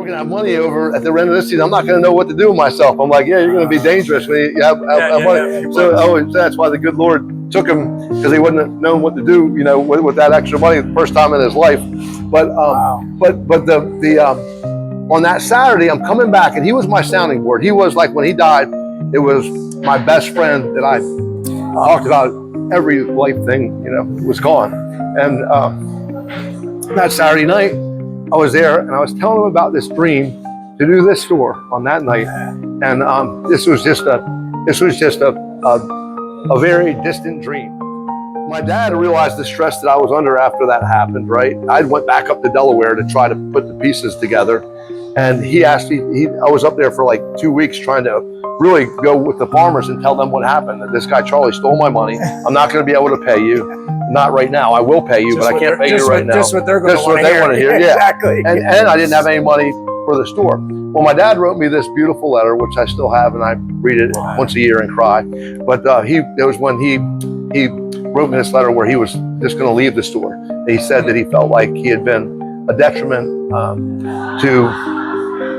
we're going to have money over at the end of this season. I'm not going to know what to do with myself. I'm like, yeah, you're going to be dangerous when you have money. So that's why the good Lord took him, because he wouldn't have known what to do, with that extra money the first time in his life. But on that Saturday, I'm coming back, and he was my sounding board. He was like, when he died, it was my best friend that I talked about every life thing, was gone. And that Saturday night, I was there, and I was telling him about this dream to do this store on that night. And this was just a very distant dream. My dad realized the stress that I was under after that happened, right? I went back up to Delaware to try to put the pieces together. And he asked me, I was up there for like 2 weeks trying to really go with the farmers and tell them what happened. That this guy, Charlie, stole my money. I'm not going to be able to pay you. Not right now. I will pay you, but I can't pay you right now. Just what they're going to want to hear. Yeah. Exactly. And I didn't have any money for the store. Well, my dad wrote me this beautiful letter, which I still have, and I read it once a year and cry. But it was when he wrote me this letter where he was just going to leave the store. And he said that he felt like he had been a detriment to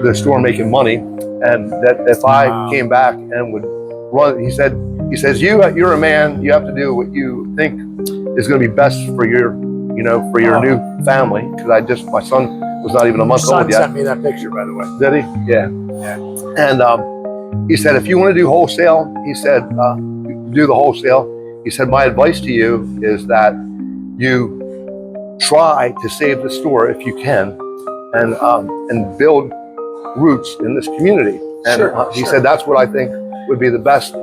the store making money, and that if I came back and would run, he says, you're a man, you have to do what you think is going to be best for your, new family. Because my son was not even a month old yet. Your son sent me that picture, by the way. Did he? Yeah. And he said, if you want to do wholesale, he said, do the wholesale. He said, my advice to you is that you try to save the store if you can, and build roots in this community. And he said, that's what I think would be the best.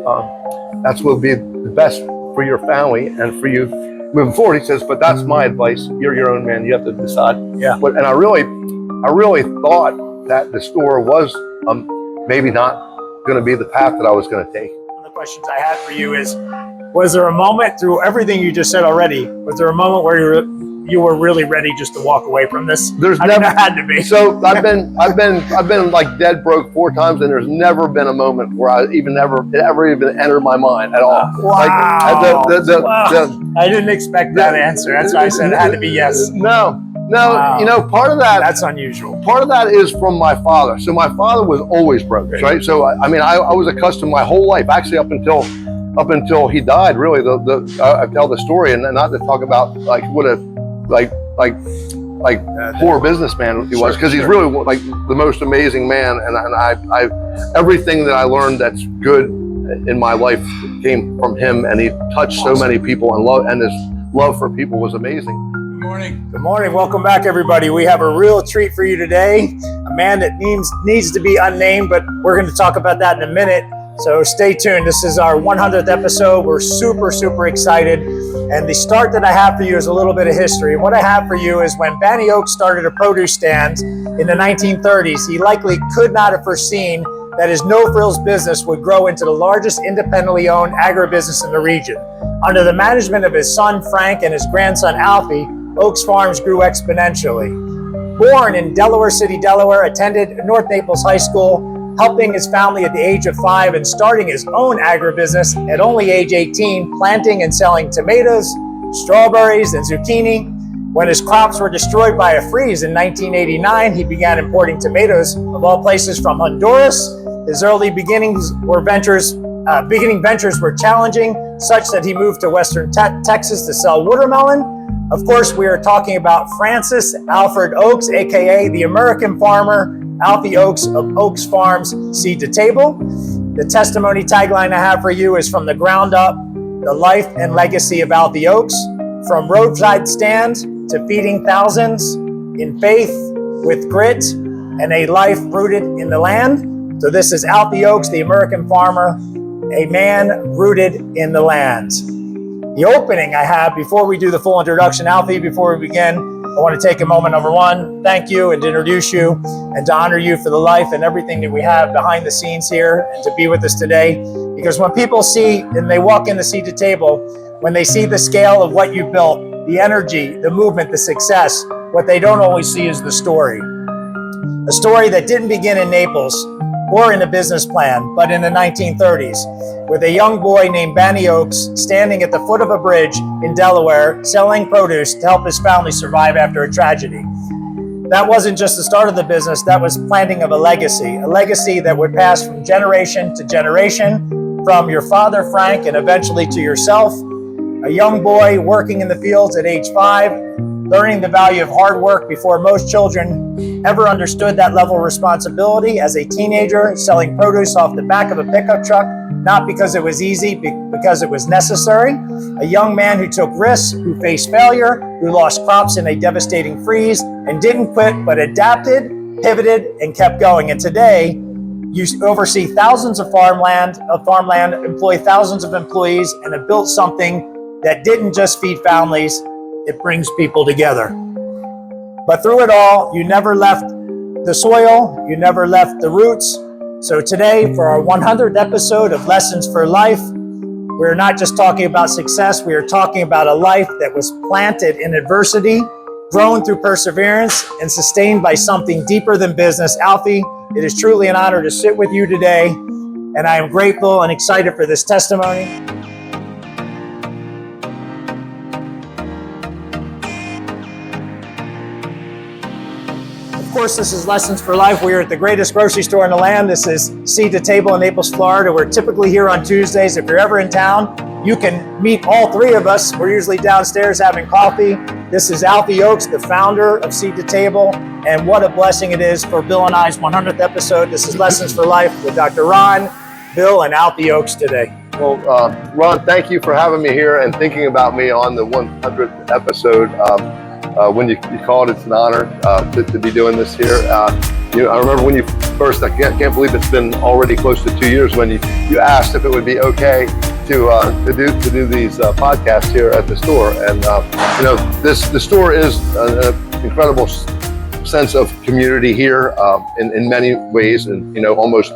That's what would be the best for your family and for you moving forward. He says, but that's my advice. You're your own man. You have to decide. Yeah. And I really thought that the store was maybe not going to be the path that I was going to take. One of the questions I had for you is, was there a moment through everything you just said already, was there a moment where you were really ready just to walk away from this? There's never had to be. So I've been like dead broke 4 times, and there's never been a moment where it ever even entered my mind at all. Wow. I didn't expect that answer. That's why I said it had to be yes. No. Wow. Part of that. That's unusual. Part of that is from my father. So my father was always broke, right? So I was accustomed my whole life, actually up until he died. Really, I tell the story, and not to talk about like what a poor businessman he was, because he's really like the most amazing man. And I everything that I learned that's good in my life came from him, and he touched so many people, and his love for people was amazing. Good morning. Good morning. Welcome back, everybody. We have a real treat for you today. A man that needs to be unnamed, but we're going to talk about that in a minute. So stay tuned. This is our 100th episode. We're super, super excited. And the start that I have for you is a little bit of history. What I have for you is when Alfie Oakes started a produce stand in the 1930s, he likely could not have foreseen that his no-frills business would grow into the largest independently owned agribusiness in the region. Under the management of his son Frank and his grandson Alfie, Oakes Farms grew exponentially. Born in Delaware City, Delaware, attended North Naples High School, helping his family at the age of 5 and starting his own agribusiness at only age 18, planting and selling tomatoes, strawberries, and zucchini. When his crops were destroyed by a freeze in 1989, he began importing tomatoes, of all places, from Honduras. His early beginning ventures were challenging, such that he moved to Western Texas to sell watermelon. Of course, we are talking about Francis Alfred Oakes, aka the American farmer, Alfie Oakes of Oakes Farms, Seed to Table. The testimony tagline I have for you is from the ground up, the life and legacy of Alfie Oakes, from roadside stand to feeding thousands in faith with grit and a life rooted in the land. So this is Alfie Oakes, the American farmer, a man rooted in the land. The opening I have before we do the full introduction, Alfie, before we begin, I want to take a moment, number one, thank you and to introduce you and to honor you for the life and everything that we have behind the scenes here and to be with us today. Because when people see and they walk in the Seed to Table, when they see the scale of what you built, the energy, the movement, the success, what they don't always see is the story. A story that didn't begin in Naples or in a business plan, but in the 1930s, with a young boy named Alfie Oakes standing at the foot of a bridge in Delaware selling produce to help his family survive after a tragedy. that wasn't just the start of the business, that was planting of a legacy that would pass from generation to generation, from your father, Frank, and eventually to yourself. A young boy working in the fields at age 5, learning the value of hard work before most children ever understood that level of responsibility. As a teenager, selling produce off the back of a pickup truck, not because it was easy, because it was necessary. A young man who took risks, who faced failure, who lost crops in a devastating freeze, and didn't quit, but adapted, pivoted, and kept going. And today, you oversee thousands of farmland, employ thousands of employees, and have built something that didn't just feed families, it brings people together. But through it all, you never left the soil, you never left the roots. So today, for our 100th episode of Lessons for Life, we're not just talking about success, we are talking about a life that was planted in adversity, grown through perseverance, and sustained by something deeper than business. Alfie, it is truly an honor to sit with you today, and I am grateful and excited for this testimony. Of course, this is Lessons for Life. We are at the greatest grocery store in the land. This is Seed to Table in Naples, Florida. We're typically here on Tuesdays. If you're ever in town, you can meet all three of us. We're usually downstairs having coffee. This is Alfie Oakes, the founder of Seed to Table, and what a blessing it is for Bill and I's 100th episode. This is Lessons for Life with Dr. Ron, Bill, and Alfie Oakes today. Well, Ron, thank you for having me here and thinking about me on the 100th episode. When you called, it's an honor to be doing this here. I remember when you first, I can't believe it's been already close to 2 years, when you asked if it would be okay to do these podcasts here at the store. And the store is an incredible sense of community here in many ways, and almost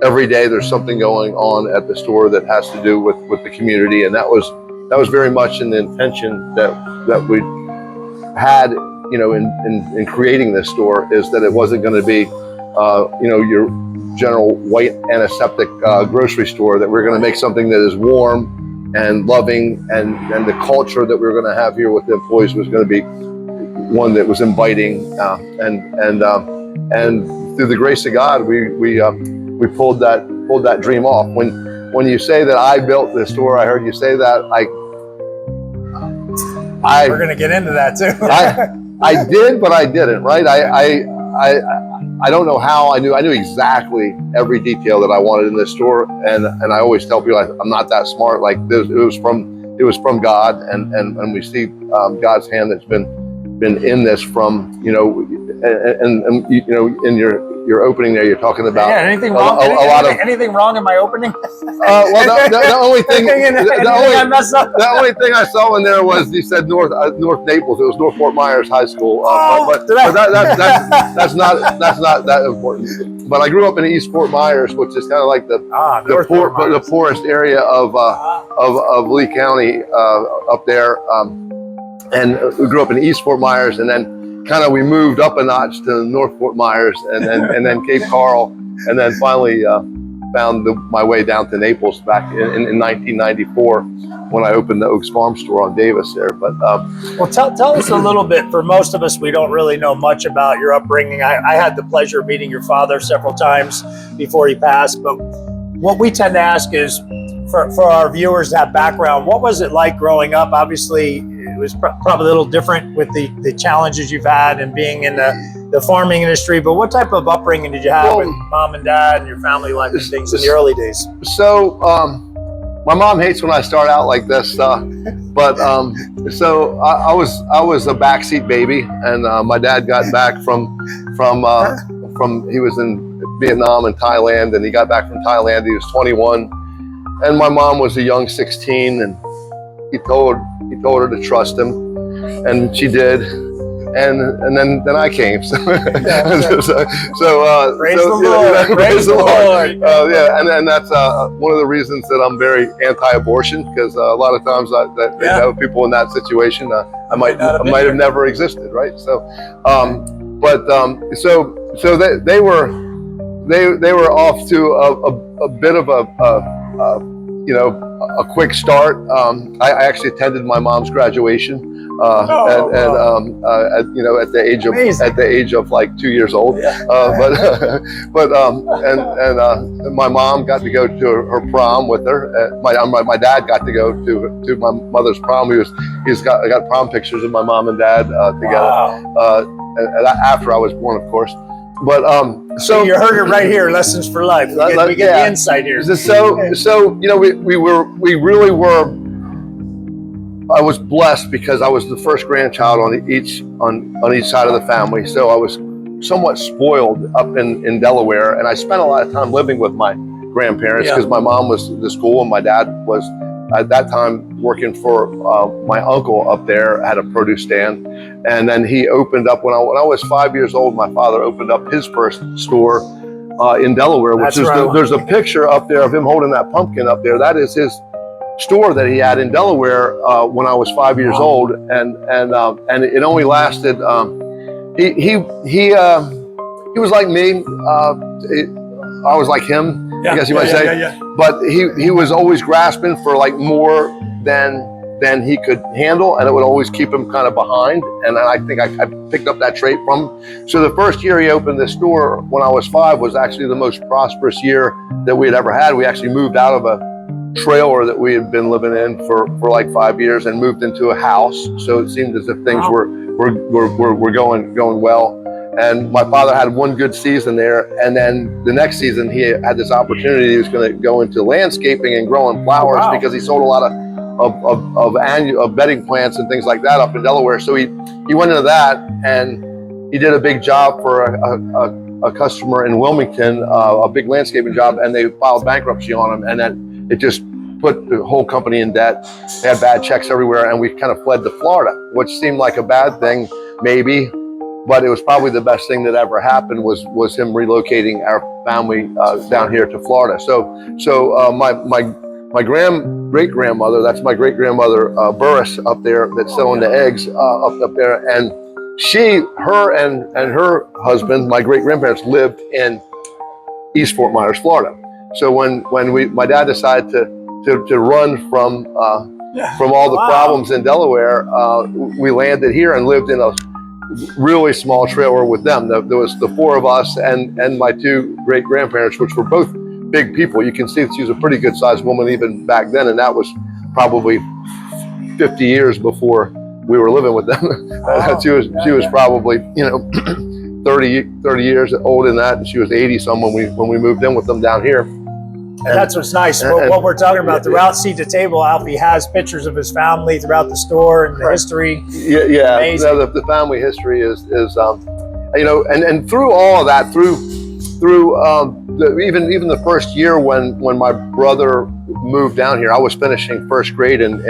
every day there's something going on at the store that has to do with the community, and that was very much in the intention that we had in creating this store, is that it wasn't going to be your general white antiseptic grocery store, that we're going to make something that is warm and loving, and the culture that we were going to have here with the employees was going to be one that was inviting, and through the grace of God, we pulled that dream off. When you say that I built this store, I heard you say that, we're going to get into that too. I did, but I didn't, right? I don't know how I knew exactly every detail that I wanted in this store, and I always tell people I'm not that smart. Like this, it was from God, and we see God's hand that's been in this from in your opening there, you're talking about anything wrong? Anything wrong in my opening? Well, the only thing I messed up? The only thing I saw in there was you said North Naples. It was North Fort Myers High School, but that's not that important. But I grew up in East Fort Myers, which is kind of like the poorest area of Lee County up there, and we grew up in East Fort Myers, and then we moved up a notch to North Fort Myers, and then Cape Coral, and then finally found my way down to Naples back in 1994 when I opened the Oakes Farm store on Davis there. But well, tell us a little bit. For most of us, we don't really know much about your upbringing. I had the pleasure of meeting your father several times before he passed, but what we tend to ask is for our viewers to have background. What was it like growing up? Obviously, it was probably a little different with the challenges you've had and being in the farming industry, but what type of upbringing did you have with mom and dad and your family life and things in the early days? So my mom hates when I start out like this, but so I was a backseat baby, and my dad got back from he was in Vietnam and Thailand, and he got back from Thailand. He was 21, and my mom was a young 16, and he told her to trust him, and she did, and then I came. So praise the Lord. Praise the Lord. Yeah, and that's one of the reasons that I'm very anti-abortion, because a lot of times people in that situation, I might have never existed, right? So, so they were off to a bit of you know, a quick start. I actually attended my mom's graduation. You know, at the age of like 2 years old. And my mom got to go to her prom with her. My dad got to go to my mother's prom. He's got prom pictures of my mom and dad together. And after I was born, of course. But so you heard it right here. Lessons for life. We get the insight here. So you know, we really were. I was blessed because I was the first grandchild on each side of the family. So I was somewhat spoiled up in Delaware, and I spent a lot of time living with my grandparents because my mom was at the school and my dad was at that time working for my uncle up there, had a produce stand. And then he opened up, when I was 5 years old, my father opened up his first store in Delaware, which is there's a picture up there of him holding that pumpkin up there. That is his store that he had in Delaware when I was 5 years old, and it only lasted. He was like me. I was like him. I guess you might say. But he was always grasping for like more than he could handle, and it would always keep him kind of behind. And I think I picked up that trait from him. So the first year he opened this store when I was 5 was actually the most prosperous year that we had ever had. We actually moved out of a trailer that we had been living in for like 5 years and moved into a house. So it seemed as if things were going well. And my father had one good season there, and then the next season he had this opportunity. He was going to go into landscaping and growing flowers because he sold a lot of bedding plants and things like that up in Delaware. So he went into that, and he did a big job for a customer in Wilmington, a big landscaping job, and they filed bankruptcy on him, and then it just put the whole company in debt. They had bad checks everywhere, and we kind of fled to Florida, which seemed like a bad thing, maybe. But it was probably the best thing that ever happened was him relocating our family down here to Florida. So my great grandmother, that's my great grandmother Burris up there, that's selling the eggs up there, and her and her husband, my great grandparents, lived in East Fort Myers, Florida. So when my dad decided to run from all the problems in Delaware, we landed here and lived in a really small trailer with them. There was the 4 of us and my 2 great grandparents, which were both big people. You can see that she was a pretty good sized woman even back then, and that was probably 50 years before we were living with them. She was probably 30 years older than that, and she was 80 some when we moved in with them down here. And that's what's nice. What we're talking about throughout Seed to Table, Alfie has pictures of his family throughout the store and the history. Amazing. The family history is and through all of that, through even the first year when my brother moved down here, I was finishing first grade in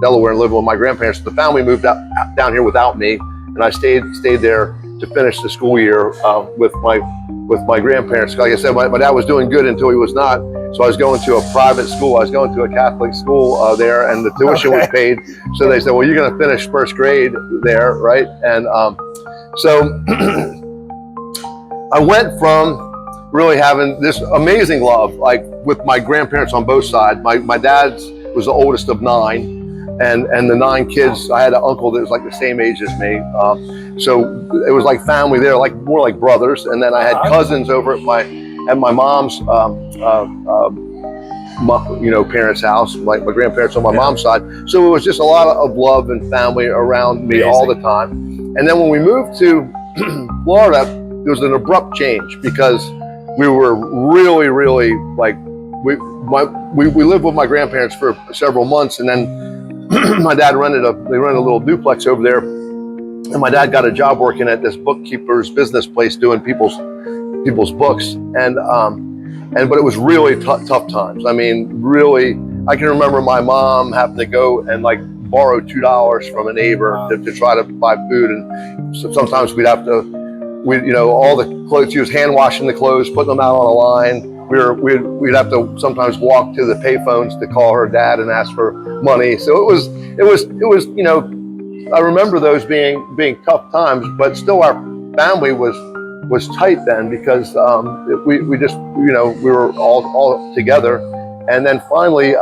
Delaware and living with my grandparents. The family moved down here without me, and I stayed there to finish the school year with my grandparents. Like I said, my dad was doing good until he was not. So I was going to a private school. I was going to a Catholic school there, and the tuition was paid. So they said, well, you're going to finish first grade there, right? And so I went from really having this amazing love, like with my grandparents on both sides. My dad was the oldest of 9, and the 9 kids, I had an uncle that was like the same age as me. So it was like family there, like more like brothers. And then I had cousins over at my mom's, parents' house, my grandparents on my mom's side. So it was just a lot of love and family around me all the time. And then when we moved to Florida, there was an abrupt change because we were really, really like, we lived with my grandparents for several months, and then my dad rented a little duplex over there. And my dad got a job working at this bookkeeper's business place doing people's books, but it was really tough times. I mean, really, I can remember my mom having to go and like borrow $2 from a neighbor to try to buy food, and so sometimes we'd have to, all the clothes. She was hand washing the clothes, putting them out on a line. We'd have to sometimes walk to the payphones to call her dad and ask for money. So it was I remember those being tough times, but still our family was tight then because we just we were all together, And then finally,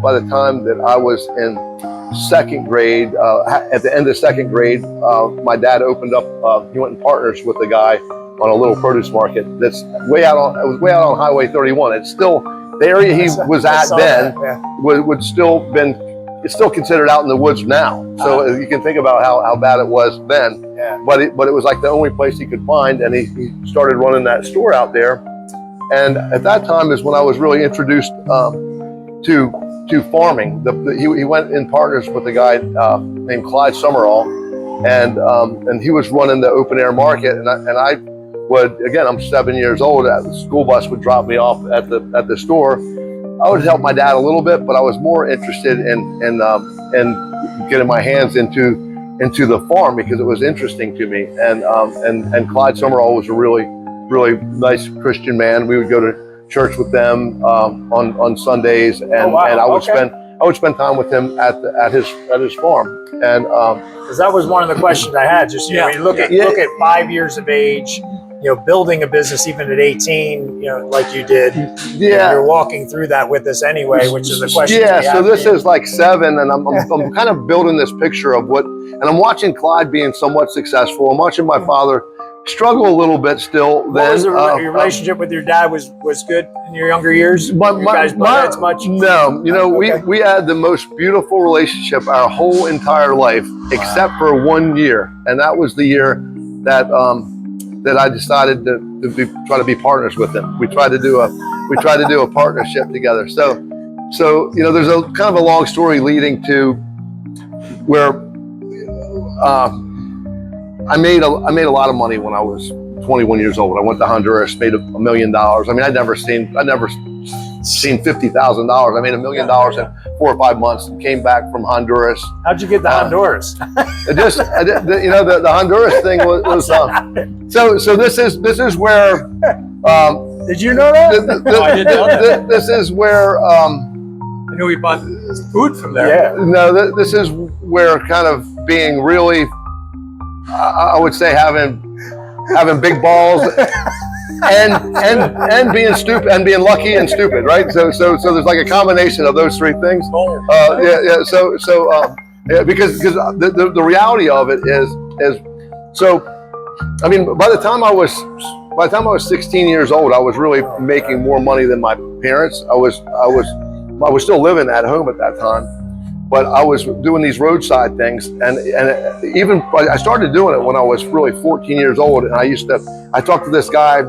by the time that I was in second grade, at the end of second grade, my dad opened up, he went in partners with a guy on a little produce market that's way out on, it was way out on Highway 31. It's still, the area he was at then would still been, it's still considered out in the woods now. So you can think about how bad it was then. Yeah. But it was like the only place he could find, and he started running that store out there. And at that time is when I was really introduced to farming. He went in partners with a guy named Clyde Summerall, and he was running the open air market. And I would, again, I'm 7 years old. The school bus would drop me off at the store. I would help my dad a little bit, but I was more interested in getting my hands into the farm because it was interesting to me. And Clyde Summerall was a really nice Christian man. We would go to church with them on Sundays, and I would spend time with him at his farm. And because that was one of the questions I had. Just when you look at 5 years of age, building a business even at 18, like you did. Yeah, you're walking through that with us anyway, which is a question. Yeah, so this is like 7, and I'm kind of building this picture of what, and I'm watching Clyde being somewhat successful. I'm watching my father struggle a little bit still. What was your relationship with your dad was good in your younger years? You guys butt heads much? No, we had the most beautiful relationship our whole entire life, except for 1 year, and that was the year that I decided to try to be partners with him. We tried to do a partnership together. So there's a kind of a long story leading to where I made a lot of money when I was 21 years old. I went to Honduras, made $1 million. I mean, I'd never seen $50,000. I made $1 million in 4 or 5 months, and came back from Honduras. How'd you get to Honduras? The Honduras thing was so this is where did you know that? No, I didn't know that. This is where I knew we bought food from there. Yeah. No, this is where kind of being really, I would say, having big balls and being stupid and being lucky and stupid, right? So there's like a combination of those 3 things. Because the reality of it is so. I mean, by the time I was 16 years old, I was really making more money than my parents. I was still living at home at that time. But I was doing these roadside things, and even I started doing it when I was really 14 years old. And I talked to this guy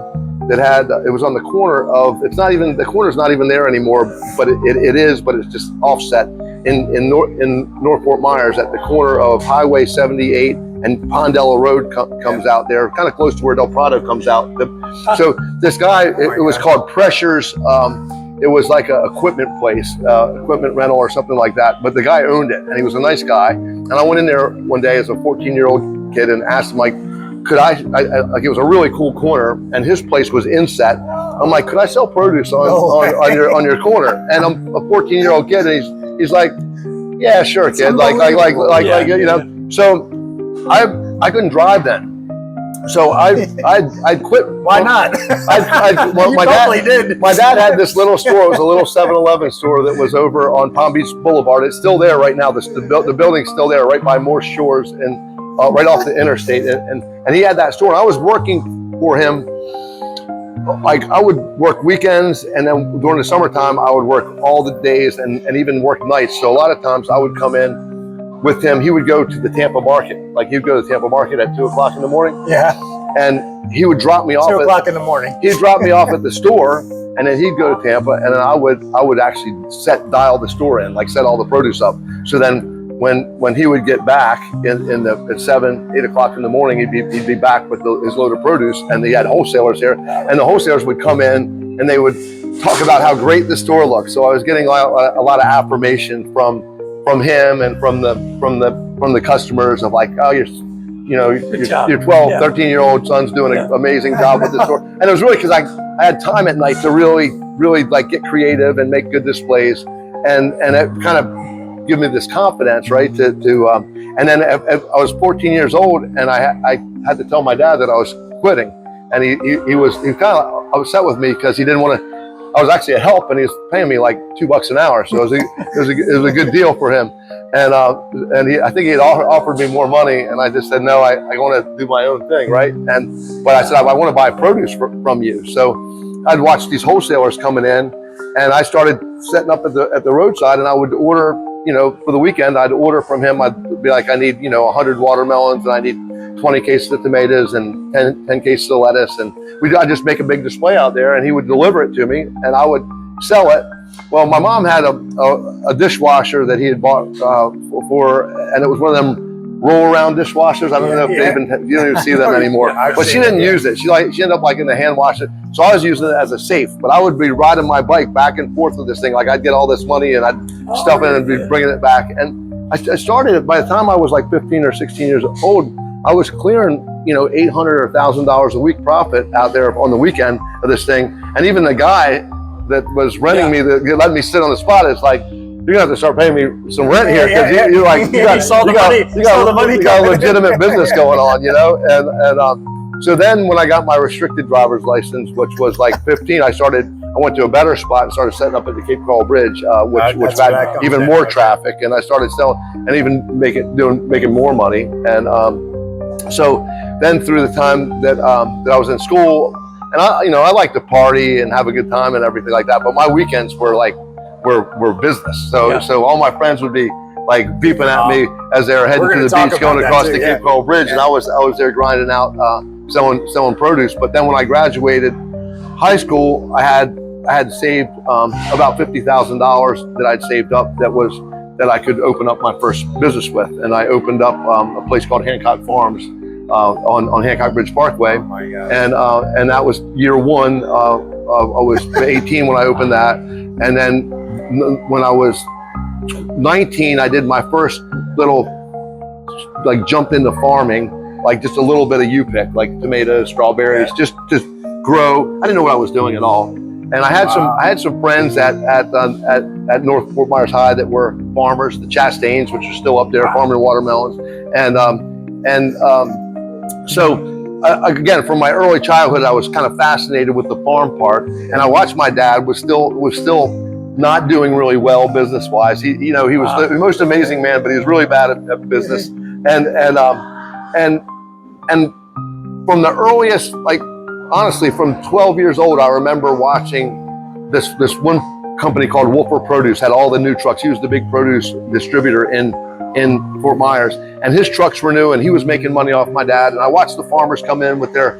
that had, it was on the corner of, the corner's not even there anymore, but it is, but it's just offset in North Fort Myers at the corner of Highway 78 and Pondella Road comes out there, kind of close to where Del Prado comes out. So this guy, it was called Pressures. It was like an equipment place, equipment rental or something like that. But the guy owned it, and he was a nice guy. And I went in there one day as a 14-year-old kid and asked him, like, could I like, it was a really cool corner, and his place was inset. I'm like, could I sell produce on your corner? And I'm a 14-year-old kid, and he's like, yeah, sure, kid. So I couldn't drive then. So I'd quit. Why not? My dad had this little store. It was a little 7-Eleven store that was over on Palm Beach Boulevard. It's still there right now. The building's still there, right by Morse Shores and right off the interstate. And he had that store. And I was working for him. Like, I would work weekends, and then during the summertime, I would work all the days and even work nights. So a lot of times I would come in with him. He would go to the Tampa market. Like, he'd go to the Tampa market at 2 o'clock in the morning. Yeah. And he would drop me off 2 o'clock in the morning. He'd drop me off at the store, and then he'd go to Tampa, and then I would actually dial the store in, like set all the produce up. So then when he would get back at 7, 8 o'clock in the morning, he'd be back with his load of produce, and he had wholesalers here, and the wholesalers would come in and they would talk about how great the store looked. So I was getting a lot of affirmation from him and from the customers of like, oh, your 12, 13-year-old son's doing an amazing job with the store. And it was really because I had time at night to really like get creative and make good displays, and it kind of give me this confidence, right? And then I was 14 years old, and I had to tell my dad that I was quitting, and he was kind of upset with me because he didn't want to I was actually a help, and he was paying me like $2 an hour, so it was a good deal for him. And I think he had offered me more money, and I just said no. I want to do my own thing, right? But I said I want to buy produce from you. So I'd watch these wholesalers coming in, and I started setting up at the roadside, and I would order, for the weekend, I'd order from him. I'd be like, I need 100 watermelons, and I need 20 cases of tomatoes and 10 cases of lettuce, and I'd just make a big display out there, and he would deliver it to me, and I would sell it. Well, my mom had a dishwasher that he had bought and it was one of them roll-around dishwashers. I don't know if you don't even see them anymore. But she didn't use it. She ended up in the hand wash it. So I was using it as a safe. But I would be riding my bike back and forth with this thing. Like I'd get all this money and I'd stuff it and be bringing it back. And I started it. By the time I was like 15 or 16 years old, I was clearing $800 or $1,000 a week profit out there on the weekend of this thing. And even the guy that was renting me, that let me sit on the spot, is like, you're gonna have to start paying me some rent here, because you got a legitimate business going on, And so then when I got my restricted driver's license, which was like 15, I went to a better spot and started setting up at the Cape Coral Bridge, which had even more traffic, and I started selling and even making more money. And so then through the time that I was in school, and I like to party and have a good time and everything like that, but my weekends were business. So all my friends would be like beeping at me as they were heading to the beach, going across the Cape Coral Bridge, and I was there grinding out, selling produce. But then when I graduated high school, I had saved about $50,000 that I'd saved up that I could open up my first business with, and I opened up a place called Hancock Farms on Hancock Bridge Parkway, and that was year one. I was 18 when I opened that, and then when I was 19, I did my first little jump into farming, just a little bit of U-pick, like tomatoes, strawberries, just to grow. I didn't know what I was doing at all, and I had some friends at North Fort Myers High that were farmers, the Chastains, which are still up there farming watermelons, so again, from my early childhood, I was kind of fascinated with the farm part, and I watched my dad was still not doing really well business-wise. He was the most amazing man, but he was really bad at business. And from the earliest, honestly, from 12 years old, I remember watching this one company called Wolfer Produce had all the new trucks. He was the big produce distributor in Fort Myers, and his trucks were new, and he was making money off my dad. And I watched the farmers come in with their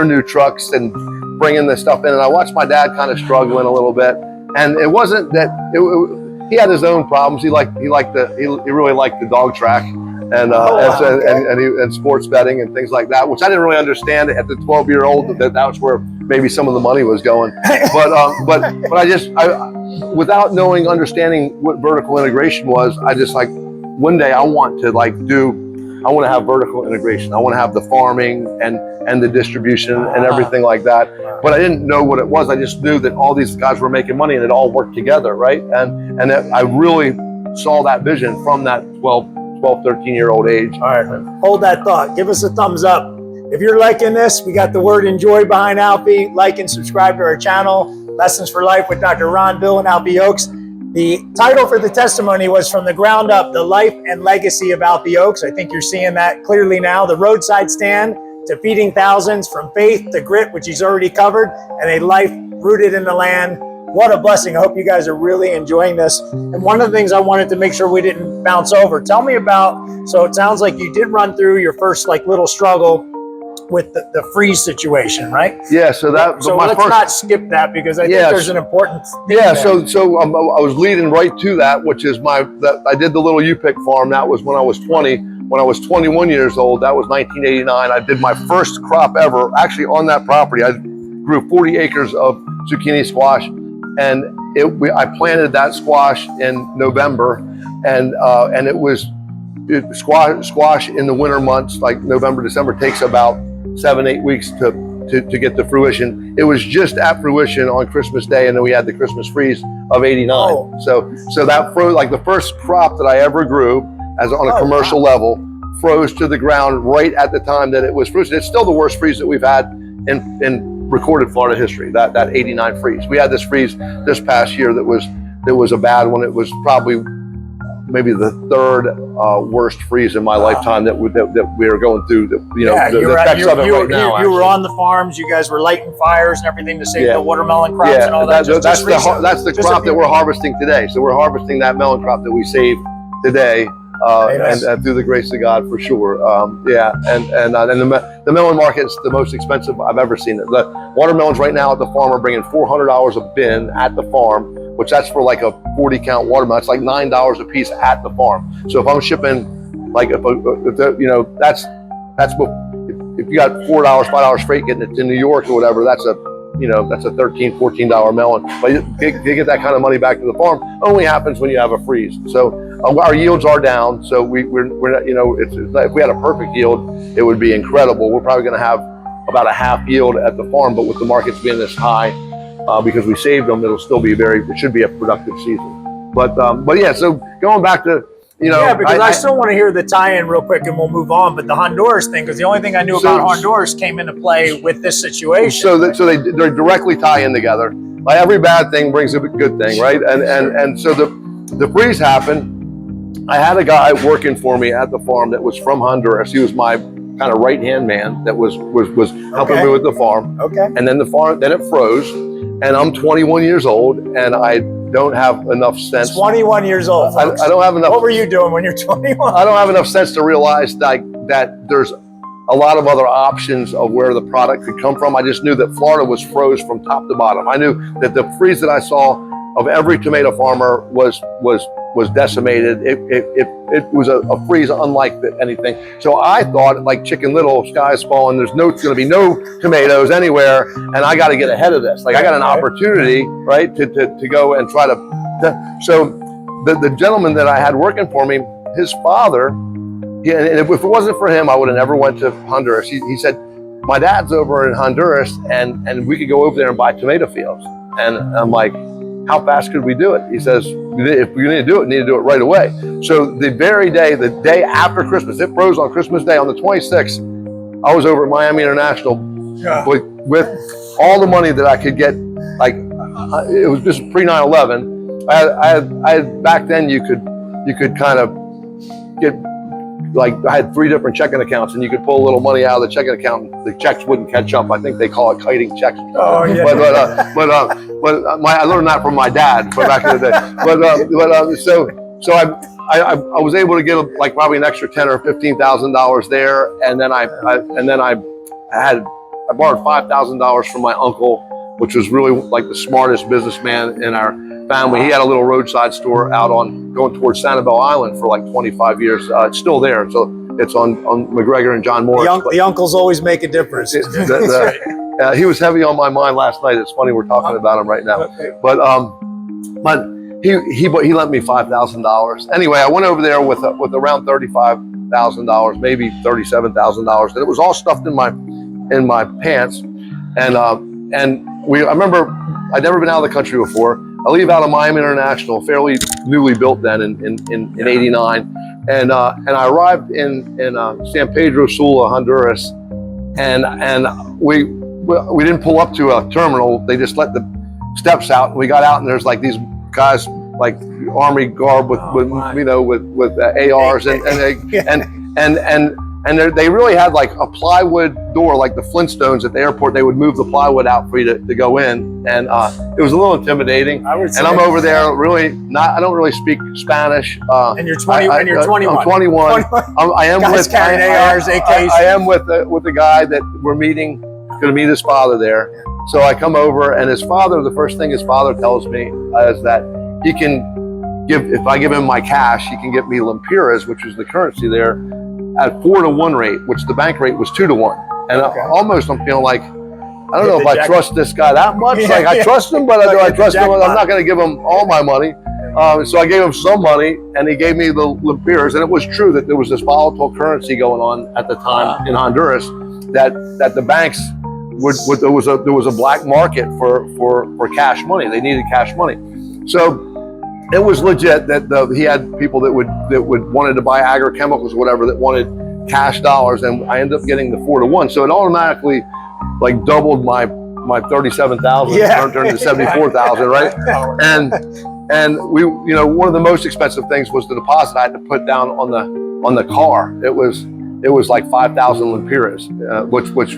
new trucks and bringing this stuff in, and I watched my dad kind of struggling a little bit. And it wasn't that he had his own problems. He really liked the dog track and sports betting and things like that, which I didn't really understand at the 12-year-old that was where maybe some of the money was going. But without understanding what vertical integration was, I just one day I want to have vertical integration. I want to have the farming and the distribution and everything like that. But I didn't know what it was. I just knew that all these guys were making money and it all worked together, right? And that I really saw that vision from that 12, 13-year-old age. All right, hold that thought. Give us a thumbs up. If you're liking this, we got the word enjoy behind Alfie. Like and subscribe to our channel, Lessons for Life with Dr. Ron, Bill, and Alfie Oakes. The title for the testimony was From the Ground Up, The Life and Legacy of Alfie Oakes. I think you're seeing that clearly now. The roadside stand to feeding thousands, from faith to grit, which he's already covered, and a life rooted in the land. What a blessing. I hope you guys are really enjoying this. And one of the things I wanted to make sure we didn't bounce over, tell me about, so it sounds like you did run through your first little struggle with the freeze situation, right? Yeah, so let's not skip that, because I think there's an important thing there. So I was leading right to that, which is I did the little U-pick farm. That was when I was 20. When I was 21 years old, that was 1989, I did my first crop ever, actually on that property. I grew 40 acres of zucchini squash, and I planted that squash in November, and it was squash in the winter months, like November, December, takes about 7-8 weeks to get to fruition. It was just at fruition on Christmas Day, and then we had the Christmas freeze of '89. Oh. So that froze, the first crop that I ever grew on a commercial level, froze to the ground right at the time that it was frozen. It's still the worst freeze that we've had in recorded Florida history, that 89 freeze. We had this freeze this past year that was a bad one. It was probably maybe the third worst freeze in my lifetime that we are going through. The effects of it right now. You were on the farms. You guys were lighting fires and everything to save the watermelon crops and all that. That's the crop that we're harvesting today. So we're harvesting that melon crop that we saved today. And through the grace of God, for sure. The melon market is the most expensive I've ever seen it. The watermelons right now at the farm are bringing $400 a bin at the farm, which that's for like a 40 count watermelon. It's like $9 a piece at the farm. So if I'm shipping, like if you got $4, $5 freight getting it to New York or whatever, that's a $13, $14 melon. But to get that kind of money back to the farm only happens when you have a freeze. So our yields are down. So we're not, if we had a perfect yield, it would be incredible. We're probably going to have about a half yield at the farm, but with the markets being this high, because we saved them, it should be a productive season. But yeah, so going back to, because I still want to hear the tie-in real quick and we'll move on. But the Honduras thing, because the only thing I knew about Honduras came into play with this situation. So they directly tie in together. Like every bad thing brings a good thing, right? And so the freeze happened. I had a guy working for me at the farm that was from Honduras. He was my kind of right-hand man that was helping me with the farm. Okay. And then then it froze, and I'm 21 years old, and I don't have enough sense. 21 years old, folks. I don't have enough. What were you doing when you're 21? I don't have enough sense to realize that there's a lot of other options of where the product could come from. I just knew that Florida was froze from top to bottom. I knew that the freeze that I saw of every tomato farmer was decimated. It was a freeze unlike anything. So I thought, like Chicken Little, sky's falling. There's going to be no tomatoes anywhere, and I got to get ahead of this. Like I got an opportunity, right, to go and try to. So the gentleman that I had working for me, his father, and if it wasn't for him, I would have never went to Honduras. He said, my dad's over in Honduras, and we could go over there and buy tomato fields. And I'm like, how fast could we do it? He says, if we need to do it, we need to do it right away. So the very day, the day after Christmas, it froze on Christmas Day, on the 26th, I was over at Miami International with all the money that I could get. Like it was just pre 9/11. I had back then you could kind of get, like I had 3 different checking accounts, and you could pull a little money out of the checking account. The checks wouldn't catch up. I think they call it kiting checks. Oh yeah. But I learned that from my dad back in the day. So I was able to get like probably an extra $10,000 or $15,000 there, and then I borrowed $5,000 from my uncle, which was really like the smartest businessman in our family. He had a little roadside store out going towards Sanibel Island for like 25 years. It's still there, so it's on McGregor and John Morris. The uncles always make a difference. He was heavy on my mind last night. It's funny we're talking about him right now. But he lent me $5,000. Anyway, I went over there with around $35,000, maybe $37,000, and it was all stuffed in my pants. And I remember I'd never been out of the country before. I leave out of Miami International, fairly newly built then in '89, and I arrived in San Pedro Sula, Honduras, and we didn't pull up to a terminal. They just let the steps out, and we got out, and there's like these guys like army garb with ARs and they really had like a plywood door, like the Flintstones at the airport. They would move the plywood out for you to go in, and it was a little intimidating. And I'm over there, I don't really speak Spanish. And you're 20. And you're 21. I'm 21. I am guys carrying ARs, AKs. I am with the guy that we're meeting. Going to meet his father there. So I come over, and his father. The first thing his father tells me is that he can if I give him my cash, he can get me lempiras, which is the currency there, at 4-to-1 rate, which the bank rate was 2-to-1. And almost I'm feeling like, I don't know if I trust this guy that much. Like I trust him, but do I trust him? I'm not going to give him all my money. So I gave him some money, and he gave me the lempiras. And it was true that there was this volatile currency going on at the time in Honduras, that the banks there was a black market for cash money. They needed cash money. So it was legit that he had people that wanted to buy agrochemicals or whatever that wanted cash dollars, and I ended up getting the 4-to-1. So it automatically like doubled my my 37,000 turned into 74,000, right? And we, you know, one of the most expensive things was the deposit I had to put down on the car. It was like 5,000 lempiras, which was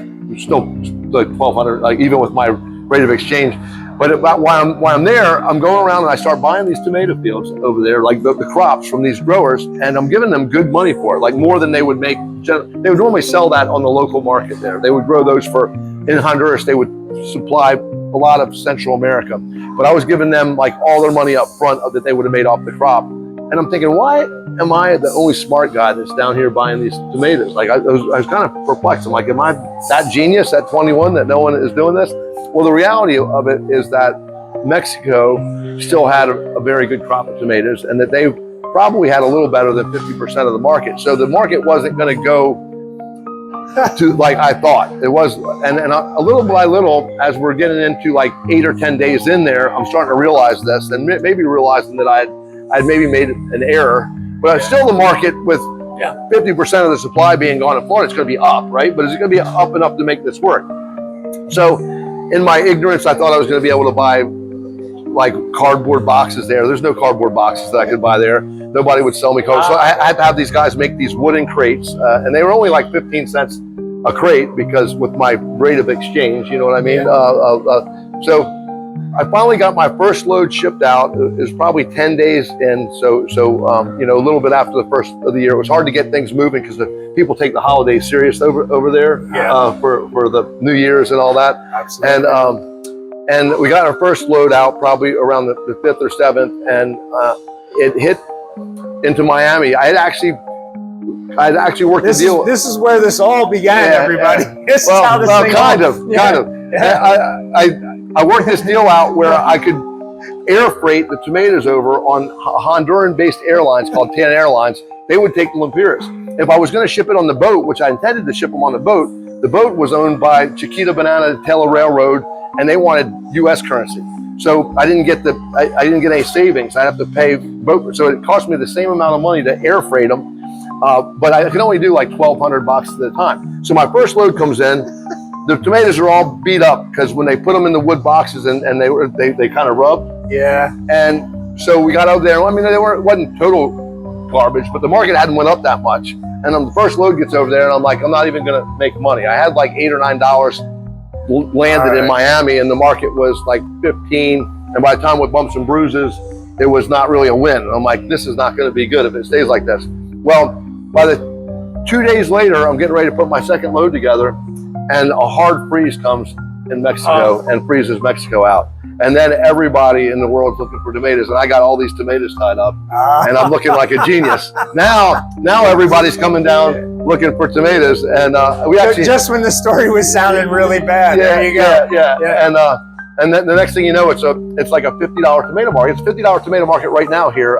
still like 1,200, like even with my rate of exchange. But while I'm there, I'm going around and I start buying these tomato fields over there, like the crops from these growers, and I'm giving them good money for it, like more than they would make. They would normally sell that on the local market there. They would grow those in Honduras. They would supply a lot of Central America. But I was giving them like all their money up front that they would have made off the crop. And I'm thinking, why am I the only smart guy that's down here buying these tomatoes? Like I was kind of perplexed. I'm like, am I that genius at 21 that no one is doing this? Well, the reality of it is that Mexico still had a very good crop of tomatoes, and that they probably had a little better than 50% of the market. So the market wasn't going to go to like I thought it was. And a little by little, as we're getting into like 8 or 10 days in there, I'm starting to realize this, and maybe realizing that I'd maybe made an error. But still the market with 50% of the supply being gone in Florida, it's going to be up, right? But is it going to be up enough to make this work? So in my ignorance, I thought I was going to be able to buy like cardboard boxes there. There's no cardboard boxes that I could buy there. Nobody would sell me cardboard. So I had to have these guys make these wooden crates, and they were only like 15 cents a crate because with my rate of exchange, you know what I mean? So I finally got my first load shipped out. It was probably 10 days in. So you know, a little bit after the first of the year. It was hard to get things moving because the people take the holidays serious over there for the New Year's and all that. Absolutely. And we got our first load out probably around the 5th or 7th, and it hit into Miami. I had actually worked a deal. This is where this all began, everybody. This is how this thing kind of. I worked this deal out where I could air freight the tomatoes over on Honduran-based airlines called TAN Airlines. They would take the lempiras. If I was going to ship it on the boat, which I intended to ship them on the boat was owned by Chiquita Banana Taylor Railroad, and they wanted U.S. currency. So I didn't get any savings. I have to pay boat. So it cost me the same amount of money to air freight them, but I could only do like $1,200 at a time. So my first load comes in. The tomatoes are all beat up because when they put them in the wood boxes and they kind of rub. Yeah. And so we got over there. I mean, it wasn't total garbage, but the market hadn't went up that much. And then the first load gets over there, and I'm like, I'm not even going to make money. I had like $8 or $9 landed in Miami, and the market was like 15. And by the time with bumps and bruises, it was not really a win. And I'm like, this is not going to be good if it stays like this. Well, by the 2 days later, I'm getting ready to put my second load together, and a hard freeze comes in Mexico and freezes Mexico out. And then everybody in the world's looking for tomatoes, and I got all these tomatoes tied up, and I'm looking like a genius. Now everybody's coming down looking for tomatoes, and we actually just when the story was sounding really bad. There you go. And then the next thing you know, it's like a $50 tomato market. It's a $50 tomato market right now here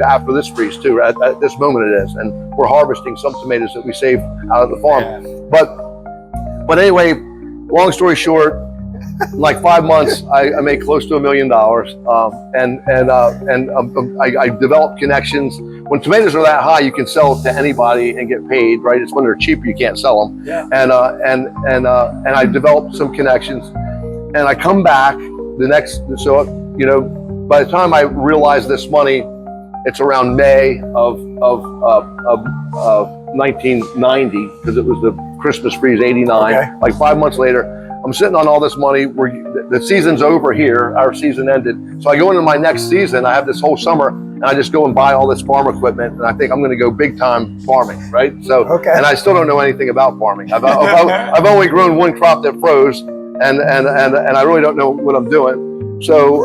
after this freeze too. At this moment it is, and we're harvesting some tomatoes that we saved out of the farm. Yeah. But anyway, long story short, in like 5 months, I made close to $1 million, and I developed connections. When tomatoes are that high, you can sell to anybody and get paid, right? It's when they're cheaper you can't sell them. Yeah. And I developed some connections, and I come back so you know, by the time I realized this money, it's around May of 1990, because it was the Christmas freeze '89. Okay. Like 5 months later, I'm sitting on all this money. The season's over here. Our season ended. So I go into my next season. I have this whole summer, and I just go and buy all this farm equipment, and I think I'm going to go big time farming, right? So, and I still don't know anything about farming. I've only grown one crop that froze, and I really don't know what I'm doing. So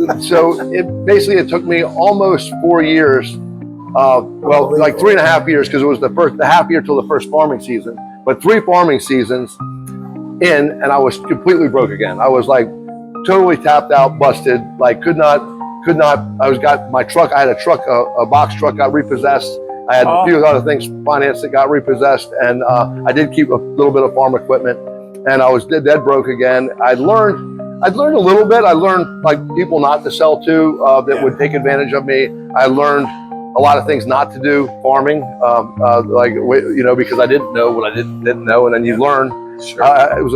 it took me almost 4 years. Well, like 3.5 years, because it was the half year till the first farming season, but 3 farming seasons in, and I was completely broke again. I was like totally tapped out, busted, like could not, got my truck, I had a truck, a box truck got repossessed. I had a few other things financed that got repossessed, and I did keep a little bit of farm equipment, and I was dead broke again. I'd learned a little bit. I learned like people not to sell to that would take advantage of me. I learned a lot of things not to do farming, because I didn't know what I didn't know, and then you learn. Sure. It was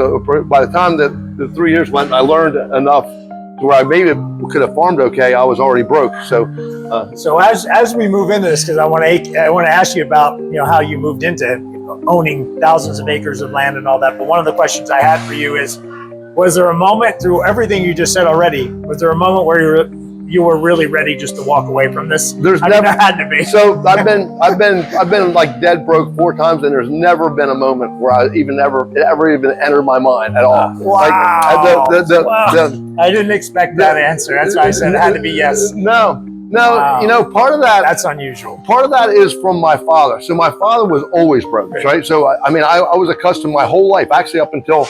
by the time that the 3 years went, I learned enough to where I maybe could have farmed okay. I was already broke. So as we move into this, because I want to ask you about how you moved into owning thousands of acres of land and all that. But one of the questions I had for you is, was there a moment through everything you just said already? Was there a moment where you were really ready just to walk away from this? There's never had to be. So I've been like dead broke 4 times, and there's never been a moment where I ever even entered my mind at all. Wow. Like, I didn't expect that answer. That's why I said it had to be yes. No. Wow. Part of that. That's unusual. Part of that is from my father. So my father was always broke, right? So I was accustomed my whole life, actually up until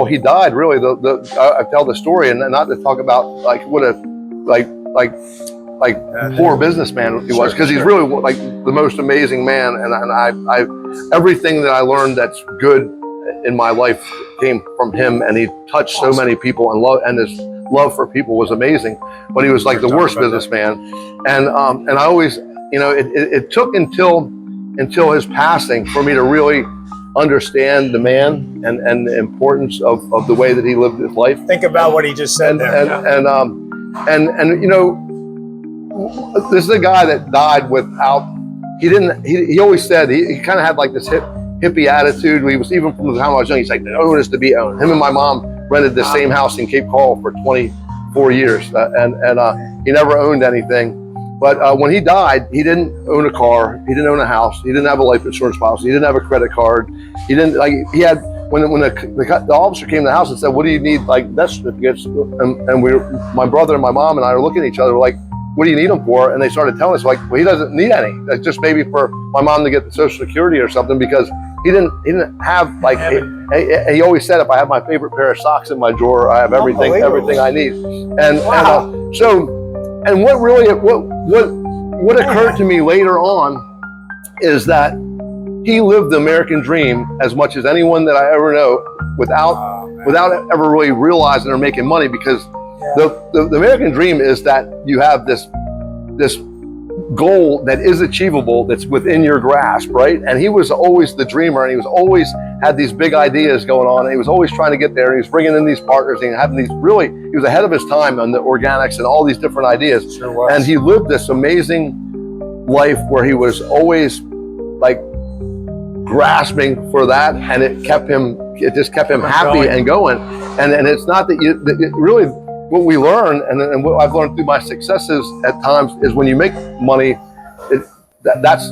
he died. Really, I tell the story, and not to talk about like what a poor businessman he was, because he's really like the most amazing man. And I everything that I learned that's good in my life came from him, and he touched so many people, and his love for people was amazing. But he was like the worst businessman, and I always, it took until his passing for me to really understand the man and the importance of the way that he lived his life. Think about what he just said there. And this is a guy that died without, he always said, he kind of had like this hippie attitude. He was, even from the time I was young, he's like, the own is to be owned. Him and my mom rented the same house in Cape Coral for 24 years. And he never owned anything. But when he died, he didn't own a car. He didn't own a house. He didn't have a life insurance policy. He didn't have a credit card. He didn't, like, he had, when the officer came to the house and said, what do you need, like, death certificates? And my brother and my mom and I are looking at each other like, what do you need them for? And they started telling us, like, well, he doesn't need any. That's just maybe for my mom to get the Social Security or something, because he didn't have, like, he always said, if I have my favorite pair of socks in my drawer, I have everything I need. And and what really what occurred to me later on is that he lived the American dream as much as anyone that I ever know, without ever really realizing or making money, because the American dream is that you have this goal that is achievable, that's within your grasp, right? And he was always the dreamer, and he was always had these big ideas going on, and he was always trying to get there, and he was bringing in these partners and having these he was ahead of his time on the organics and all these different ideas. Sure was. And he lived this amazing life where he was always like grasping for that, and it just kept him happy and going. And it's not that it really, what we learn, and what I've learned through my successes at times, is when you make money, that's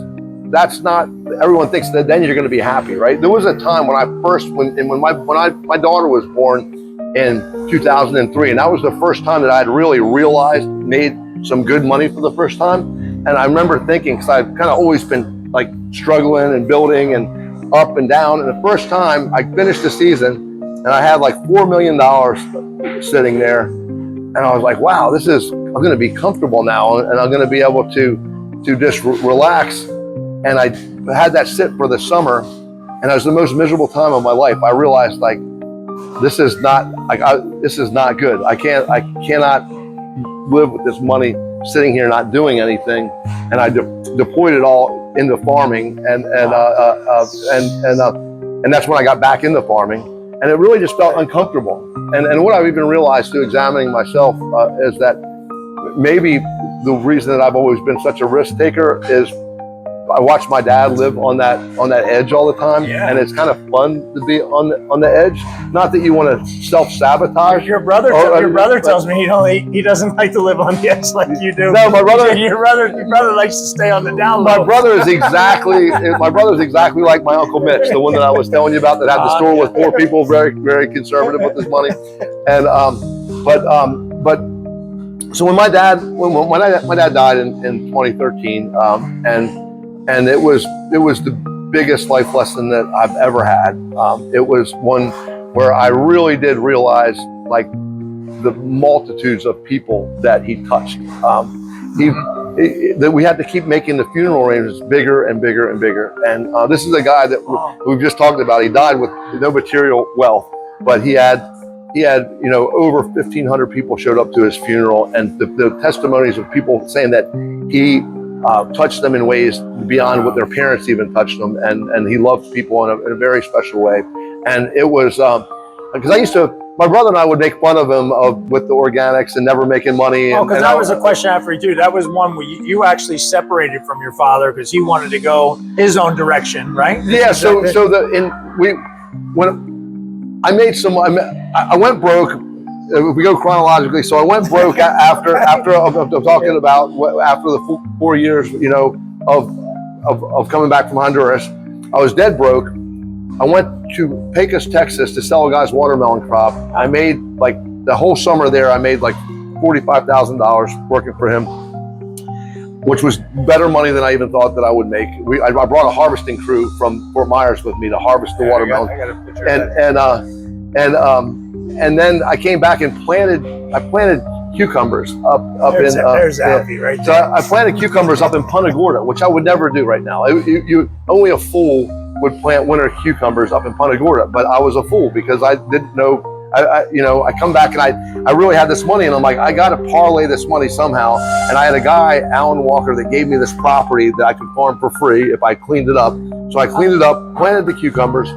not, everyone thinks that then you're going to be happy, right? There was a time when my daughter was born in 2003, and that was the first time that I had really realized, made some good money for the first time. And I remember thinking, because I've kind of always been like struggling and building and up and down, and the first time I finished the season and I had like $4 million sitting there, and I was like, wow, I'm going to be comfortable now, and I'm going to be able to just relax. And I had that sit for the summer, and it was the most miserable time of my life. I realized, like, this is not good. I cannot live with this money sitting here not doing anything. And I deployed it all into farming, and that's when I got back into farming, and it really just felt uncomfortable. And what I've even realized through examining myself is that maybe the reason that I've always been such a risk taker is I watched my dad live on that edge all the time, and it's kind of fun to be on the edge. Not that you want to self-sabotage. Your brother tells me he doesn't like to live on the edge like you do. No, my brother. Your brother likes to stay on the down low. My brother is exactly like my Uncle Mitch, the one that I was telling you about, that had the store with 4 people, very, very conservative with his money. And so when my dad died in 2013, and it was the biggest life lesson that I've ever had. It was one where I really did realize, like, the multitudes of people that he touched. That we had to keep making the funeral arrangements bigger and bigger and bigger. And this is a guy that we've just talked about. He died with no material wealth, but he had over 1,500 people showed up to his funeral, and the testimonies of people saying that he touched them in ways beyond what their parents even touched them, and he loved people in a very special way. And it was because I used to my brother and I would make fun of him with the organics and never making money. Oh, because that was a question I have for you too. That was one where you actually separated from your father because he wanted to go his own direction, right? Yeah. When I made some, I went broke. If we go chronologically, so I went broke after I'm talking about after the 4 years, you know, of coming back from Honduras. I was dead broke. I went to Pecos, Texas to sell a guy's watermelon crop. I made like the whole summer there, I made like $45,000 working for him, which was better money than I even thought that I would make. I brought a harvesting crew from Fort Myers with me to harvest the watermelon. I got a picture of that. And then I came back and planted cucumbers up There's in Alfie right so there. I planted cucumbers up in Punta Gorda, which I would never do right now. Only a fool would plant winter cucumbers up in Punta Gorda, but I was a fool because I didn't know. I come back and I really had this money, and I'm like, I got to parlay this money somehow. And I had a guy, Alan Walker, that gave me this property that I could farm for free if I cleaned it up. So I cleaned it up, planted the cucumbers,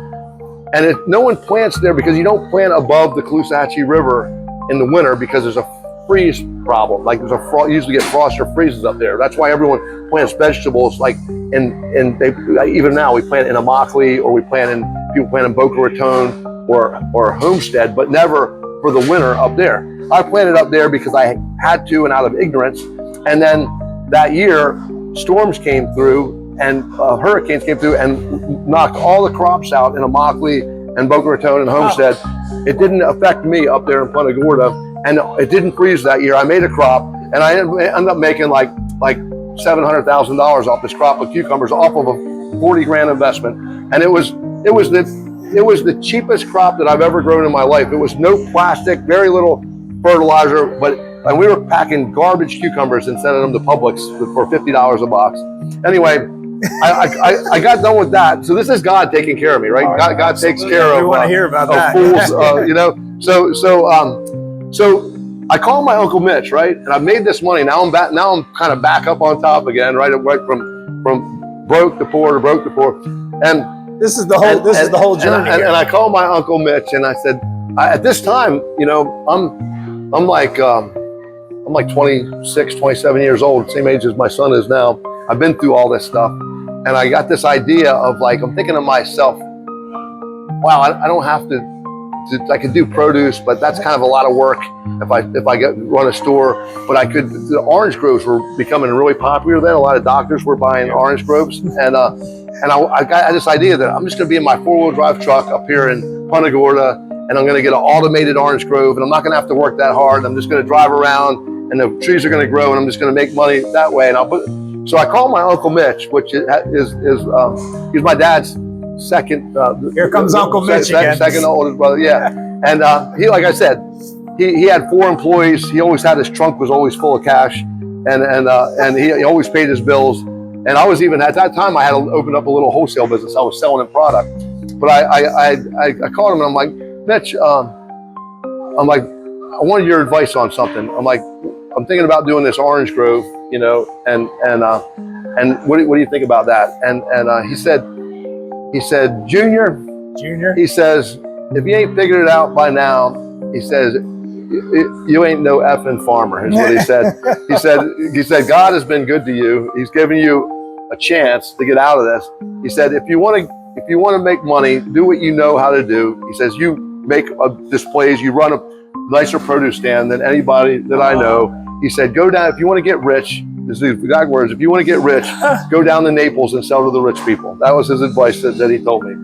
and no one plants there because you don't plant above the Caloosahatchee River in the winter because there's a freeze problem. Like you usually get frost or freezes up there. That's why everyone plants vegetables. Like even now we plant in Immokalee, or people plant in Boca Raton or Homestead, but never for the winter up there. I planted up there because I had to and out of ignorance. And then that year, storms came through and hurricanes came through and knocked all the crops out in Immokalee and Boca Raton and Homestead. It didn't affect me up there in Punta Gorda, and it didn't freeze that year. I made a crop, and I ended up making like $700,000 off this crop of cucumbers off of a 40 grand investment. And it was the cheapest crop that I've ever grown in my life. It was no plastic, very little fertilizer, and we were packing garbage cucumbers and sending them to Publix for $50 a box. Anyway, I got done with that. So this is God taking care of me, right? God takes care of. We want to hear about that. Fools, you know. So I called my Uncle Mitch, right? And I made this money. Now I'm kind of back up on top again, right from broke to poor to broke to poor. And this is the whole journey. And I called my Uncle Mitch and I said, at this time, you know, I'm like 26, 27 years old, same age as my son is now. I've been through all this stuff. And I got this idea of like, I'm thinking to myself, wow, I don't have I could do produce, but that's kind of a lot of work if I run a store. But the orange groves were becoming really popular then. A lot of doctors were buying orange groves. And I got this idea that I'm just gonna be in my 4-wheel drive truck up here in Punta Gorda, and I'm gonna get an automated orange grove, and I'm not gonna have to work that hard. I'm just gonna drive around and the trees are gonna grow, and I'm just gonna make money that way. So I called my Uncle Mitch, which is he's my dad's second. Here comes Uncle Mitch again. Second oldest brother, yeah. And he, like I said, he had 4 employees. He always had his trunk was always full of cash, and he always paid his bills. And I was even at that time I had to open up a little wholesale business. I was selling a product, but I called him and I'm like, Mitch, I'm like, I wanted your advice on something. I'm like, I'm thinking about doing this orange grove, you know, and what do you think about that? And he said, Junior, he says, if you ain't figured it out by now, he says, you ain't no effing farmer, is what he said. He said, God has been good to you. He's given you a chance to get out of this. He said, if you want to make money, do what you know how to do. He says, you make displays, you run a nicer produce stand than anybody that I know. He said, go down, if you want to get rich, this is the exact words, if you want to get rich, go down to Naples and sell to the rich people. That was his advice that he told me.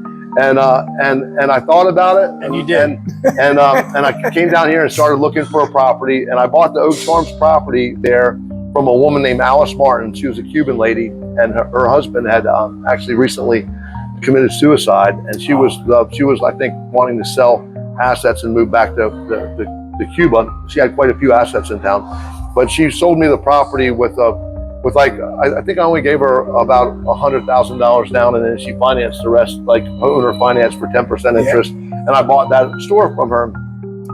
And I thought about it. And you did. And I came down here and started looking for a property, and I bought the Oaks Farms property there from a woman named Alice Martin. She was a Cuban lady, and her husband had actually recently committed suicide, and she was I think wanting to sell assets and move back to Cuba. She had quite a few assets in town, but she sold me the property with like, I think I only gave her about $100,000 down, and then she financed the rest, like owner finance for 10% interest. And I bought that store from her.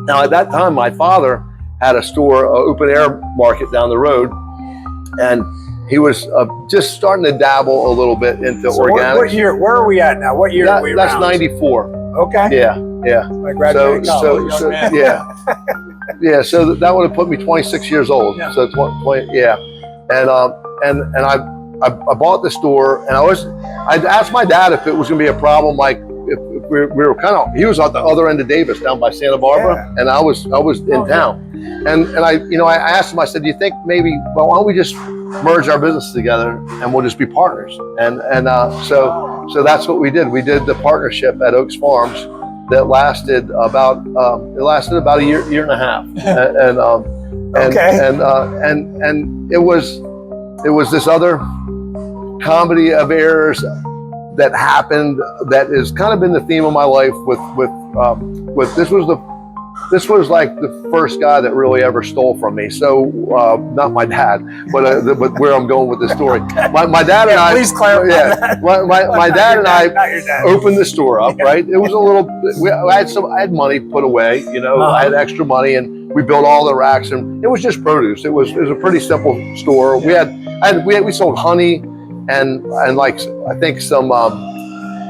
Now at that time, my father had a store, open air market down the road, and he was just starting to dabble a little bit into organics. What year? Where are we at now? What year are we around? That's 94. Okay. Yeah. Yeah. I graduated college. Young man. Yeah. So that would have put me 26 years old. Yeah. So 20, yeah. And I bought the store, and I asked my dad if it was going to be a problem, like if we were kind of, he was at the other end of Davis down by Santa Barbara, and I was in town. And I asked him, I said, do you think maybe, well, why don't we just merge our business together and we'll just be partners? So that's what we did. We did the partnership at Oakes Farms that lasted about a year and a half. And it was this other comedy of errors that happened that has kind of been the theme of my life with this was like the first guy that really ever stole from me. So not my dad, but where I'm going with this story. My dad and I. Please clarify that. My dad and I Not your dad. opened the store up. Right. It was a little. I had money put away. I had extra money, and we built all the racks, and it was just produce. It was a pretty simple store. We sold honey, and like I think some.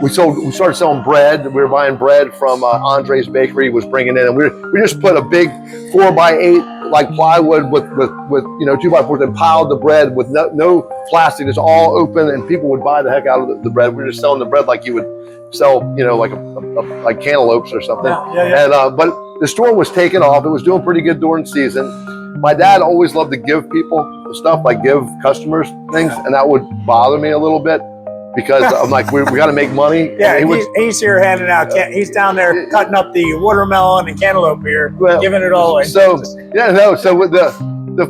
We started selling bread. We were buying bread from Andre's Bakery was bringing in, and we just put a big 4x8 like plywood with 2x4s and piled the bread with no plastic. It's all open, and people would buy the heck out of the bread. We were just selling the bread like you would sell, like cantaloupes or something. Yeah. And but the store was taking off. It was doing pretty good during season. My dad always loved to give people stuff, like give customers things, and that would bother me a little bit. Because I'm like, we got to make money. Yeah, he's here handing out. He's down there cutting up the watermelon and cantaloupe here, giving it all away. So with the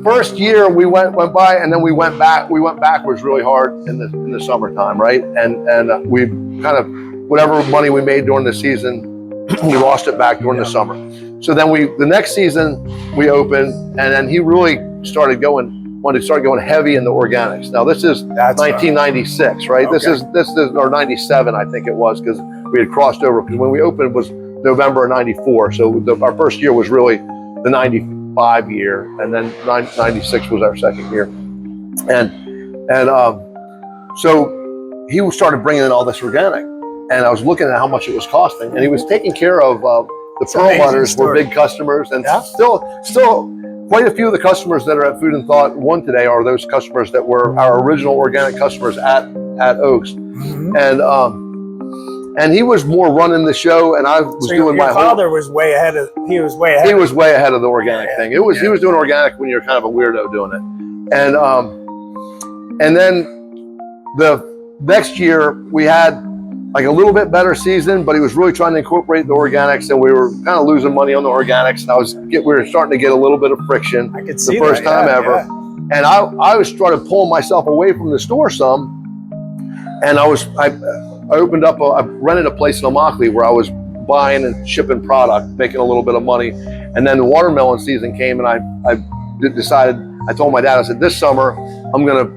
first year we went by, and then we went backwards really hard in the summertime, right? And we kind of, whatever money we made during the season, we lost it back during the summer. So then the next season we opened, and then he really wanted to start going heavy in the organics. Now this is 1996, right? Okay. This is or 97, I think it was, because we had crossed over. Because when we opened was November of '94, so our first year was really the '95 year, and then '96 was our second year. So he started bringing in all this organic, and I was looking at how much it was costing, and he was taking care of the Pearl Butters were big customers, and still. Quite a few of the customers that are at Food and Thought One today are those customers that were our original organic customers at Oakes, and he was more running the show, and I was doing my. Your father was way ahead of. He was way ahead. He was way ahead of the organic thing. He was doing organic when you're kind of a weirdo doing it, and then the next year we had like a little bit better season, but he was really trying to incorporate the organics, and we were kind of losing money on the organics, and we were starting to get a little bit of friction. I could see the first time ever. And I was trying to pull myself away from the store some, and I opened up I rented a place in Immokalee where I was buying and shipping product, making a little bit of money. And then the watermelon season came, and I decided, I told my dad, I said, this summer I'm gonna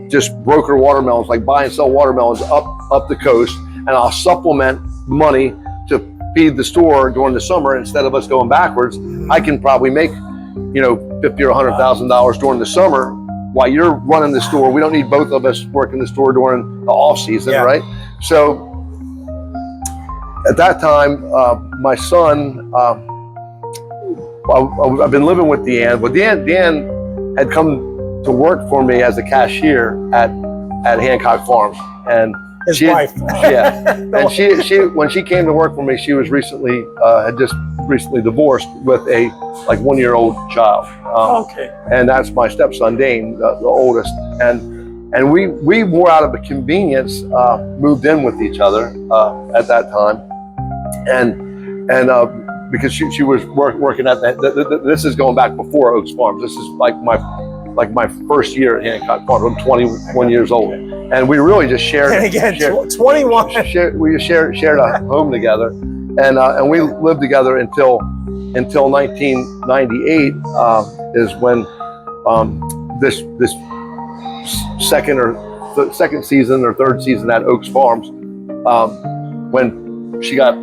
just broker watermelons, like buy and sell watermelons up the coast, and I'll supplement money to feed the store during the summer. Instead of us going backwards, I can probably make, $50,000 or $100,000 during the summer while you're running the store. We don't need both of us working the store during the off season, right? So at that time, my son, I've been living with Deanne, but Deanne had come to work for me as a cashier at Hancock Farms, and his wife. And she when she came to work for me, she was had just recently divorced with a 1-year-old child. Okay. And that's my stepson Dane, the oldest. And we more out of a convenience moved in with each other at that time, and because she was working at this is going back before Oakes Farms. This is like my first year at Hancock Farms. I'm 21 years old. And we really just shared. And again, 21. We shared a home together, and we lived together until 1998 is when this second season or third season at Oakes Farms, when she got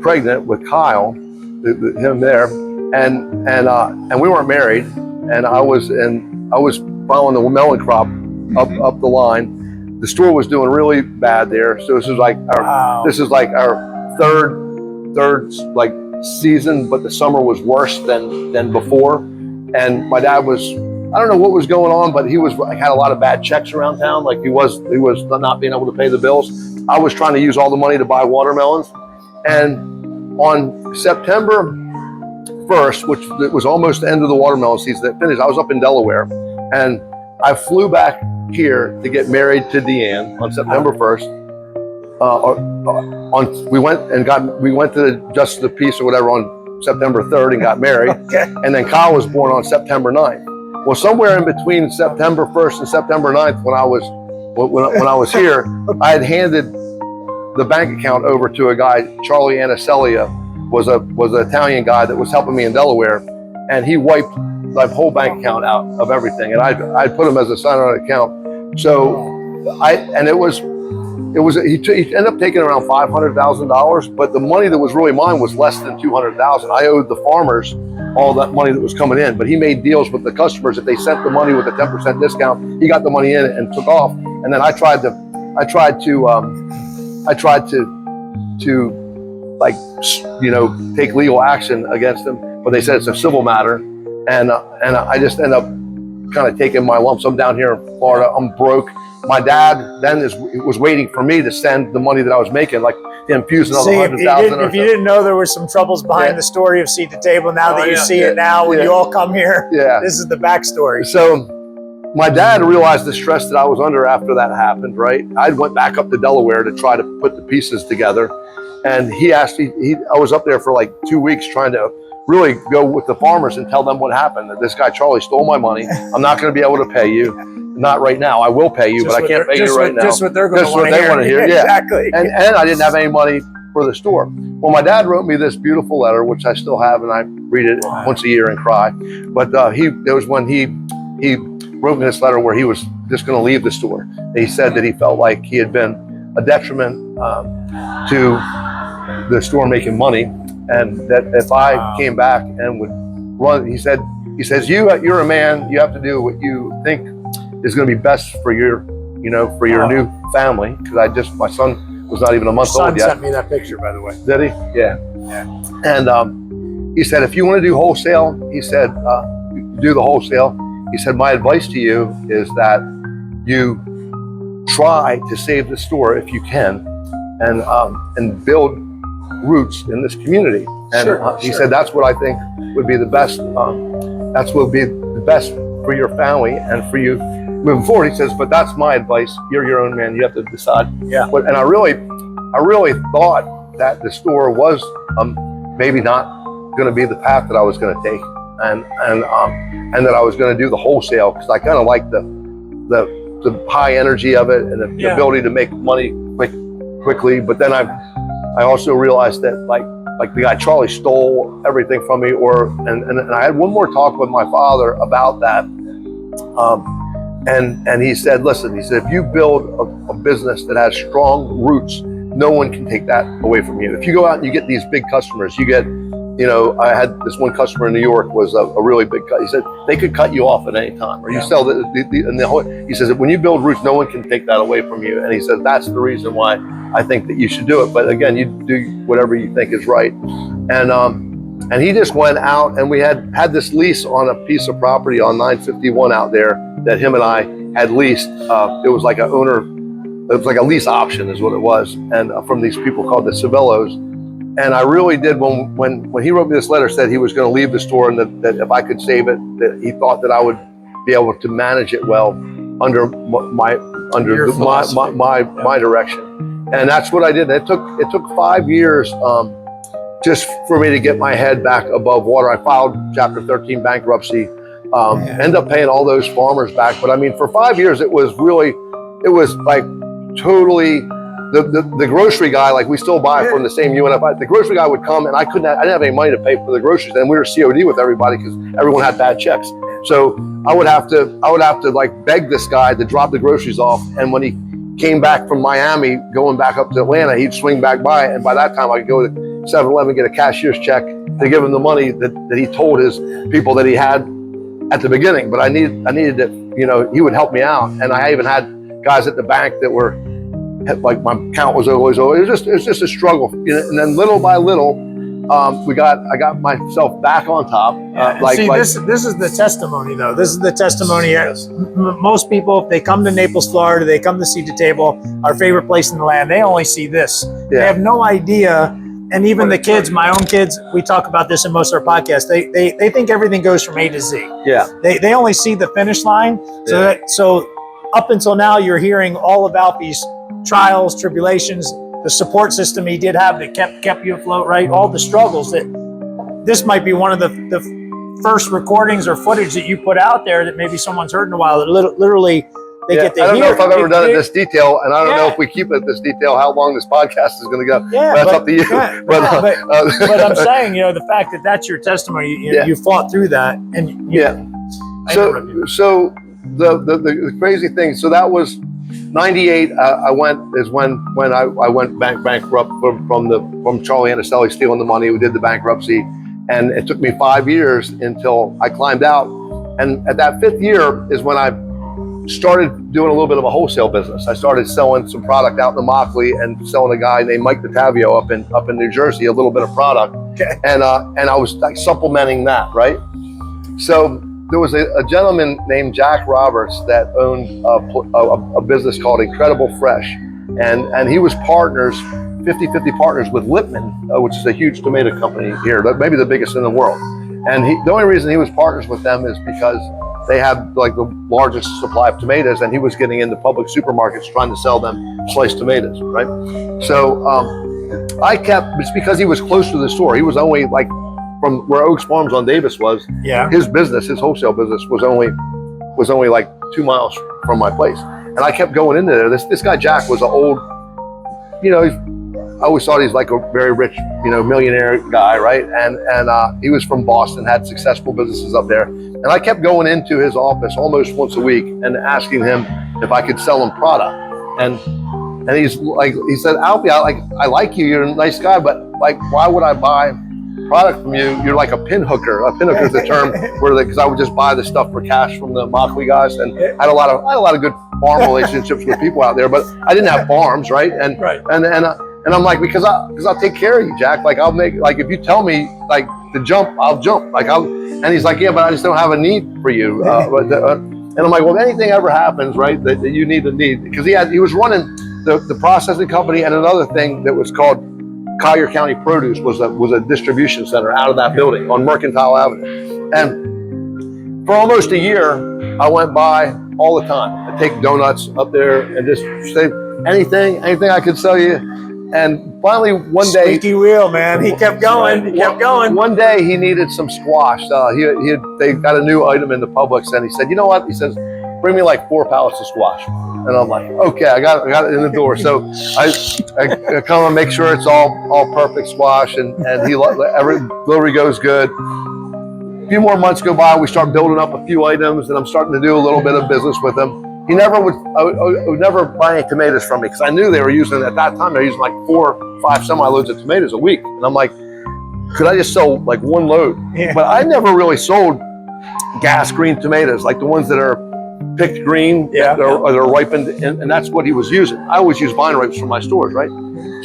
pregnant with Kyle, him there, and we weren't married, and I was following the melon crop up the line. The store was doing really bad there, so this is like our third third like season, but the summer was worse than before. And my dad was, I don't know what was going on, but he was like, had a lot of bad checks around town. Like he was not being able to pay the bills. I was trying to use all the money to buy watermelons. And on September 1st, which was almost the end of the watermelon season that finished, I was up in Delaware, and I flew back here to get married to Deanne on September 1st. We went to the Justice of the Peace or whatever on September 3rd and got married. Okay. And then Kyle was born on September 9th. Well, somewhere in between September 1st and September 9th, when I was here, I had handed the bank account over to a guy, Charlie Anicelia, was an Italian guy that was helping me in Delaware, and he wiped my whole bank account out of everything, and I put him as a sign on account. So he ended up taking around $500,000, but the money that was really mine was less than $200,000. I owed the farmers all that money that was coming in, but he made deals with the customers. If they sent the money with a 10% discount, he got the money in and took off. And then I tried to like, you know, take legal action against him, but they said it's a civil matter. And I just end up kind of taking my lumps. I'm down here in Florida. I'm broke. My dad then was waiting for me to send the money that I was making, like to infuse another $100,000. If you didn't know there was some troubles behind the story of Seat to Table, now that you see it now, when you all come here, this is the backstory. So my dad realized the stress that I was under after that happened, right? I went back up to Delaware to try to put the pieces together. And he asked me, I was up there for like 2 weeks trying to really go with the farmers and tell them what happened. That this guy, Charlie, stole my money. I'm not going to be able to pay you. Not right now. I will pay you, but I can't pay you right now. Just what they're going to want to hear. Yeah, exactly. And I didn't have any money for the store. Well, my dad wrote me this beautiful letter, which I still have, and I read it once a year and cry. But it was when he wrote me this letter where he was just going to leave the store. He said that he felt like he had been a detriment to the store making money, and that if I came back and would run, he says, you're a man. You have to do what you think is going to be best for your new family. Because my son was not even a month old yet. Son sent me that picture, by the way. Did he? Yeah. And he said, if you want to do wholesale, he said, do the wholesale. He said, my advice to you is that you try to save the store if you can, and build roots in this community. And he said, that's what I think would be the best. That's what would be the best for your family and for you moving forward. He says, but that's my advice. You're your own man. You have to decide. Yeah. And I really thought that the store was maybe not going to be the path that I was going to take, and that I was going to do the wholesale, because I kind of like the high energy of it and the ability to make money quickly. But then I also realized that like the guy Charlie stole everything from me, and I had one more talk with my father about that. And he said, listen, he said, if you build a business that has strong roots, no one can take that away from you. If you go out and you get these big customers, you get, I had this one customer in New York was a really big cut. He said, they could cut you off at any time, or you sell he says, when you build roots, no one can take that away from you. And he says, that's the reason why I think that you should do it. But again, you do whatever you think is right. And he just went out, and we had this lease on a piece of property on 951 out there that him and I had leased. It was like a lease option is what it was. And from these people called the Civellos. And I really did, when he wrote me this letter, said he was going to leave the store, and that if I could save it, that he thought that I would be able to manage it well under my direction. And that's what I did. It took 5 years just for me to get my head back above water. I filed Chapter 13 bankruptcy, ended up paying all those farmers back. But I mean, for 5 years, it was like totally, the grocery guy, like we still buy from the same UNFI. The grocery guy would come, and I didn't have any money to pay for the groceries. And we were COD with everybody because everyone had bad checks. So I would have to like beg this guy to drop the groceries off. And when he came back from Miami, going back up to Atlanta, he'd swing back by. And by that time I could go to 7-Eleven, get a cashier's check to give him the money that he told his people that he had at the beginning. But I needed that, he would help me out. And I even had guys at the bank that were, like, my account was always, it was just a struggle. And then little by little, I got myself back on top. This is the testimony, though. This is the testimony. Yes. Most people, if they come to Naples, Florida, they come to Seed to Table, our favorite place in the land, they only see this. Yeah. They have no idea. And even the kids, my own kids, we talk about this in most of our podcasts. They think everything goes from A to Z. Yeah. They only see the finish line. So up until now, you're hearing all about these trials, tribulations, the support system he did have that kept you afloat, right? All the struggles that this might be one of the first recordings or footage that you put out there that maybe someone's heard in a while. That literally they get to hear. I don't know if I've ever done it this detail, and I don't know if we keep it this detail, how long this podcast is going to go. Yeah, that's up to you. But I'm saying, the fact that that's your testimony, you fought through that, and So the crazy thing. So that was 98. I went bankrupt from Charlie Annicelli stealing the money. We did the bankruptcy, and it took me 5 years until I climbed out. And at that 5th year is when I started doing a little bit of a wholesale business. I started selling some product out in the Immokalee and selling a guy named Mike Battavio up in New Jersey a little bit of product. Okay. And I was like supplementing that, right? So there was a gentleman named Jack Roberts that owned a business called Incredible Fresh, and he was 50-50 partners with Lippman, which is a huge tomato company here, maybe the biggest in the world. And the only reason he was partners with them is because they had like the largest supply of tomatoes, and he was getting into public supermarkets trying to sell them sliced tomatoes, right? So it's because he was close to the store. He was only like from where Oakes Farms on Davis was. Yeah. His wholesale business was only like 2 miles from my place, and I kept going into there. This guy Jack was an old, I always thought he's like a very rich, millionaire guy, right? And he was from Boston, had successful businesses up there. And I kept going into his office almost once a week and asking him if I could sell him product. And he's like, he said, Alfie, I like you. You're a nice guy, but like, why would I buy product from you? You're like a pin hooker. A pin hooker is the term because I would just buy the stuff for cash from the Immokalee guys, and I had a lot of good farm relationships with people out there, but I didn't have farms, right? And I'm like, because I'll take care of you, Jack. Like I'll make, like if you tell me like to jump, I'll jump. And he's like, yeah, but I just don't have a need for you. And I'm like, well, if anything ever happens, right, that you need because he was running the processing company, and another thing that was called Collier County Produce was a distribution center out of that building on Mercantile Avenue. And for almost a year, I went by all the time. I'd take donuts up there and just say anything I could sell you. And finally, one day, squeaky wheel, man. He kept going. He kept going. One day, he needed some squash. They got a new item in the Publix, and he said, "You know what?" He says, "Bring me like 4 pallets of squash." And I'm like, "Okay, I got it in the door." So I come and make sure it's all perfect squash, and every delivery goes good. A few more months go by, we start building up a few items, and I'm starting to do a little bit of business with him. He would never buy any tomatoes from me because I knew they were using, at that time, they were using like 4 or 5 semi-loads of tomatoes a week. And I'm like, could I just sell like 1 load? Yeah. But I never really sold gas green tomatoes, like the ones that are picked green, or they're ripened, and that's what he was using. I always use vine ripes for my stores, right?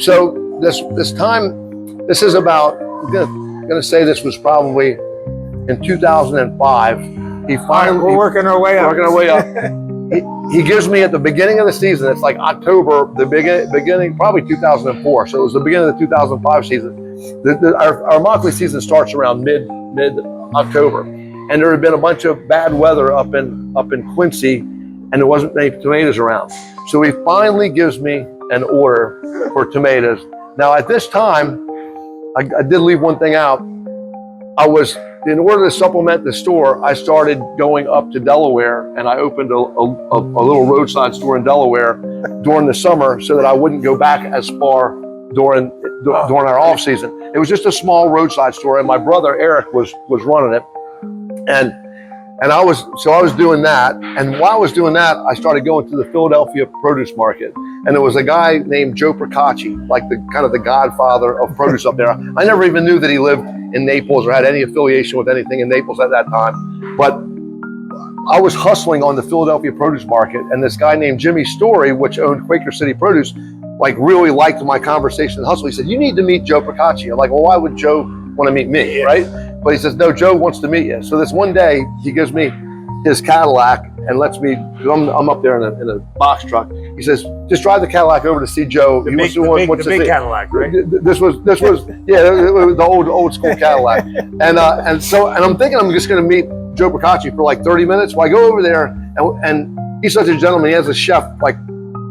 So this time, this is about, I'm gonna say this was probably in 2005. He finally, we're working our way up. He gives me at the beginning of the season, it's like October, the beginning, probably 2004. So it was the beginning of the 2005 season. Our Immokalee season starts around mid-October. And there had been a bunch of bad weather up in Quincy, and there wasn't any tomatoes around. So he finally gives me an order for tomatoes. Now at this time, I did leave one thing out. In order to supplement the store, I started going up to Delaware, and I opened a little roadside store in Delaware during the summer so that I wouldn't go back as far during our off season. It was just a small roadside store, and my brother Eric was running it, and I was doing that. And while I was doing that, I started going to the Philadelphia produce market, and there was a guy named Joe Procacci, like the godfather of produce up there. I never even knew that he lived in Naples or had any affiliation with anything in Naples at that time. But I was hustling on the Philadelphia produce market, and this guy named Jimmy Story, which owned Quaker City Produce, like really liked my conversation and hustle. He said, you need to meet Joe Procacci. I'm like, well, why would Joe want to meet me, right? But he says, no, Joe wants to meet you. So this one day, he gives me his Cadillac and lets me, I'm up there in a box truck. He says, just drive the Cadillac over to see Joe. The big Cadillac, right? This was yeah, it was the old school Cadillac. And I'm thinking I'm just going to meet Joe Procacci for like 30 minutes. Well, I go over there and he's such a gentleman. He has a chef like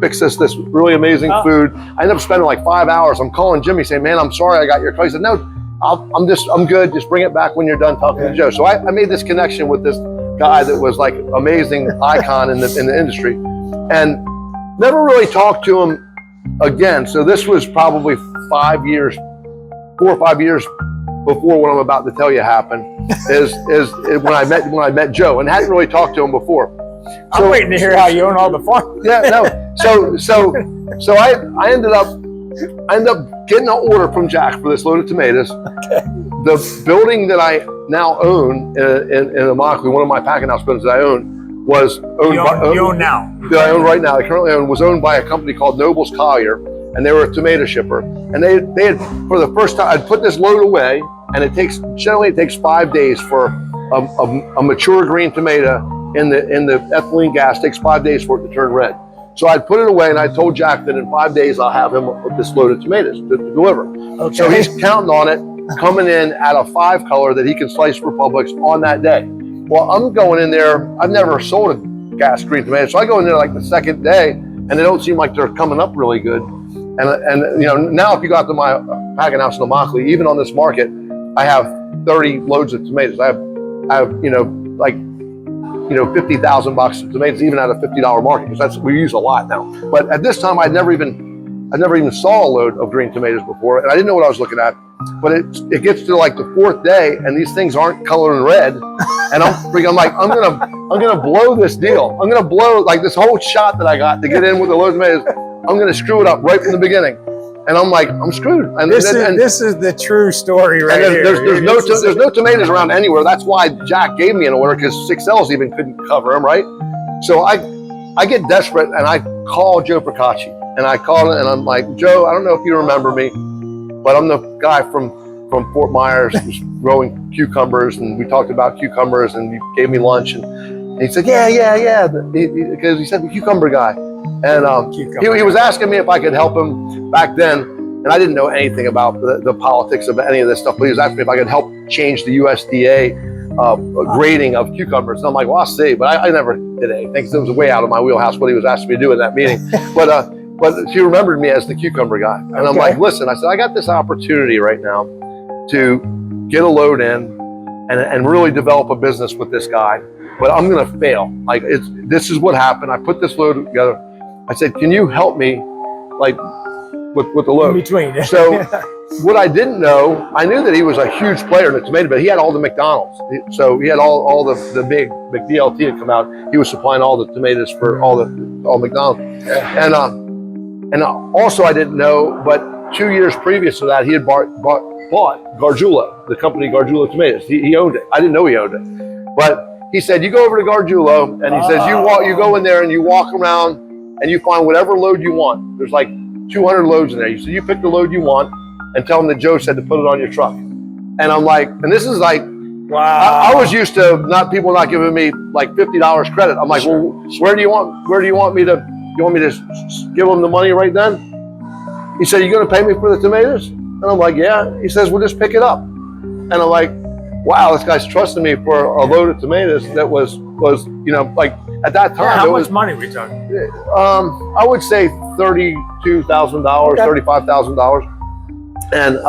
fix this really amazing food. I ended up spending like 5 hours. I'm calling Jimmy saying, man, I'm sorry I got your call. He said, no, I'm good. Just bring it back when you're done talking to Joe. So I made this connection with this guy that was like amazing icon in the industry, and never really talked to him again. So this was probably 4 or 5 years before what I'm about to tell you happened. Is when I met Joe and hadn't really talked to him before. So, I'm waiting to hear how you own all the farm. Yeah, no. So I ended up getting an order from Jack for this load of tomatoes. Okay. The building that I now own in Immokalee, one of my packing house buildings that I own, was owned You own now. That I own right now. I currently own was owned by a company called Nobles Collier, and they were a tomato shipper. And they had, for the first time, I'd put this load away, and generally it takes 5 days for a mature green tomato in the ethylene gas. It takes 5 days for it to turn red. So I'd put it away, and I told Jack that in 5 days I'll have him with this load of tomatoes to deliver. Okay. So he's counting on it, coming in at a 5 color that he can slice Republics on that day. Well, I'm going in there, I've never sold a gas green tomato, so I go in there like the second day, and they don't seem like they're coming up really good. And you know, now if you go out to my packing house in Immokalee, even on this market, I have 30 loads of tomatoes. I have 50,000 boxes of tomatoes, even at a $50 market, because we use a lot now. But at this time, I never even saw a load of green tomatoes before, and I didn't know what I was looking at. But it gets to like the 4th day, and these things aren't coloring red, and I'm like, I'm gonna blow this deal. I'm gonna blow like this whole shot that I got to get in with the load of tomatoes. I'm gonna screw it up right from the beginning, and I'm like, I'm screwed. And this is the true story right here. There's no tomatoes around anywhere. That's why Jack gave me an order, because 6Ls even couldn't cover them, right? So I get desperate, and I call Joe Procacci, and I call him, and I'm like, Joe, I don't know if you remember me, but I'm the guy from Fort Myers who's growing cucumbers, and we talked about cucumbers, and he gave me lunch, and he said, yeah, because he said the cucumber guy, and he was asking me if I could help him back then, and I didn't know anything about the politics of any of this stuff, but he was asking me if I could help change the USDA grading of cucumbers, and I'm like, well, I'll see, but I never did anything, because it was way out of my wheelhouse what he was asking me to do in that meeting, but she remembered me as the cucumber guy. And I'm like, listen, I said, I got this opportunity right now to get a load in and really develop a business with this guy, but I'm going to fail. Like, this is what happened. I put this load together. I said, can you help me, like, with the load? In between. So what I didn't know, I knew that he was a huge player in the tomato, but he had all the McDonald's. So he had all the big BLT had come out. He was supplying all the tomatoes for all McDonald's. And also I didn't know, but 2 years previous to that, he had bought Gargiulo, the company Gargiulo Tomatoes. He owned it. I didn't know he owned it. But he said, you go over to Gargiulo, and he says, you go in there and you walk around and you find whatever load you want. There's like 200 loads in there. You pick the load you want and tell them that Joe said to put it on your truck. And I'm like, and this is like, wow. I was used to people not giving me like $50 credit. I'm like, well, where do you want me to? You want me to give him the money right then? He said, you going to pay me for the tomatoes? And I'm like, yeah. He says, well, just pick it up. And I'm like, wow, this guy's trusting me for a load of tomatoes that was like at that time. How much money we talking? I would say $32,000, $35,000. And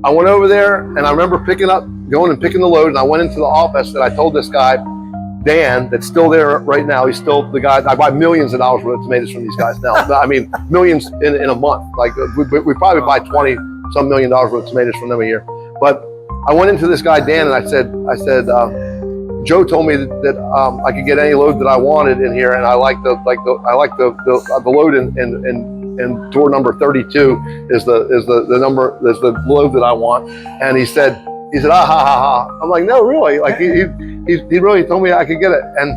I went over there, and I remember going and picking the load, and I went into the office, and I told this guy, Dan, that's still there right now. He's still the guy. I buy millions of dollars worth of tomatoes from these guys now. I mean, millions in a month. Like we probably buy $20-some million worth of tomatoes from them a year. But I went into this guy Dan, and I said, Joe told me that I could get any load that I wanted in here, and I like the load in door number 32 is the load that I want. And he said, ah, ha, ha, ha. I'm like, no, really? Like he really told me I could get it. And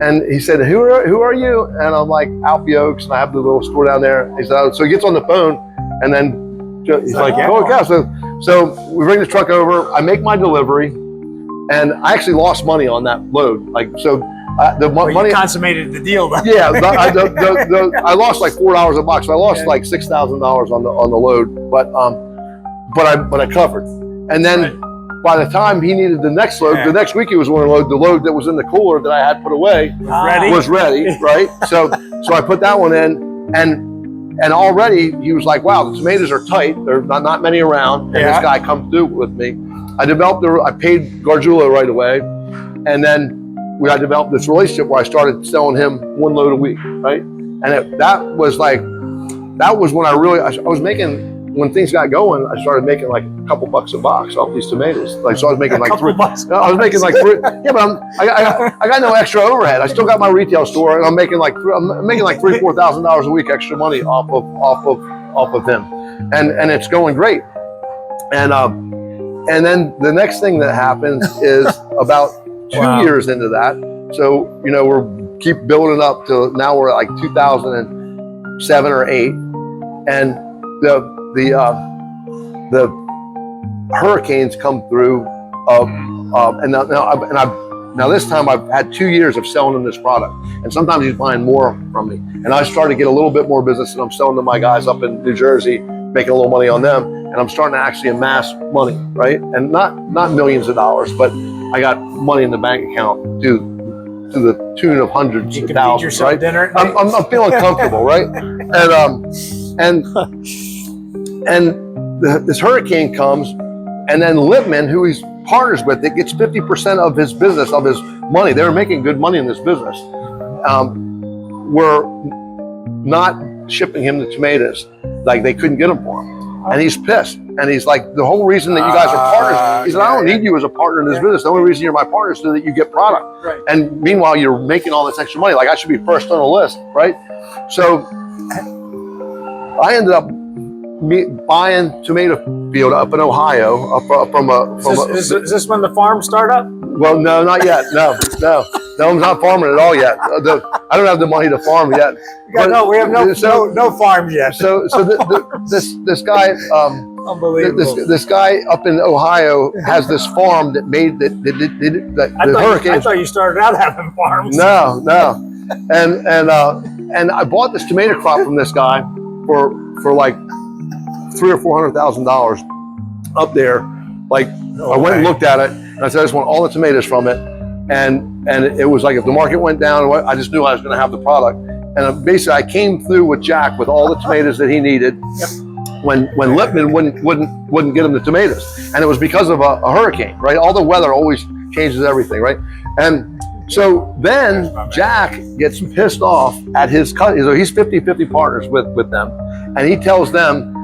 And he said, who are you? And I'm like, Alfie Oakes, and I have the little store down there. He said, oh. So he gets on the phone, and then he's like, oh, yeah. So we bring the truck over. I make my delivery, and I actually lost money on that load. Like, so the money. You consummated the deal, though. Yeah, I lost like $4 a box. So I lost like $6,000 on the load, but I covered. And then by the time he needed the next load, the next week he was going to load the load that was in the cooler that I had put away was ready, right? So I put that one in, and already he was like, wow, the tomatoes are tight. There's not many around, and this guy comes through with me. I paid Gargiulo right away, and then I developed this relationship where I started selling him 1 load a week, right? And that was when I was making. When things got going, I started making like a couple bucks a box off these tomatoes. Like, so I was making like $3. I was making like $3. Yeah, but I got no extra overhead. I still got my retail store, and I'm making like $3,000-$4,000 a week extra money off of him, and it's going great. And then the next thing that happens is about 2 years into that. So we're keep building up to now we're at like 2007 or 8, and the hurricanes come through, and now this time I've had 2 years of selling him this product, and sometimes he's buying more from me, and I started to get a little bit more business, and I'm selling to my guys up in New Jersey, making a little money on them, and I'm starting to actually amass money, right? And not millions of dollars, but I got money in the bank account to the tune of hundreds of thousands, right? Dinner. I'm feeling comfortable, right? And this hurricane comes, and then Lippman, who he's partners with, it gets 50% of his business, of his money. They were making good money in this business. Were not shipping him the tomatoes, like they couldn't get them for him, and he's pissed. And he's like, the whole reason that you guys are partners, he said, I don't need you as a partner in this business. The only reason you're my partner is so that you get product. Right. And meanwhile, you're making all this extra money. Like, I should be first on the list, right? So I ended up buying tomato field up in Ohio, Is this when the farm started up? Well, no, not yet. No, I'm not farming at all yet. I don't have the money to farm yet. No, we have no farms yet. So this guy, unbelievable. This guy up in Ohio has this farm that made the hurricanes. I thought you started out having farms. No, and I bought this tomato crop from this guy for like $300,000 or $400,000 up there. Like, I went and looked at it, and I said, I just want all the tomatoes from it. And it was like, if the market went down, I just knew I was going to have the product. And basically, I came through with Jack with all the tomatoes that he needed. Yep. When Lippman wouldn't get him the tomatoes, and it was because of a hurricane, right? All the weather always changes everything, right? And so then Jack gets pissed off at his cousin. So he's 50-50 partners with them, and he tells them,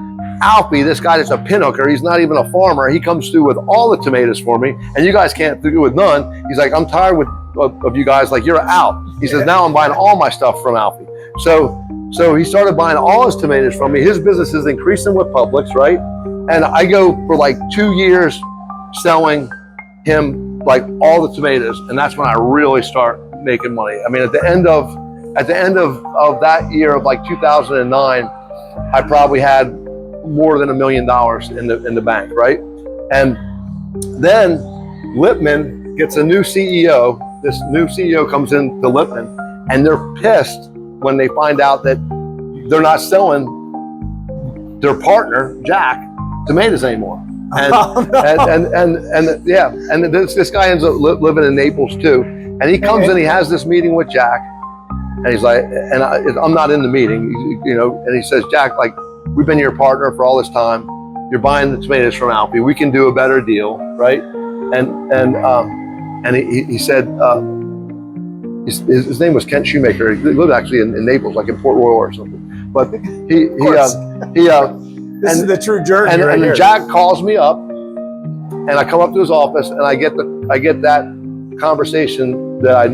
Alfie, this guy that's a pinhooker, he's not even a farmer, he comes through with all the tomatoes for me, and you guys can't do with none. He's like, I'm tired of you guys, like, you're out. He says, now I'm buying all my stuff from Alfie. So he started buying all his tomatoes from me. His business is increasing with Publix, right? And I go for like 2 years selling him like all the tomatoes, and that's when I really start making money. I mean, at the end of that year of like 2009, I probably had more than $1 million in the bank, right? And then Lippman gets a new CEO. This new CEO comes in to Lippman, and they're pissed when they find out that they're not selling their partner Jack tomatoes anymore. And this guy ends up living in Naples too. And he comes in, he has this meeting with Jack, and he's like, and I'm not in the meeting, and he says, Jack, like, we've been your partner for all this time. You're buying the tomatoes from Alfie. We can do a better deal, right? And he said, his name was Kent Shoemaker. He lived actually in Naples, like in Port Royal or something. But this is the true journey. And then Jack calls me up, and I come up to his office, and I get that conversation that I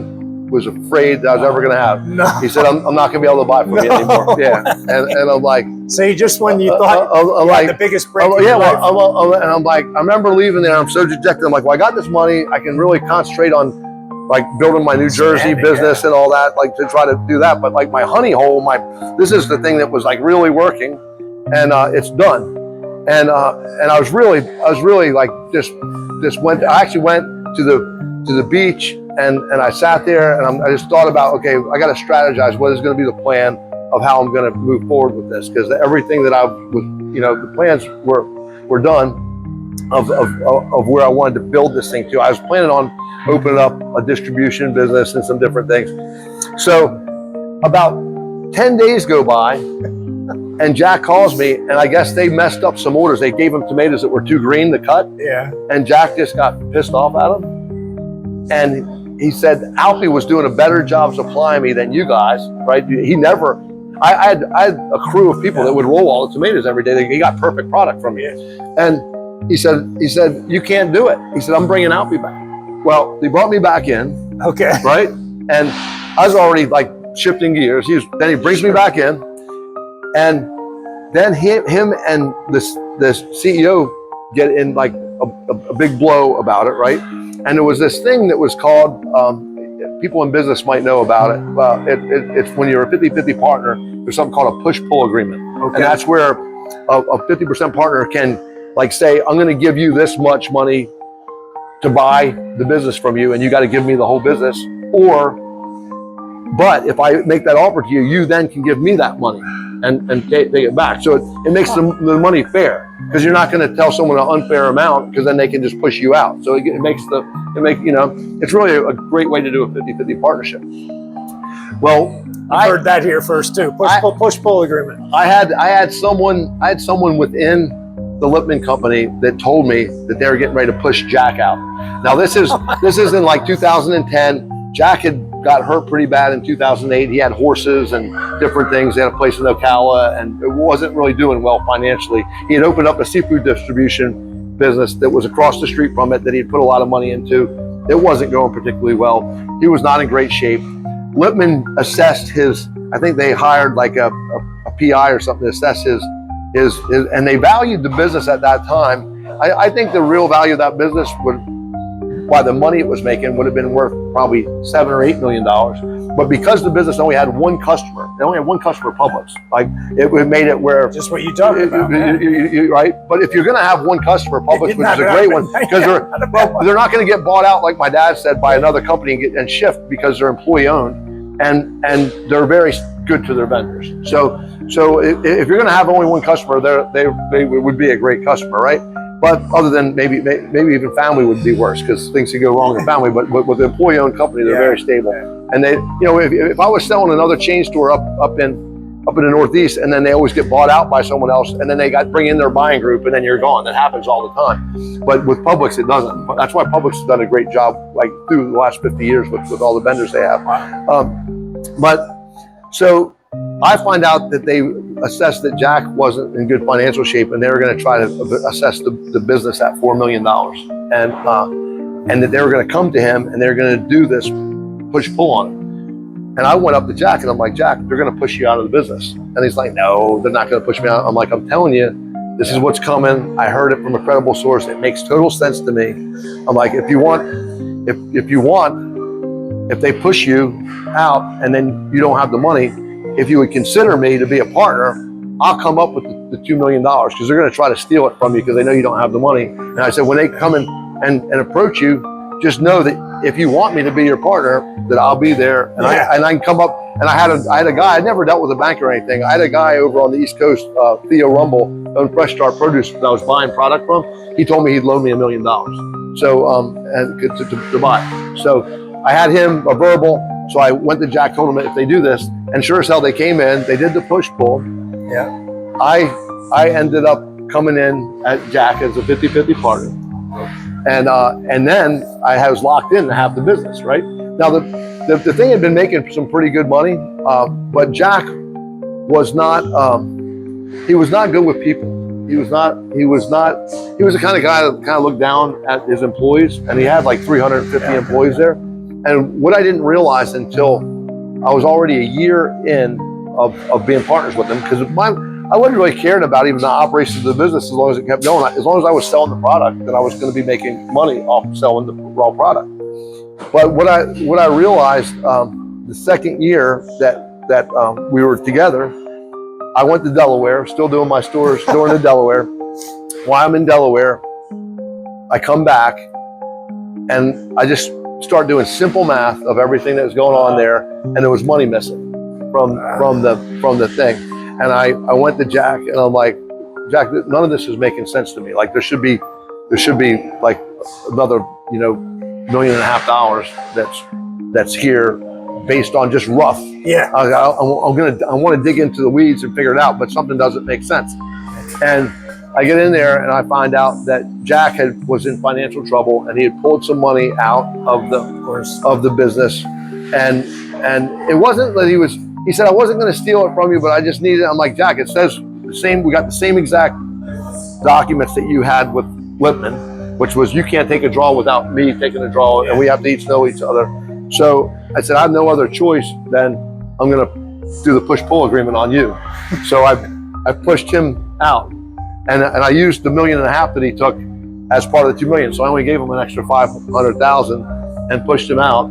was afraid that I was ever going to have. No. He said, I'm not going to be able to buy from you anymore. Yeah, and I'm like, say, just when you thought you had the biggest break. And I'm like, I remember leaving there. I'm so dejected. I'm like, well, I got this money. I can really concentrate on like building my New Jersey business and all that, like to try to do that. But like my honey hole, this is the thing that was like really working, and it's done. And I was really like just went. I actually went to the beach and I sat there and I just thought about, okay, I got to strategize. What is going to be the plan of how I'm going to move forward with this? Because everything that I was, the plans were done of where I wanted to build this thing to. I was planning on opening up a distribution business and some different things. So about 10 days go by and Jack calls me, and I guess they messed up some orders. They gave him tomatoes that were too green to cut. Yeah. And Jack just got pissed off at him. And he said, Alfie was doing a better job supplying me than you guys, right? He never, I had a crew of people that would roll all the tomatoes every day. He got perfect product from me. And he said, you can't do it. He said, I'm bringing Alfie back. Well, he brought me back in. Okay. Right? And I was already like shifting gears. Then he brings me back in. And then him and this CEO get in like a big blow about it, right? And there was this thing that was called, people in business might know about it. It's when you're a 50-50 partner, there's something called a push-pull agreement. Okay. And that's where a 50% partner can like say, I'm gonna give you this much money to buy the business from you, and you gotta give me the whole business. But if I make that offer to you, you then can give me that money and take it back. So it makes the money fair, because you're not going to tell someone an unfair amount, because then they can just push you out. So it's really a great way to do a 50-50 partnership. Well, I heard that here first too. Push-pull agreement. I had someone within the Lippman company that told me that they were getting ready to push Jack out. Now this is in like 2010. Jack had got hurt pretty bad in 2008. He had horses and different things. He had a place in Ocala, and it wasn't really doing well financially. He had opened up a seafood distribution business that was across the street from it that he'd put a lot of money into. It wasn't going particularly well. He was not in great shape. Lippman assessed I think they hired like a PI or something to assess his, and they valued the business at that time. I think the real value of that business by the money it was making would have been worth probably $7 or $8 million. But because the business only had one customer, they only had one customer, Publix. Like it made it where just what you talked about, right? But if you're going to have one customer, Publix, which is a great one, because they're not going to get bought out, like my dad said, by another company and shift, because they're employee owned, and they're very good to their vendors. So if you're going to have only one customer, they would be a great customer, right? But other than maybe even family would be worse, because things could go wrong in family. But with the employee-owned company, they're very stable. And they, if I was selling another chain store up in the Northeast, and then they always get bought out by someone else, and then they bring in their buying group, and then you're gone. That happens all the time. But with Publix, it doesn't. That's why Publix has done a great job, like through the last 50 years with all the vendors they have. So I find out that they assessed that Jack wasn't in good financial shape, and they were going to try to assess the business at $4 million, and that they were going to come to him and they're going to do this push-pull on him. And I went up to Jack and I'm like, Jack, they're going to push you out of the business. And he's like, no, they're not going to push me out. I'm like, I'm telling you, this is what's coming. I heard it from a credible source. It makes total sense to me. I'm like, if they push you out and then you don't have the money, if you would consider me to be a partner, I'll come up with the $2 million, because they're going to try to steal it from you because they know you don't have the money. And I said, when they come in and approach you, just know that if you want me to be your partner, that I'll be there. And I can come up. And I had a guy, I'd never dealt with a bank or anything. I had a guy over on the East Coast, Theo Rumble, owned Fresh Start Produce, that I was buying product from. He told me he'd loan me $1 million. So, and to buy. So I had him a verbal. So I went to Jack, told him if they do this, and sure as hell they came in, they did the push-pull. Yeah. I ended up coming in at Jack as a 50-50 partner. And then I was locked in to have the business, right? Now the thing had been making some pretty good money, but Jack was not, he was not good with people. He was the kind of guy that kind of looked down at his employees, and he had like 350 employees there. And what I didn't realize until I was already a year in of being partners with him, because I wasn't really caring about even the operations of the business as long as it kept going. As long as I was selling the product, then I was going to be making money off selling the raw product. But what I realized the second year that we were together, I went to Delaware, still doing my stores, going to Delaware. While I'm in Delaware, I come back and I just start doing simple math of everything that was going on there, and there was money missing from the thing. And I went to Jack and I'm like, Jack, none of this is making sense to me. Like there should be like another, $1.5 million that's here based on just rough. Yeah. I want to dig into the weeds and figure it out, but something doesn't make sense. And I get in there and I find out that Jack was in financial trouble and he had pulled some money out of the business, and it wasn't that he said, I wasn't going to steal it from you, but I just needed it. I'm like, Jack, it says the same, we got the same exact documents that you had with Lipman, which was you can't take a draw without me taking a draw, and we have to each know each other. So I said, I have no other choice than I'm going to do the push-pull agreement on you. So I pushed him out, and I used the $1.5 million that he took as part of the $2 million. So I only gave him an extra $500,000 and pushed him out,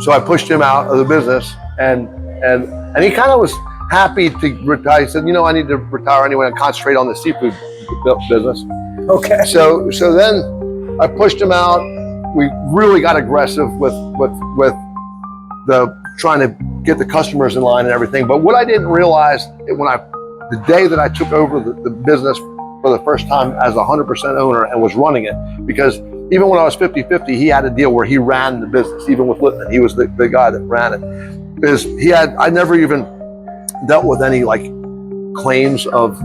so I pushed him out of the business, and he kind of was happy to retire. He said, I need to retire anyway and concentrate on the seafood business. Okay. So then I pushed him out. We really got aggressive with the trying to get the customers in line and everything. But what I didn't realize the day that I took over the business for the first time as 100% owner and was running it, because even when I was 50-50, he had a deal where he ran the business, even with Lipman. He was the guy that ran it. Because I never even dealt with any like claims of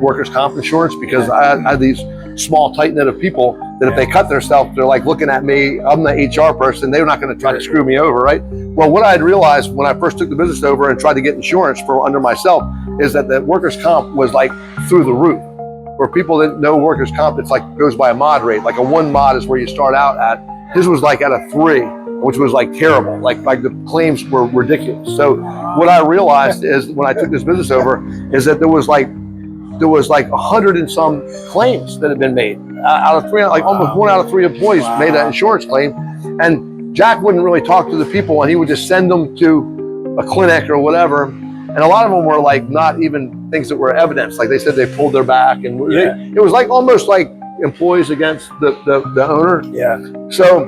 workers' comp insurance, because I had these small tight knit of people that if they cut themselves, they're like looking at me. I'm the HR person. They're not going to try to screw me over, right? Well, what I had realized when I first took the business over and tried to get insurance for under myself is that the workers' comp was like through the roof. Where people didn't know workers' comp, it's like goes by a mod rate. Like a 1 mod is where you start out at. His was like at a 3, which was like terrible. Like the claims were ridiculous. So what I realized is when I took this business over is that there was like 100 and some claims that had been made out of 3. Like almost 1 out of 3 employees made an insurance claim, and Jack wouldn't really talk to the people, and he would just send them to a clinic or whatever. And a lot of them were like not even things that were evidence. Like they said they pulled their back, and it was like almost like employees against the owner. Yeah. So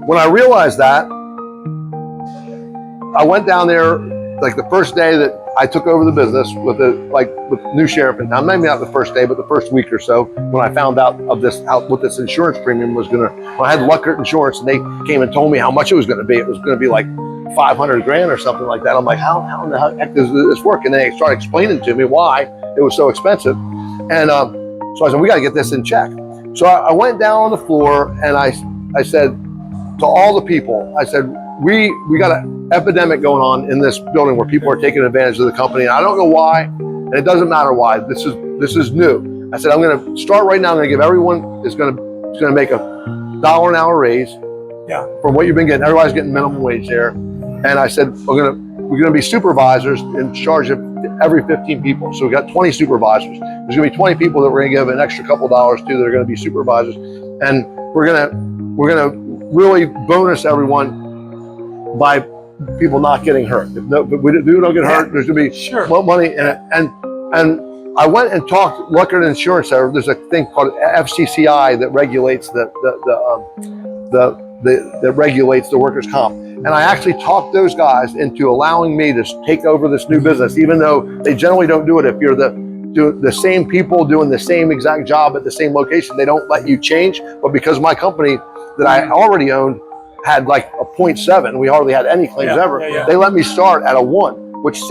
when I realized that, I went down there like the first day that I took over the business with new sheriff in town. Maybe not the first day, but the first week or so, when I found out of what this insurance premium was when I had Luckert Insurance, and they came and told me how much it was going to be. It was going to be like $500,000 or something like that. I'm like, how in the heck does this work? And they started explaining to me why it was so expensive. And so I said, we got to get this in check. So I went down on the floor and I said to all the people, I said, we got an epidemic going on in this building where people are taking advantage of the company. And I don't know why, and it doesn't matter why. This is new. I said, I'm going to start right now. I'm going to give everyone is going to make $1 an hour raise. Yeah. From what you've been getting. Everybody's getting minimum wage there. And I said, we're going to be supervisors in charge of every 15 people. So we got 20 supervisors. There's going to be 20 people that we're going to give an extra couple dollars to that are going to be supervisors. And we're going to really bonus everyone by people not getting hurt. If we don't get hurt, there's going to be more money. And I went and talked to Luckert Insurance. There's a thing called FCCI that regulates that regulates the workers' comp. And I actually talked those guys into allowing me to take over this new business, even though they generally don't do it. If you're the same people doing the same exact job at the same location, they don't let you change. But because my company that I already owned had like a 0.7, we hardly had any claims ever. They let me start at a 1, which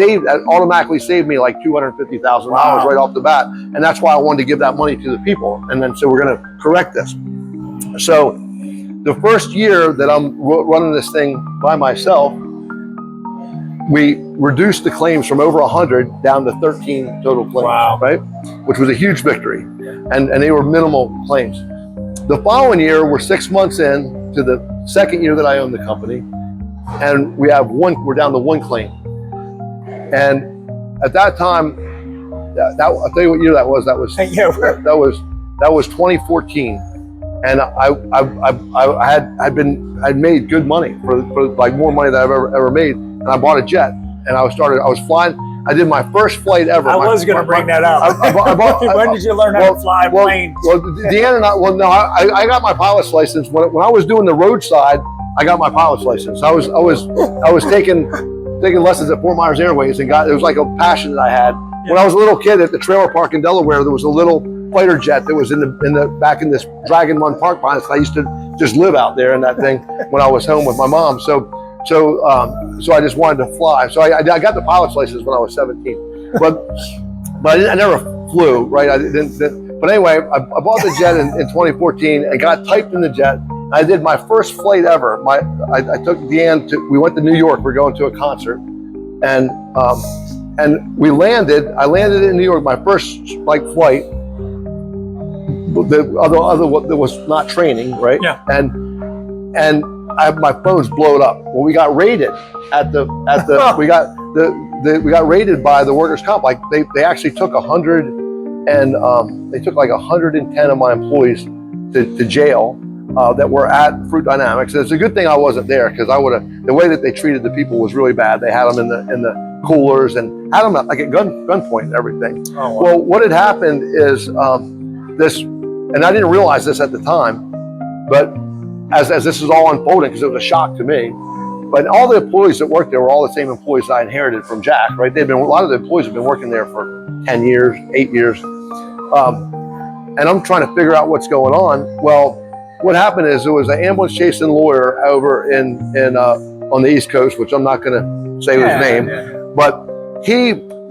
automatically saved me like $250,000 right off the bat. And that's why I wanted to give that money to the people. And then so we're going to correct this. So the first year that I'm running this thing by myself, we reduced the claims from over 100 down to 13 total claims, right? Which was a huge victory. And they were minimal claims. The following year, we're 6 months in to the second year that I own the company, and we're down to 1 claim. And at that time, I'll tell you what year that was. That was Yeah, that was 2014, and I'd made good money for like more money than I've ever made, and I bought a jet, and I was flying. I did my first flight ever. I was going to bring that up. When did you learn how to fly a plane? Well, Deanna and I got my pilot's license when I was doing the roadside. I got my pilot's license. I was taking lessons at Fort Myers Airways, and it was like a passion that I had. When I was a little kid at the trailer park in Delaware, there was a little fighter jet that was back in this Dragon Run Park behind us. I used to just live out there in that thing when I was home with my mom. So I just wanted to fly. So I got the pilot's license when I was 17, but I never flew, right? I didn't. But anyway, I bought the jet in 2014 and got typed in the jet. I did my first flight ever. I took Deanne we went to New York. We're going to a concert, and we landed. I landed in New York. My first flight. The other that was not training, right? Yeah. And my phone's blowed up. Well, we got raided we got raided by the workers' comp. Like they actually took 100 and they took like 110 of my employees to jail that were at Fruit Dynamics. And it's a good thing I wasn't there, because I would have. The way that they treated the people was really bad. They had them in the coolers and had them like at gunpoint and everything. Oh, wow. Well, what had happened is this, and I didn't realize this at the time, but as this is all unfolding, because it was a shock to me. But all the employees that worked there were all the same employees that I inherited from Jack, right? A lot of the employees have been working there for 10 years, 8 years. And I'm trying to figure out what's going on. Well, what happened is there was an ambulance chasing lawyer over on the East Coast, which I'm not going to say his name, but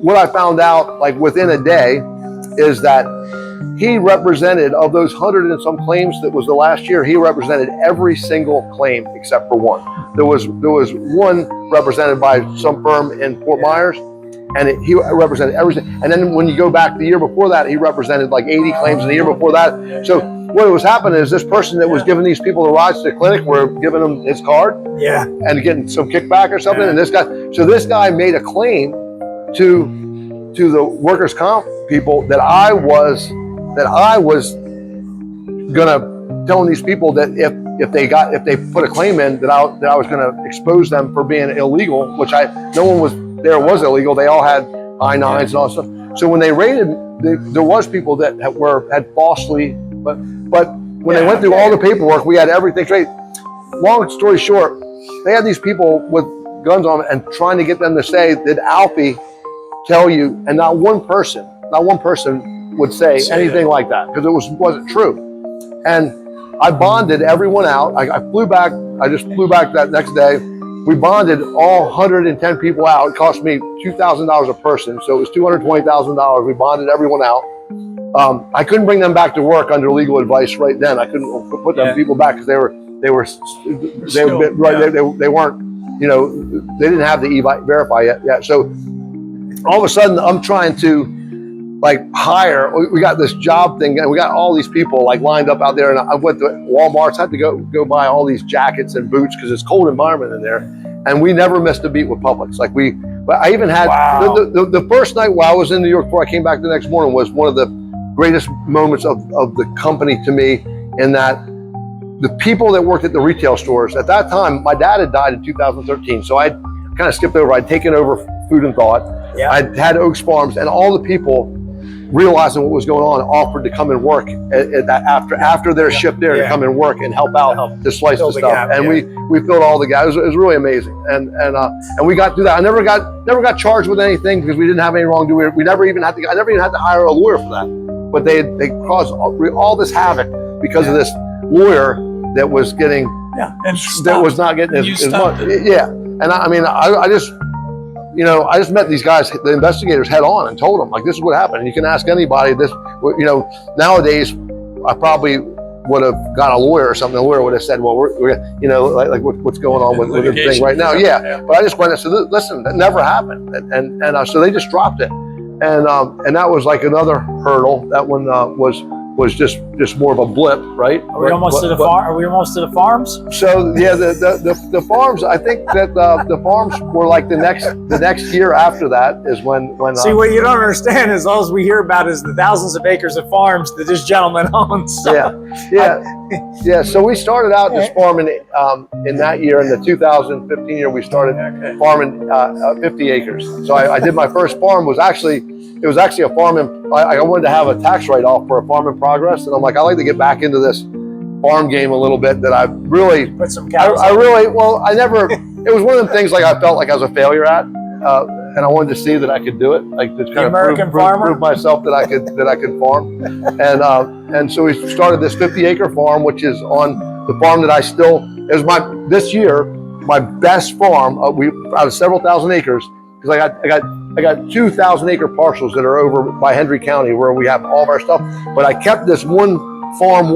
what I found out like within a day is that he represented, of those 100 and some claims that was the last year, he represented every single claim except for one. There was one represented by some firm in Fort Myers, and he represented everything. And then when you go back the year before that, he represented like 80 claims in the year before that. So what was happening is this person that was giving these people the rides to the clinic were giving them his card, and getting some kickback or something. And this guy made a claim to the workers' comp people that I was gonna telling these people that if they put a claim in that I was gonna expose them for being illegal, which no one was was illegal. They all had I-9s and all that stuff. So when they raided, there was people that had falsely, but when they went through all the paperwork, we had everything straight. Long story short, they had these people with guns on them and trying to get them to say, did Alfie tell you? And not one person would say anything like that, because it wasn't true. And I bonded everyone out. I flew back. I just flew back that next day. We bonded all 110 people out. It cost me $2,000 a person, so it was $220,000. We bonded everyone out. I couldn't bring them back to work under legal advice right then. I couldn't put them people back because they weren't, they didn't have the E-Verify yet. So all of a sudden, I'm trying to hire. We got this job thing, and we got all these people lined up out there. And I went to Walmart. I had to go buy all these jackets and boots because it's a cold environment in there. And we never missed a beat with Publix. But I even had the first night while I was in New York before I came back the next morning was one of the greatest moments of the company to me, in that the people that worked at the retail stores at that time, my dad had died in 2013. So I kind of skipped over. I'd taken over Food and Thought. I had Oakes Farms, and all the people, realizing what was going on, offered to come and work after their shift there, to come and work and help out to slice the stuff. Gap, and we filled all the gaps. It was really amazing. And we got through that. I never got charged with anything because we didn't have any wrongdoing. I never even had to hire a lawyer for that. But they caused all this havoc because of this lawyer that was getting that was not getting as much. And I just met these guys, the investigators, head on, and told them, this is what happened. And you can ask anybody this. Nowadays, I probably would have got a lawyer or something. The lawyer would have said, well, we're what's going on with the thing right now. But I just went and said, listen, that never happened. And so they just dropped it. And that was another hurdle. That one was was just more of a blip, right? Are we almost to the farm? Are we almost to the farms? So yeah, the farms. I think that the farms were like the next year after that is when. See, what you don't understand is all we hear about is the thousands of acres of farms that this gentleman owns. So yeah. So we started out just farming in that year, in the 2015 year, we started farming 50 acres. So I did my first farm. It was actually a farm, and I wanted to have a tax write-off for a farm in progress, and I'm like, I like to get back into this farm game a little bit. That I really put some cows. I never. It was one of the things like I felt like I was a failure at, and I wanted to see that I could do it, like to kind of prove myself that I could farm, and so we started this 50-acre farm, which is on the farm that this year my best farm. We out of several thousand acres, because I got 2,000-acre parcels that are over by Hendry County where we have all of our stuff. But I kept this one farm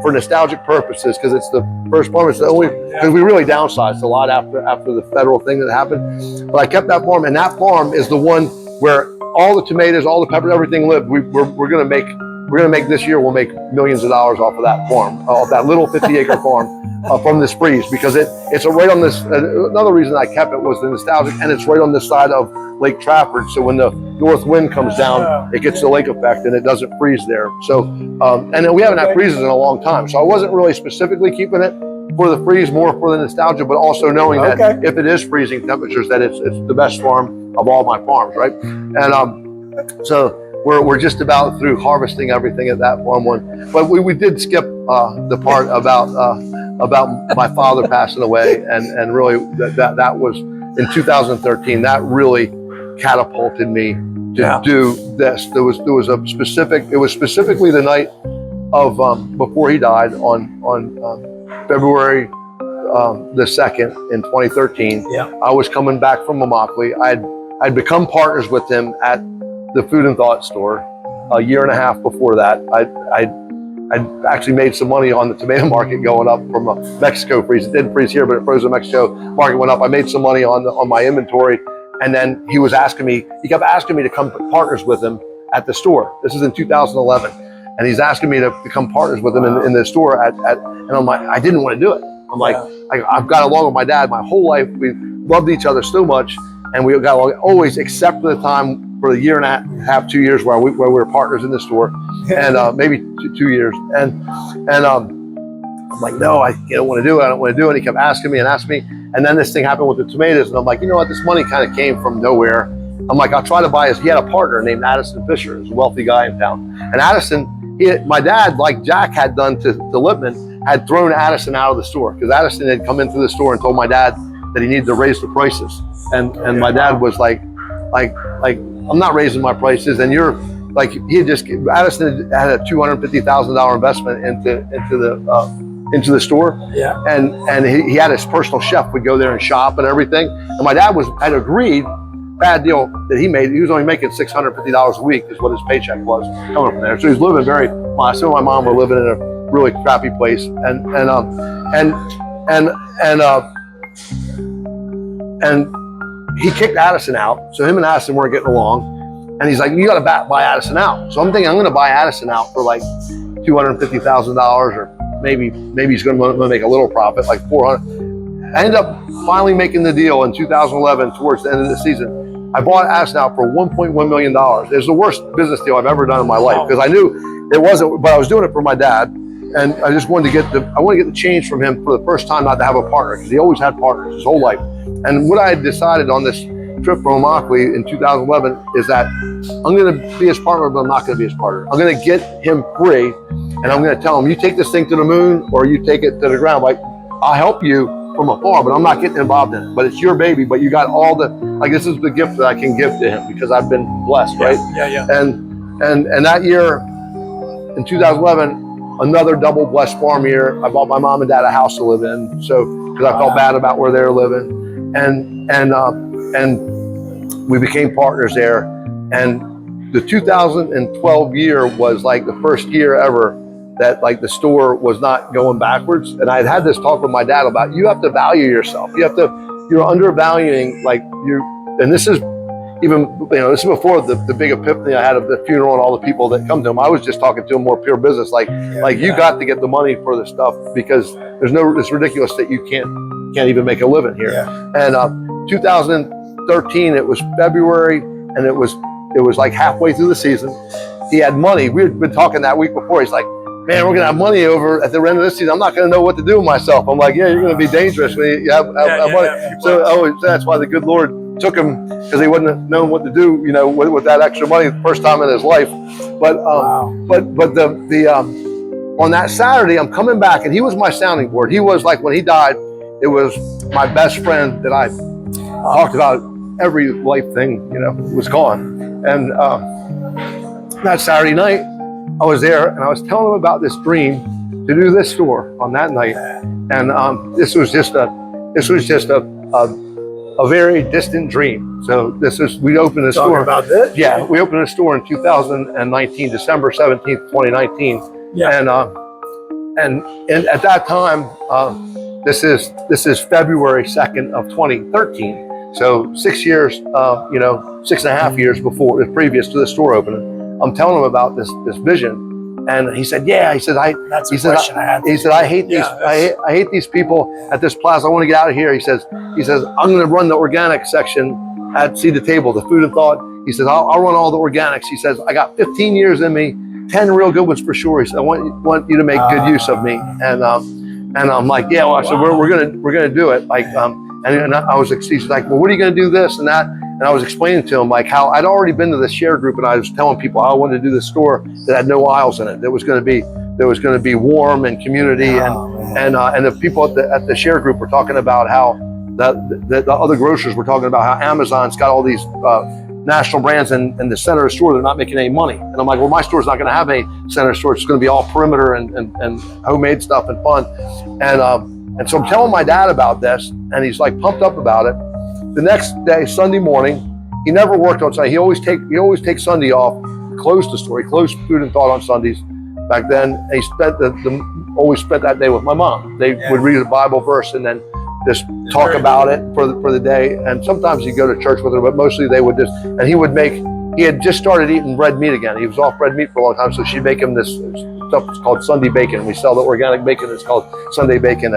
for nostalgic purposes, because it's the first farm. It's the only, because we really downsized a lot after the federal thing that happened. But I kept that farm, and that farm is the one where all the tomatoes, all the peppers, everything lived. We're gonna make this year. We'll make millions of dollars off of that farm, off that little 50-acre farm. From this freeze, because it's right on this. Another reason I kept it was the nostalgic, and it's right on this side of Lake Trafford. So when the north wind comes down, it gets the lake effect and it doesn't freeze there. So, and then we haven't had freezes in a long time. So I wasn't really specifically keeping it for the freeze, more for the nostalgia, but also knowing that if it is freezing temperatures, that it's the best farm of all my farms, right? And so we're just about through harvesting everything at that farm one. But we did skip the part about my father passing away, and really that was in 2013. That really catapulted me to do this. There was a specific. It was specifically the night of before he died on February the 2nd in 2013. Yeah. I was coming back from Immokalee. I'd become partners with him at the Food and Thought store a year and a half before that. I actually made some money on the tomato market going up from a Mexico freeze. It didn't freeze here, but it froze in Mexico. Market went up. I made some money on my inventory, and then he kept asking me to come partners with him at the store. This is in 2011, and he's asking me to become partners with him in the store and I'm like, I didn't want to do it. I'm like, I've got along with my dad my whole life. We loved each other so much, and we got along always, except for the time, for a year and a half, 2 years where we were partners in the store, and maybe 2 years. And I'm like, no, I don't want to do it. I don't want to do it. He kept asking me. And then this thing happened with the tomatoes. And I'm like, you know what? This money kind of came from nowhere. I'm like, I'll try to buy he had a partner named Addison Fisher, who's a wealthy guy in town. And Addison, my dad, like Jack had done to Lippman, had thrown Addison out of the store, because Addison had come into the store and told my dad that he needed to raise the prices. And my dad was like, I'm not raising my prices, and you're like, Addison had a $250,000 investment into the store. Yeah. And he had his personal chef would go there and shop and everything. And my dad had agreed, bad deal that he made. He was only making $650 a week is what his paycheck was coming from there. So he's living very modest. Him and my mom were living in a really crappy place. And he kicked Addison out. So him and Addison weren't getting along. And he's like, you got to buy Addison out. So I'm thinking I'm going to buy Addison out for like $250,000, or maybe he's going to make a little profit, like $400,000. I ended up finally making the deal in 2011 towards the end of the season. I bought Addison out for $1.1 million. It was the worst business deal I've ever done in my life, because I knew it wasn't, but I was doing it for my dad. And I just wanted to get the change from him for the first time, not to have a partner, because he always had partners his whole life. And what I had decided on this trip from Immokalee in 2011 is that I'm going to be his partner, but I'm not going to be his partner. I'm going to get him free, and I'm going to tell him, you take this thing to the moon or you take it to the ground. Like, I'll help you from afar, but I'm not getting involved in it. But it's your baby, but you got all the, like, this is the gift that I can give to him because I've been blessed, right? Yeah. And that year in 2011, another double blessed farm year, I bought my mom and dad a house to live in. So, because I felt bad about where they were living. And we became partners there. And the 2012 year was like the first year ever that like the store was not going backwards. And I had this talk with my dad about, you have to value yourself. You're undervaluing, like and this is, even, this is before the big epiphany I had of the funeral and all the people that come to him. I was just talking to him more pure business, you got to get the money for this stuff, because it's ridiculous that you can't even make a living here. And 2013, it was February, and it was like halfway through the season. He had money. We had been talking that week before. He's like, man, we're gonna have money over at the end of this season. I'm not gonna know what to do with myself. I'm like, yeah, you're gonna be dangerous when you have money. So that's why the good Lord took him, because he wouldn't have known what to do, with that extra money the first time in his life. But on that Saturday, I'm coming back, and he was my sounding board. He was like, when he died, it was my best friend that I talked about every life thing, was gone. And that Saturday night, I was there, and I was telling him about this dream to do this store on that night. And this was just a very distant dream. So we opened a store. About this? Yeah, we opened a store in 2019, December 17th, 2019. Yeah. And at that time, this is February 2nd of 2013. So 6 years, 6.5 years previous to the store opening. I'm telling him about this vision, and he said, "Yeah." He said, "I hate these. I hate these people at this plaza. I want to get out of here." He says, "I'm going to run the organic section at See the Table, the Food and Thought." He says, "I'll run all the organics." He says, "I got 15 years in me, 10 real good ones for sure." He said, "I want you to make good use of me." And I'm like, "Yeah." Well, I said, "We're gonna do it." And I was, he's like, "Well, what are you going to do this and that?" And I was explaining to him how I'd already been to the share group, and I was telling people how I wanted to do this store that had no aisles in it. There was going to be warm and community, and the people at the share group were talking about how the other grocers were talking about how Amazon's got all these national brands in the center of the store. They're not making any money. And I'm like, well, my store's not going to have any center store. It's going to be all perimeter and homemade stuff and fun. And so I'm telling my dad about this, and he's like pumped up about it. The next day, Sunday morning, he never worked on Sunday. He always takes Sunday off, closed the store. He closed Food and Thought on Sundays back then. And he always spent that day with my mom. They would read a Bible verse and then just talk about it for the day. And sometimes he'd go to church with her, but mostly they would he had just started eating red meat again. He was off red meat for a long time, so she'd make him this stuff called Sunday bacon. We sell the organic bacon. It's called Sunday bacon.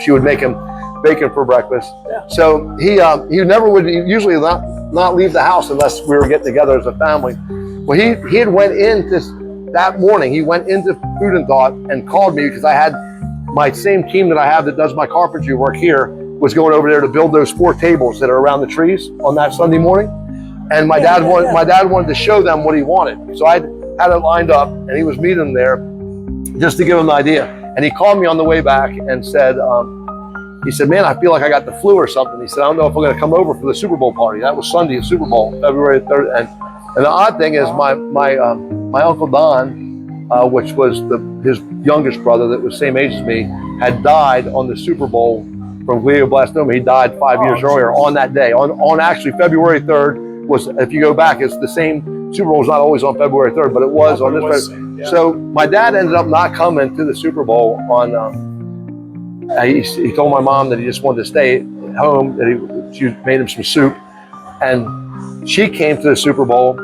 She would make him bacon for breakfast. So he never would usually not leave the house unless we were getting together as a family. Well, he had went into that morning. He went into Food and Thought and called me, because I had my same team that I have that does my carpentry work here was going over there to build those 4 tables that are around the trees on that Sunday morning. And my dad wanted to show them what he wanted. So I had it lined up, and he was meeting them there just to give him an idea. And he called me on the way back and said, he said, "Man, I feel like I got the flu or something." He said, "I don't know if I'm going to come over for the Super Bowl party." That was Sunday, the Super Bowl, February 3rd. And the odd thing is my Uncle Don, which was his youngest brother that was same age as me, had died on the Super Bowl from glioblastoma. He died 5 years earlier on that day. On actually February 3rd was, if you go back, it's the same. Super Bowl is not always on February 3rd, but it was on this. So my dad ended up not coming to the Super Bowl on. He told my mom that he just wanted to stay at home, that she made him some soup. And she came to the Super Bowl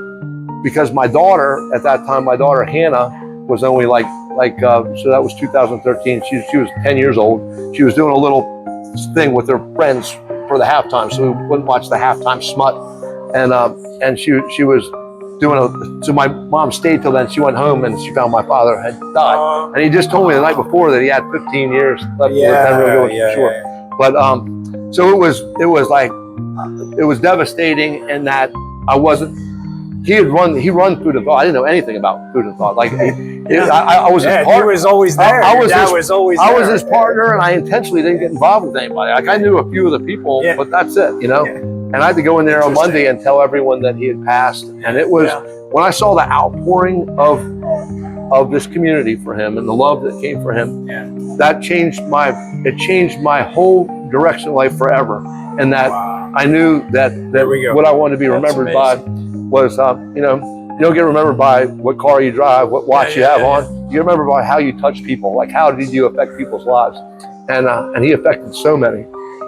because my daughter, at that time, Hannah, was only so that was 2013. She was 10 years old. She was doing a little thing with her friends for the halftime, so we wouldn't watch the halftime smut. And she was doing so my mom stayed till then. She went home and she found my father had died. And he just told me the night before that he had 15 years left. But so it was devastating in that I wasn't. He run Food and Thought. I didn't know anything about Food and Thought. I was his partner. He was always there. I was his partner, and I intentionally didn't get involved with anybody. I knew a few of the people, but that's it, And I had to go in there on Monday and tell everyone that he had passed. And it was when I saw the outpouring of this community for him and the love that came for him, that changed my whole direction of life forever. And that I knew that what I wanted to be remembered by was, you don't get remembered by what car you drive, what watch you have on. You remember by how you touch people. Like, how did you affect people's lives? And he affected so many.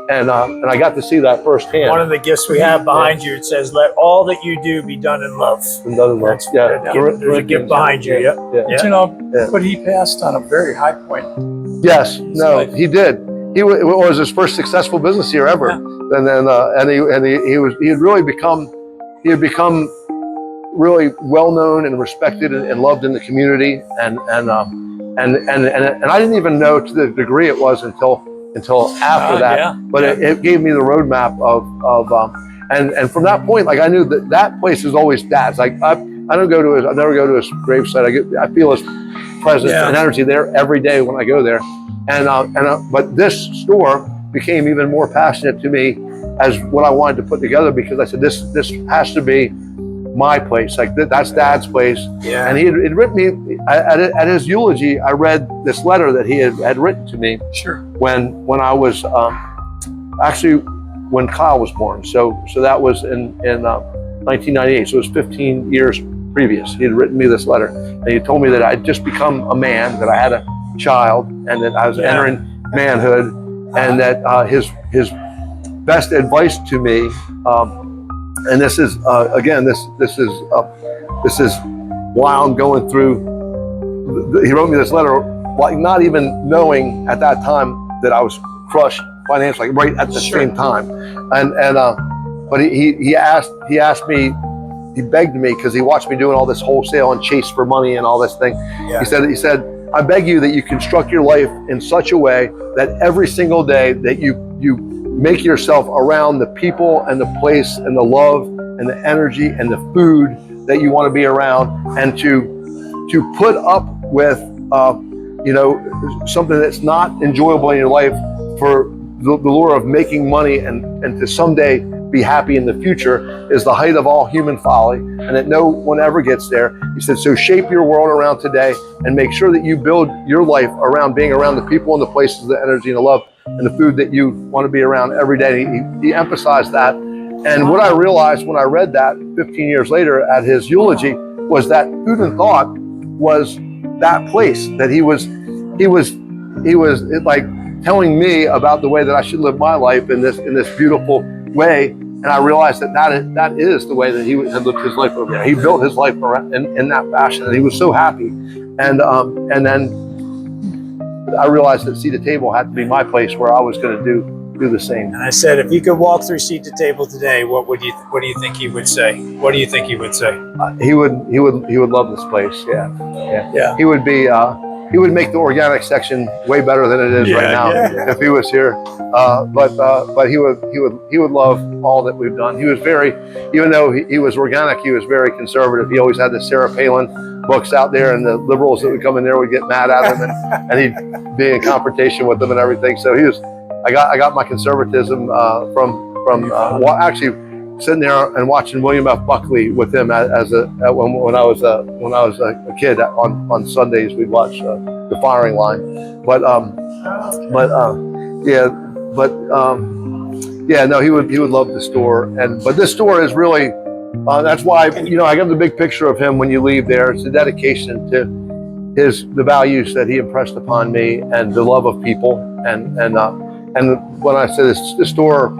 and I got to see that firsthand. One of the gifts we have behind you, it says, "Let all that you do be done in love." There's a gift behind you. Yeah. But you know, but he passed on a very high point. Yes, no, he did. It was his first successful business year ever, and then he had become really well known and respected and loved in the community, and I didn't even know to the degree it was until after that. But it gave me the roadmap of and from that point, like I knew that place is always Dad's. Like I never go to his gravesite. I feel his presence and energy there every day when I go there, but this store became even more passionate to me as what I wanted to put together, because I said this has to be my place. Like that's Dad's place. And he had written me at his eulogy. I read this letter that he had written to me. Sure. When I was actually when Kyle was born. So that was in 1998. So it was 15 years previous. He had written me this letter, and he told me that I'd just become a man, that I had a child, and that I was entering manhood, and that his best advice to me. And this is again, this is while I'm going through. He wrote me this letter, like not even knowing at that time that I was crushed financially, right at the same time. But he asked me, he begged me, because he watched me doing all this wholesale and chase for money and all this thing. He said, I beg you that you construct your life in such a way that every single day that you make yourself around the people and the place and the love and the energy and the food that you want to be around, and to put up with something that's not enjoyable in your life for the lure of making money, and to someday be happy in the future, is the height of all human folly, and that no one ever gets there. He said, so shape your world around today and make sure that you build your life around being around the people and the places, the energy and the love and the food that you want to be around every day. He emphasized that. And what I realized when I read that 15 years later at his eulogy was that Food and Thought was that place, that he was like telling me about the way that I should live my life in this beautiful way. And I realized that is the way that he had lived his life over there. He built his life around in that fashion, and he was so happy. And then I realized that Seat to Table had to be my place where I was going to do the same. And I said, if you could walk through Seat to Table today, what do you think he would say? What do you think he would say? He would love this place. Yeah. He would make the organic section way better than it is right now if he was here. But he would love all that we've done. He was very, even though he was organic, he was very conservative. He always had the Sarah Palin books out there, and the liberals that would come in there would get mad at him, and he'd be in confrontation with them and everything. So I got my conservatism from actually sitting there and watching William F. Buckley with him when I was a kid. On Sundays we'd watch The Firing Line. He would love the store. But this store is really that's why I got the big picture of him when you leave there. It's a dedication to the values that he impressed upon me, and the love of people, and when I say this store.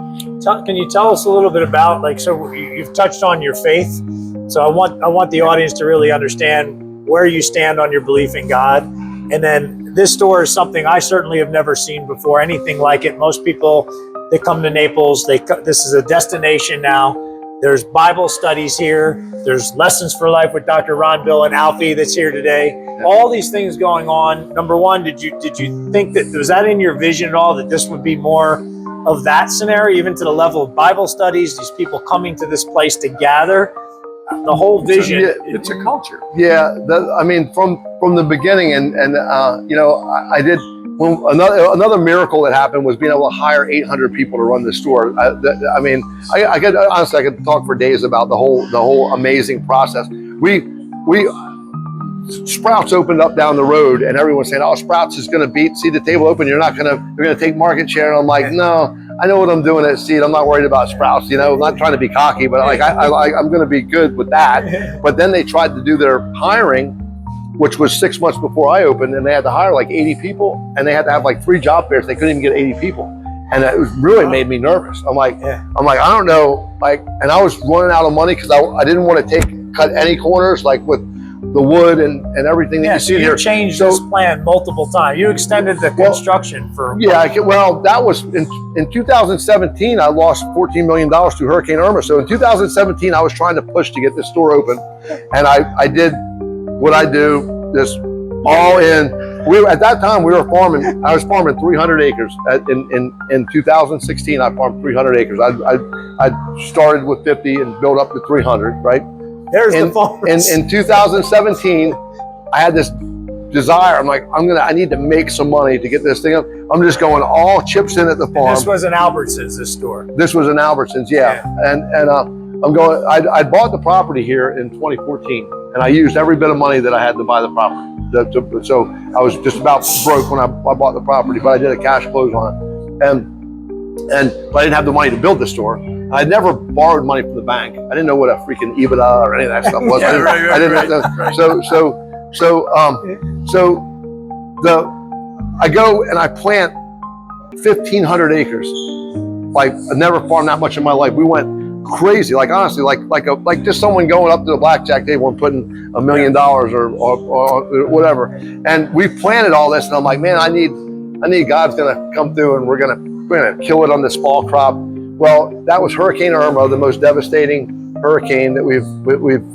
Can you tell us a little bit about, so you've touched on your faith. So I want the audience to really understand where you stand on your belief in God. And then this store is something I certainly have never seen before, anything like it. Most people that come to Naples, this is a destination now. There's Bible studies here. There's Lessons for Life with Dr. Ron, Bill, and Alfie that's here today. All these things going on. Number one, did you think was that in your vision at all, that this would be more of that scenario, even to the level of Bible studies, these people coming to this place to gather? The whole vision. It's a culture. Yeah, from the beginning, and I did. Well, another miracle that happened was being able to hire 800 people to run the store. I could talk for days about the whole amazing process. Sprouts opened up down the road, and everyone's saying, "Oh, Sprouts is going to beat Seat to Table open. You're going to take market share." And I'm like, "No, I know what I'm doing at Seat. I'm not worried about Sprouts. I'm not trying to be cocky, but I'm going to be good with that." But then they tried to do their hiring, which was 6 months before I opened, and they had to hire like 80 people, and they had to have like 3 job fairs. They couldn't even get 80 people. and it really made me nervous. I'm like, I don't know, like, and I was running out of money because I didn't want to cut any corners, like with the wood and everything that you see here. You changed this plan multiple times. You extended the construction for. Yeah, that was in 2017. I lost $14 million to Hurricane Irma. So in 2017, I was trying to push to get this store open, and I did what I do, this all in. At that time we were farming. I was farming 300 acres. In 2016, I farmed 300 acres. I started with 50 and built up to 300. Right. There's the farmers. In 2017, I had this desire. I'm like, I need to make some money to get this thing up. I'm just going all chips in at the farm. And this was an Albertsons, this store. This was an Albertsons, yeah. And I'm going. I bought the property here in 2014, and I used every bit of money that I had to buy the property. So I was just about broke when I bought the property, but I did a cash close on it, but I didn't have the money to build the store. I never borrowed money from the bank. I didn't know what a freaking EBITDA or any of that stuff was. I go and I plant 1,500 acres. Like, I never farmed that much in my life. We went crazy. Like, honestly, like just someone going up to the blackjack table and putting $1 million or whatever. And we planted all this, and I'm like, man, I need God's gonna come through, and we're gonna kill it on this fall crop. Well, that was Hurricane Irma, the most devastating hurricane that we've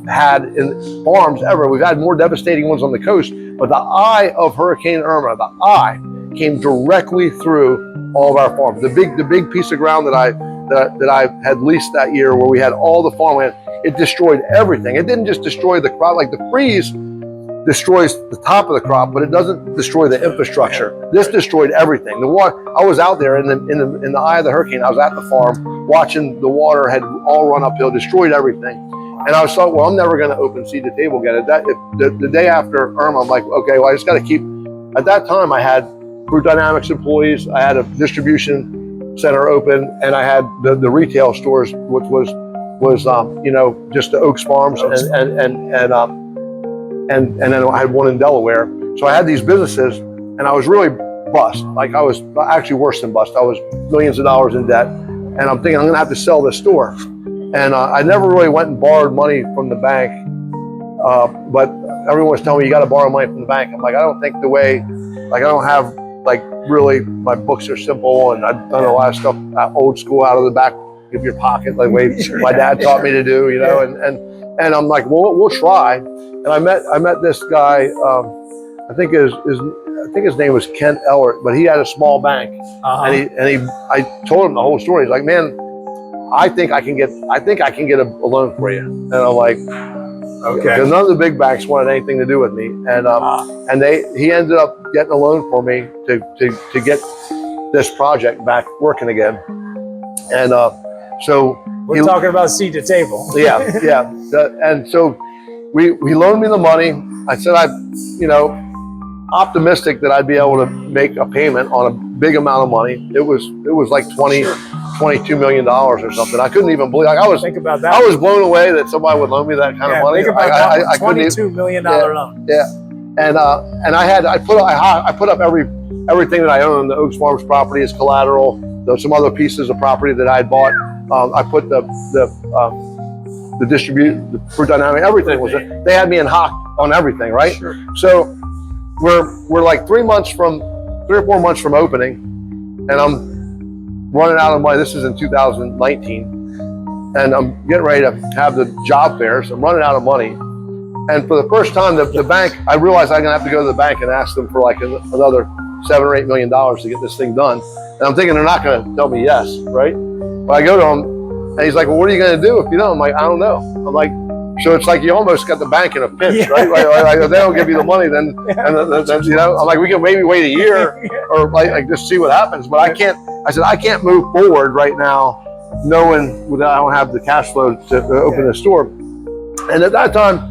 had in farms ever. We've had more devastating ones on the coast, but the eye of Hurricane Irma, the eye came directly through all of our farms. The big piece of ground that I had leased that year, where we had all the farmland, it destroyed everything. It didn't just destroy the crop. Like, the freeze destroys the top of the crop, but it doesn't destroy the infrastructure. This destroyed everything. The water. I was out there in the eye of the hurricane. I was at the farm watching the water had all run uphill, destroyed everything. And I was thought, well, I'm never going to open seed to table again. The day after Irma, I'm like, okay, well, I just got to keep. At that time, I had Fruit Dynamics employees. I had a distribution center open, and I had the retail stores, which was just the Oakes Farms and then I had one in Delaware. So I had these businesses, and I was really bust. Like, I was actually worse than bust. I was millions of dollars in debt, and I'm thinking, I'm gonna have to sell this store. And I never really went and borrowed money from the bank, but everyone was telling me, you gotta borrow money from the bank. I'm like, I don't think the way, like, I don't have, like, really, my books are simple, and I've done a lot of stuff old school, out of the back of your pocket, like way my dad taught me to do, and I'm like, well, we'll try. And I met this guy. I think his name was Kent Ellert, but he had a small bank, and I told him the whole story. He's like, man, I think I can get a loan for you. And I'm like, okay. Because none of the big banks wanted anything to do with me, and he ended up getting a loan for me to get this project back working again. And so we're talking about seed to table. Yeah. And so he loaned me the money. I said, optimistic that I'd be able to make a payment on a big amount of money. It was like $22 million or something. I couldn't even believe. Like, think about that. I was blown away that somebody would loan me that kind of money. Think about that. $22 million loan. Yeah, and I put up everything that I own. The Oakes Farms property as collateral. There's some other pieces of property that I had bought. I put the Fruit Dynamic, everything was it. They had me in hock on everything, right? Sure. So we're like 3 or 4 months from opening, and I'm running out of money. This is in 2019, and I'm getting ready to have the job fairs. I'm running out of money, and for the first time, the bank, I realized I'm gonna have to go to the bank and ask them for like another $7 or $8 million to get this thing done. And I'm thinking they're not gonna tell me yes, right? But I go to him, and he's like, well, what are you going to do if you don't? I'm like, I don't know. I'm like, so it's like you almost got the bank in a pinch, right? Like, if they don't give you the money, then I'm like, we can maybe wait a year or like just see what happens. But I said, I can't move forward right now knowing that I don't have the cash flow to open the store. And at that time,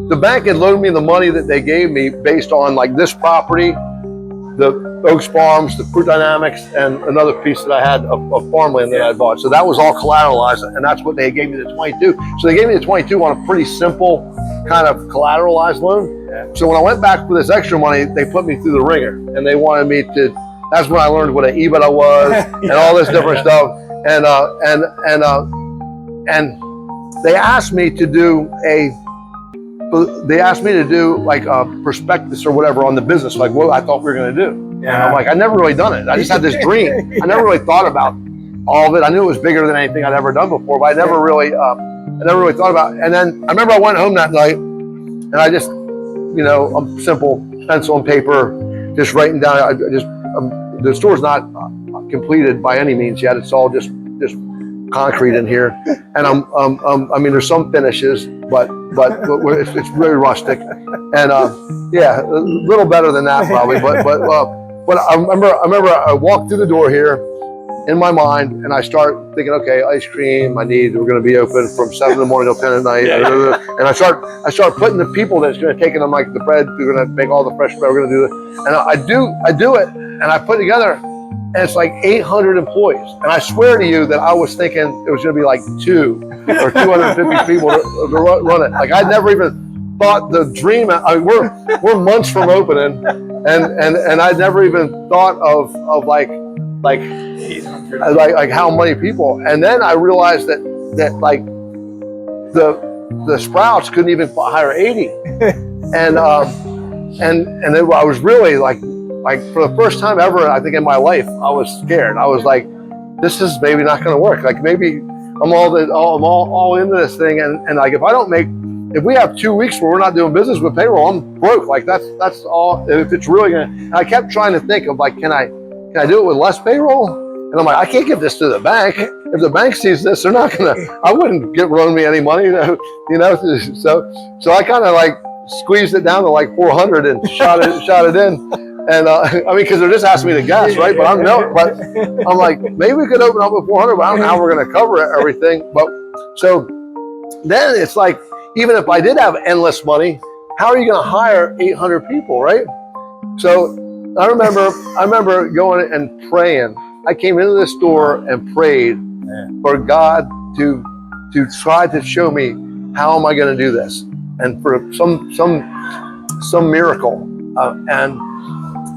the bank had loaned me the money that they gave me based on like this property, the Oakes Farms, the Fruit Dynamics, and another piece that I had of farmland that I bought. So that was all collateralized, and that's what they gave me the 22. So they gave me the 22 on a pretty simple kind of collateralized loan. So when I went back for this extra money, they put me through the ringer, and they wanted me That's when I learned what an EBITDA was and all this different stuff. And they asked me to do like a prospectus or whatever on the business, like what I thought we were going to do. Yeah. And I'm like, I never really done it. I just had this dream. I never really thought about all of it. I knew it was bigger than anything I'd ever done before, but I never really thought about it. And then I remember I went home that night and I just, you know, a simple pencil and paper, just writing down. The store's not completed by any means yet. It's all just concrete in here, and I mean, there's some finishes, but it's really rustic, and yeah, a little better than that probably. But I remember I walked through the door here in my mind, and I start thinking, okay, ice cream. We're going to be open from 7 in the morning till 10 at night, and I start putting the people that's going to take in them, like the bread. We're going to make all the fresh bread. We're going to do it, and I do it, and I put it together. And it's like 800 employees. And I swear to you that I was thinking it was going to be like 2 or 250 people to run it. Like I never even thought the dream. I mean, we're months from opening, and I never even thought of like how many people. And then I realized that like the Sprouts couldn't even hire 80, and I was really like for the first time ever, I think in my life, I was scared. I was like, this is maybe not going to work. Like maybe I'm all into this thing, and like if we have 2 weeks where we're not doing business with payroll, I'm broke. Like that's all. If it's really gonna, and I kept trying to think of like, can I do it with less payroll? And I'm like, I can't give this to the bank. If the bank sees this, they're not gonna. I wouldn't loan me any money, you know. So I kind of like squeezed it down to like 400 and shot it in. And I mean, because they're just asking me to guess, right? But I'm like, maybe we could open up with 400, but I don't know how we're going to cover everything. But so then it's like, even if I did have endless money, how are you going to hire 800 people, right? So I remember going and praying. I came into the store and prayed for God to try to show me how am I going to do this, and for some miracle,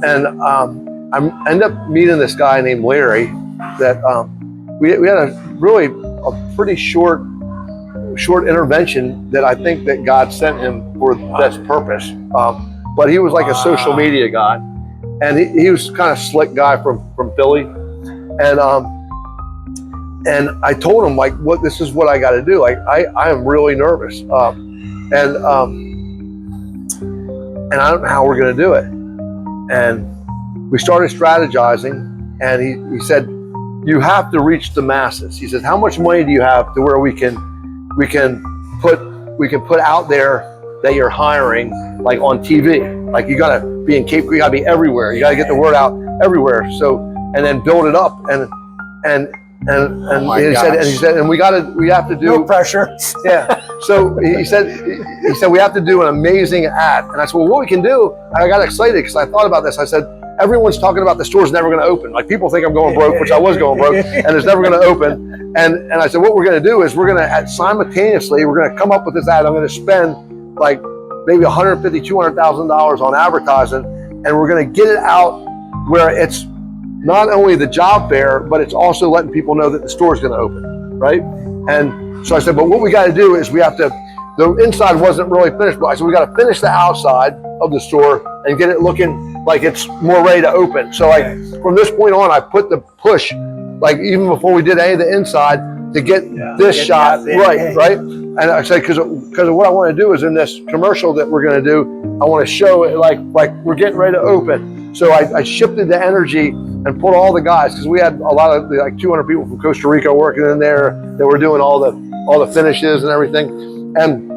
And I ended up meeting this guy named Larry that we had a pretty short intervention that I think that God sent him for this purpose. But he was like a social media guy, and he was kind of slick guy from Philly. And I told him like, this is what I got to do. Like I am really nervous. And I don't know how we're going to do it. And we started strategizing, and he said, you have to reach the masses. He says, how much money do you have to where we can put out there that you're hiring, like on TV? Like you gotta be in Cape, you gotta be everywhere. You gotta get the word out everywhere. So, and then build it up. And he said, and we have to do no pressure. Yeah. So he said we have to do an amazing ad. And I said, well, what we can do, I got excited because I thought about this. I said, everyone's talking about the store's never going to open. Like people think I'm going broke, which I was going broke, and it's never going to open. And I said, what we're going to do is we're going to simultaneously, we're going to come up with this ad. I'm going to spend like maybe $150,000, $200,000 on advertising, and we're going to get it out where it's not only the job fair, but it's also letting people know that the store is going to open, right? And so I said, but what we got to do is the inside wasn't really finished, but I said, we got to finish the outside of the store and get it looking like it's more ready to open. So like from this point on, I put the push, like even before we did any of the inside, to get this shot right. And I said, because what I want to do is in this commercial that we're going to do, I want to show it like we're getting ready to open. So I shifted the energy and put all the guys, because we had a lot of like 200 people from Costa Rica working in there that were doing all the finishes and everything. And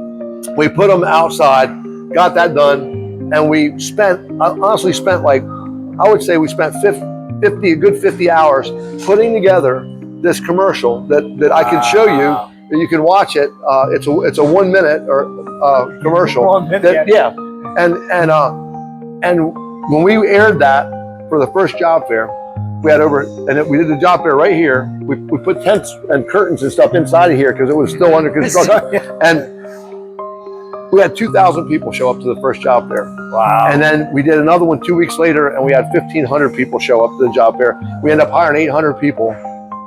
we put them outside, got that done. And we honestly spent like, I would say we spent a good 50 hours putting together this commercial that I can show you, that you can watch it. It's a 1 minute commercial. 1 minute. And when we aired that for the first job fair, we did the job fair right here. We put tents and curtains and stuff inside of here because it was still under construction. we had 2,000 people show up to the first job fair. Wow. And then we did another one 2 weeks later, and we had 1,500 people show up to the job fair. We ended up hiring 800 people.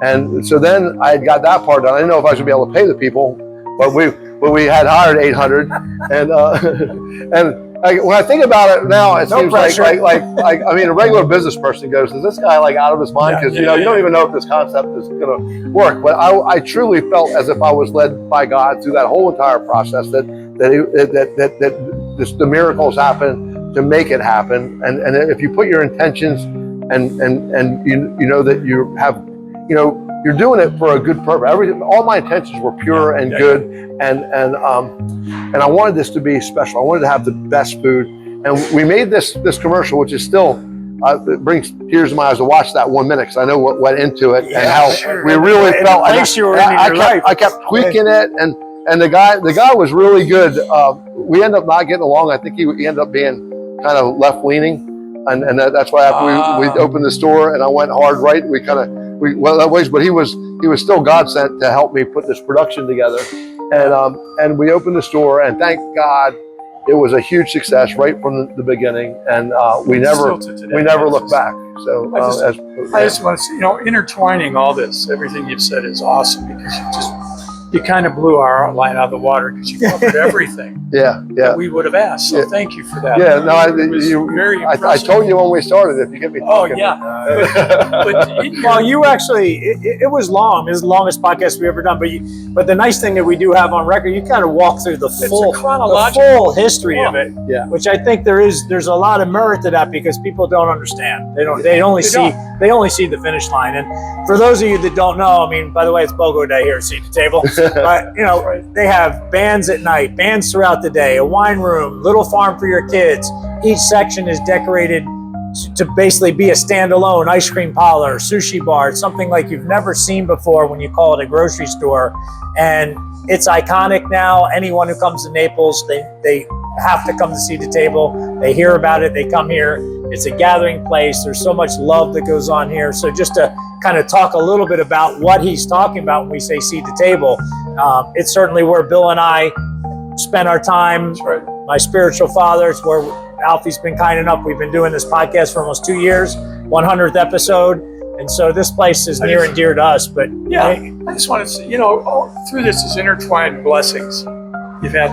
And so then I had got that part done. I didn't know if I was gonna be able to pay the people, but we had hired 800. And when I think about it now, it seems like I mean, a regular business person goes, is this guy like out of his mind? Because you don't even know if this concept is gonna work. But I truly felt as if I was led by God through that whole entire process, that the miracles happen to make it happen. And if you put your intentions and you know that you have, you're doing it for a good purpose. All my intentions were pure and good, and I wanted this to be special. I wanted to have the best food, and we made this commercial, which is still it brings tears to my eyes to watch that 1 minute, because I know what went into it and how we really felt. I kept tweaking it, and the guy was really good. We ended up not getting along. I think he ended up being kind of left leaning, and that's why after we opened the store and I went hard right, but he was still God sent to help me put this production together, and we opened the store, and thank God it was a huge success right from the beginning, and we never looked back. So I just want to say, intertwining all this, everything you've said is awesome, because you kind of blew our outline out of the water, because you covered everything. That we would have asked. So thank you for that. Yeah, no, very impressive. I told you when we started, if you get me talking. Oh yeah. Well, you actually, it was long. It was the longest podcast we ever done. But the nice thing that we do have on record, you kind of walk through the full history of it. Yeah. Which I think there's a lot of merit to that, because people don't understand. They only see the finish line. And for those of you that don't know, I mean, by the way, it's BOGO Day here at Seat to Table. But they have bands at night, bands throughout the day, a wine room, little farm for your kids. Each section is decorated to basically be a standalone ice cream parlor, sushi bar, something like you've never seen before when you call it a grocery store. And it's iconic now. Anyone who comes to Naples, they have to come to Seat to Table. They hear about it, they come here. It's a gathering place. There's so much love that goes on here. So just to kind of talk a little bit about what he's talking about when we say Seat to Table, it's certainly where Bill and I spend our time. That's right. My spiritual fathers, where Alfie's been kind enough. We've been doing this podcast for almost 2 years, 100th episode. And so this place is near and dear to us. But I just want to say, all through this is intertwined blessings. You've had,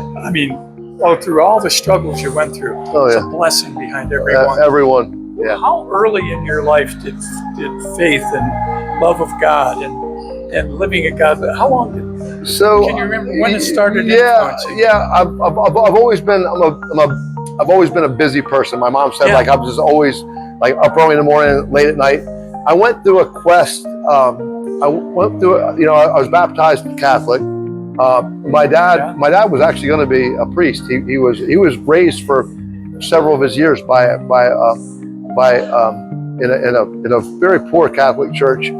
through all the struggles you went through, there's a blessing behind everyone. Everyone. Yeah. How early in your life did faith and love of God and living at God? How long did? So can you remember when it started? Yeah. I've always been. I've always been a busy person. My mom said I'm just always up early in the morning, late at night. I went through a quest. I was baptized Catholic. My dad was actually going to be a priest. He was raised for several of his years by in a very poor Catholic church.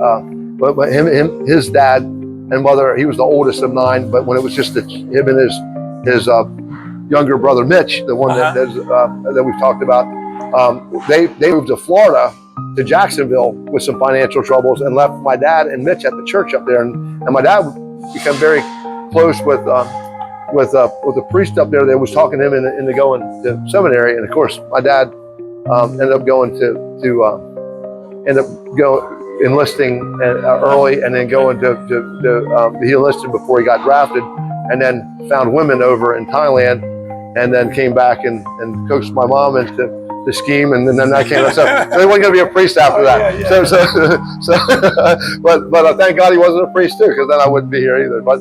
But his dad and mother, he was the oldest of 9. But when it was just him and his younger brother Mitch, the one that we've talked about, they moved to Florida, to Jacksonville, with some financial troubles, and left my dad and Mitch at the church up there. And my dad became very close with a priest up there that was talking to him into going to seminary. And of course, my dad ended up enlisting early, and then going he enlisted before he got drafted, and then found women over in Thailand, and then came back and coaxed my mom into the scheme, and then I came. So he wasn't going to be a priest after that. But thank God he wasn't a priest too, because then I wouldn't be here either. But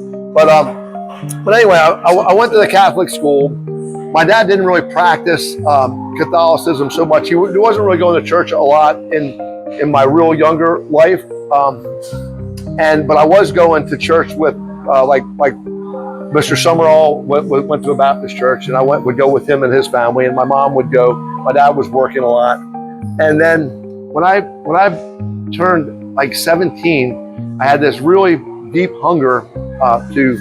anyway, I went to the Catholic school. My dad didn't really practice Catholicism so much. He wasn't really going to church a lot in my real younger life. But I was going to church with like Mr. Summerall went to a Baptist church, and I would go with him and his family, and my mom would go. My dad was working a lot. And then when I turned 17, I had this really deep hunger to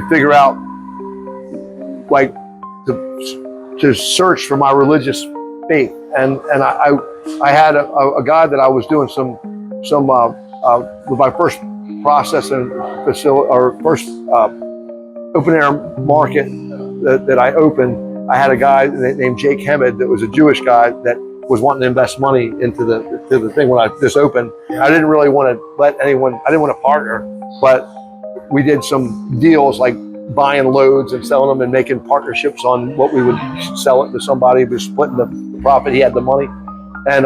figure out, to search for my religious faith. And I had a guy that I was doing some with my first processing facility, or first open air market that I opened, I had a guy named Jake Hammond that was a Jewish guy that was wanting to invest money into the thing when I just opened. I didn't really want to let anyone, I didn't want to partner, but we did some deals like buying loads and selling them and making partnerships on what we would sell it to somebody who was splitting the profit. He had the money. And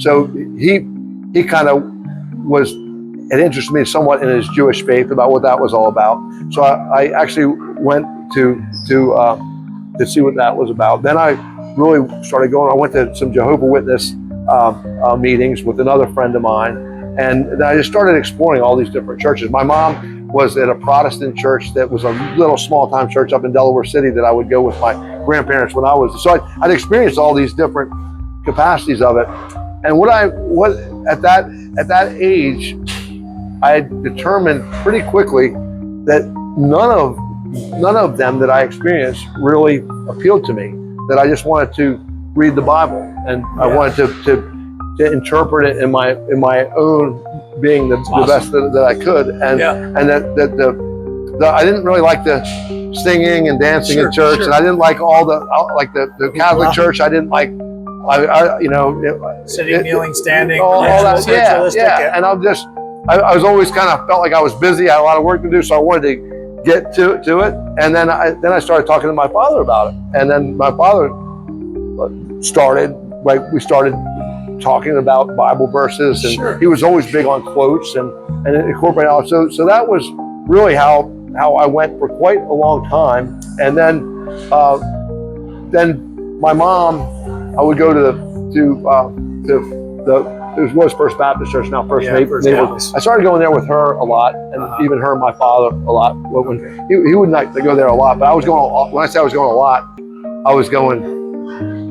so he kind of it interested me somewhat in his Jewish faith about what that was all about. So I actually went to see what that was about. Then I really started going. I went to some Jehovah's Witness meetings with another friend of mine, and then I just started exploring all these different churches. My mom was at a Protestant church that was a little small-time church up in Delaware City that I would go with my grandparents when I was. So I'd experienced all these different capacities of it, and what at that age, I had determined pretty quickly that none of them that I experienced really appealed to me. That I just wanted to read the Bible, and I wanted to interpret it in my own being the best that I could, and that I didn't really like the singing and dancing in church, and I didn't like all the Catholic Church. I didn't like sitting, kneeling, standing, all that. Yeah. And I was always kind of felt like I was busy. I had a lot of work to do, so I wanted to get to it. And then I started talking to my father about it, and then my father we started talking about Bible verses, and he was always big on quotes and incorporating all. So that was really how I went for quite a long time. And then my mom, I would go to it was First Baptist Church, now First Naples. I started going there with her a lot, and even her and my father a lot. He would not go there a lot, but I was going. When I say I was going a lot, I was going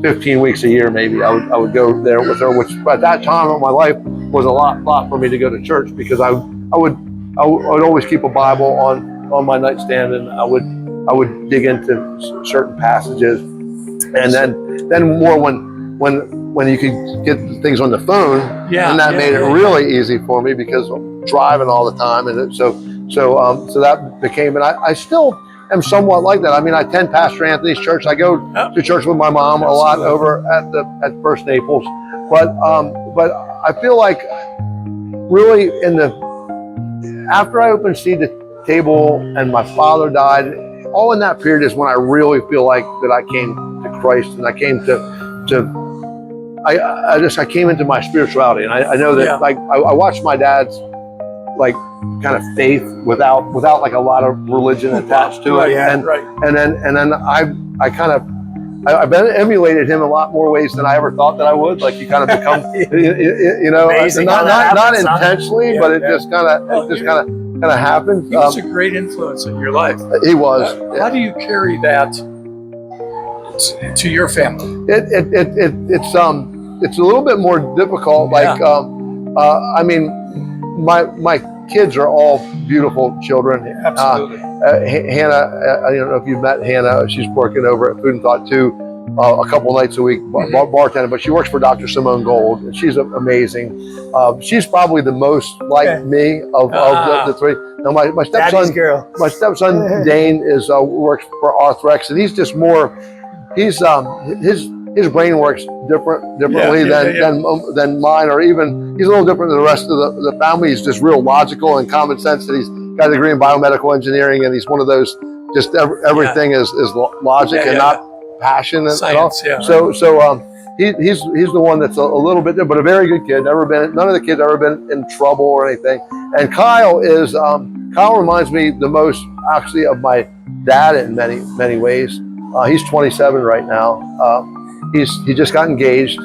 15 weeks a year, maybe. I would go there with her, which at that time of my life was a lot for me to go to church, because I would always keep a Bible on my nightstand, and I would dig into certain passages, and then more when you could get things on the phone, and that made it really easy for me, because I'm driving all the time, and so that became, and I still am somewhat like that. I mean, I attend Pastor Anthony's church. I go to church with my mom a lot over at First Naples, but I feel like really after I opened Seed to Table and my father died, all in that period is when I really feel like that I came to Christ, and I came I came into my spirituality, and I know that like I watched my dad's like kind of faith without like a lot of religion attached to it, and then I've been emulated him in a lot more ways than I ever thought that I would. Like you kind of become, not intentionally, but it just kind of happened. He was a great influence in your life. He was. How do you carry that to your family? It's a little bit more difficult. Like I mean, my kids are all beautiful children. Absolutely. Hannah, I don't know if you've met Hannah. She's working over at Food and Thought too, a couple nights a week, bartending. But she works for Dr. Simone Gold, and she's amazing. She's probably the most like me of the three. Now my stepson Dane works for Arthrex, and he's just more. His brain works differently than mine, or even he's a little different than the rest of the family. He's just real logical and common sense. That he's got a degree in biomedical engineering, and he's one of those just everything is logic and not passion and all. So he's the one that's a little bit different, but a very good kid. None of the kids ever been in trouble or anything. And Kyle reminds me the most actually of my dad in many ways. He's 27 right now. He just got engaged.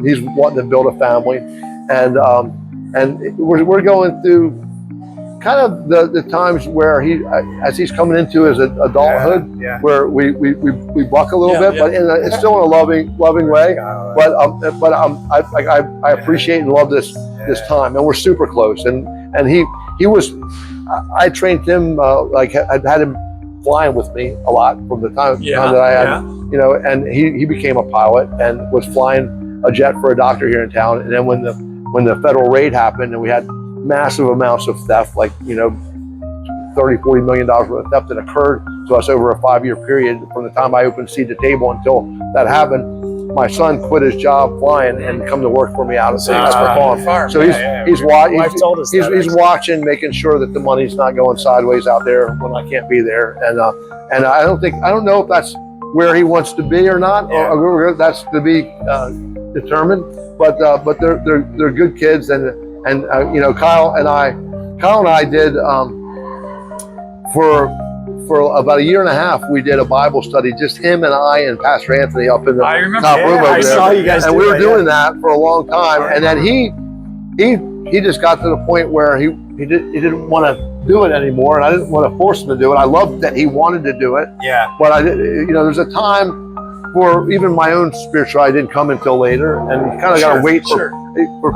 He's wanting to build a family, and we're going through kind of the times where as he's coming into his adulthood, where we buck a little bit, but it's still in a loving way. But I appreciate and love this time, and we're super close. And he was, I trained him like I had him flying with me a lot from the time that I had, and he became a pilot and was flying a jet for a doctor here in town. And then when the federal raid happened and we had massive amounts of theft, like $30-40 million worth of theft that occurred to us over a 5-year period from the time I opened Seed to Table until that happened. My son quit his job flying and come to work for me out of the farm. So he's watching, making sure that the money's not going sideways out there when I can't be there. And I don't know if that's where he wants to be or not. Or that's to be determined. But they're good kids, and you know, Kyle and I did for about a year and a half, we did a Bible study, just him and I and Pastor Anthony up in the top room over there. I saw you guys, and we were doing that for a long time. And then he just got to the point where he didn't want to do it anymore, and I didn't want to force him to do it. I loved that he wanted to do it. Yeah. But I did, you know, there's a time for even my own spirituality didn't come until later, and you kind of got to wait for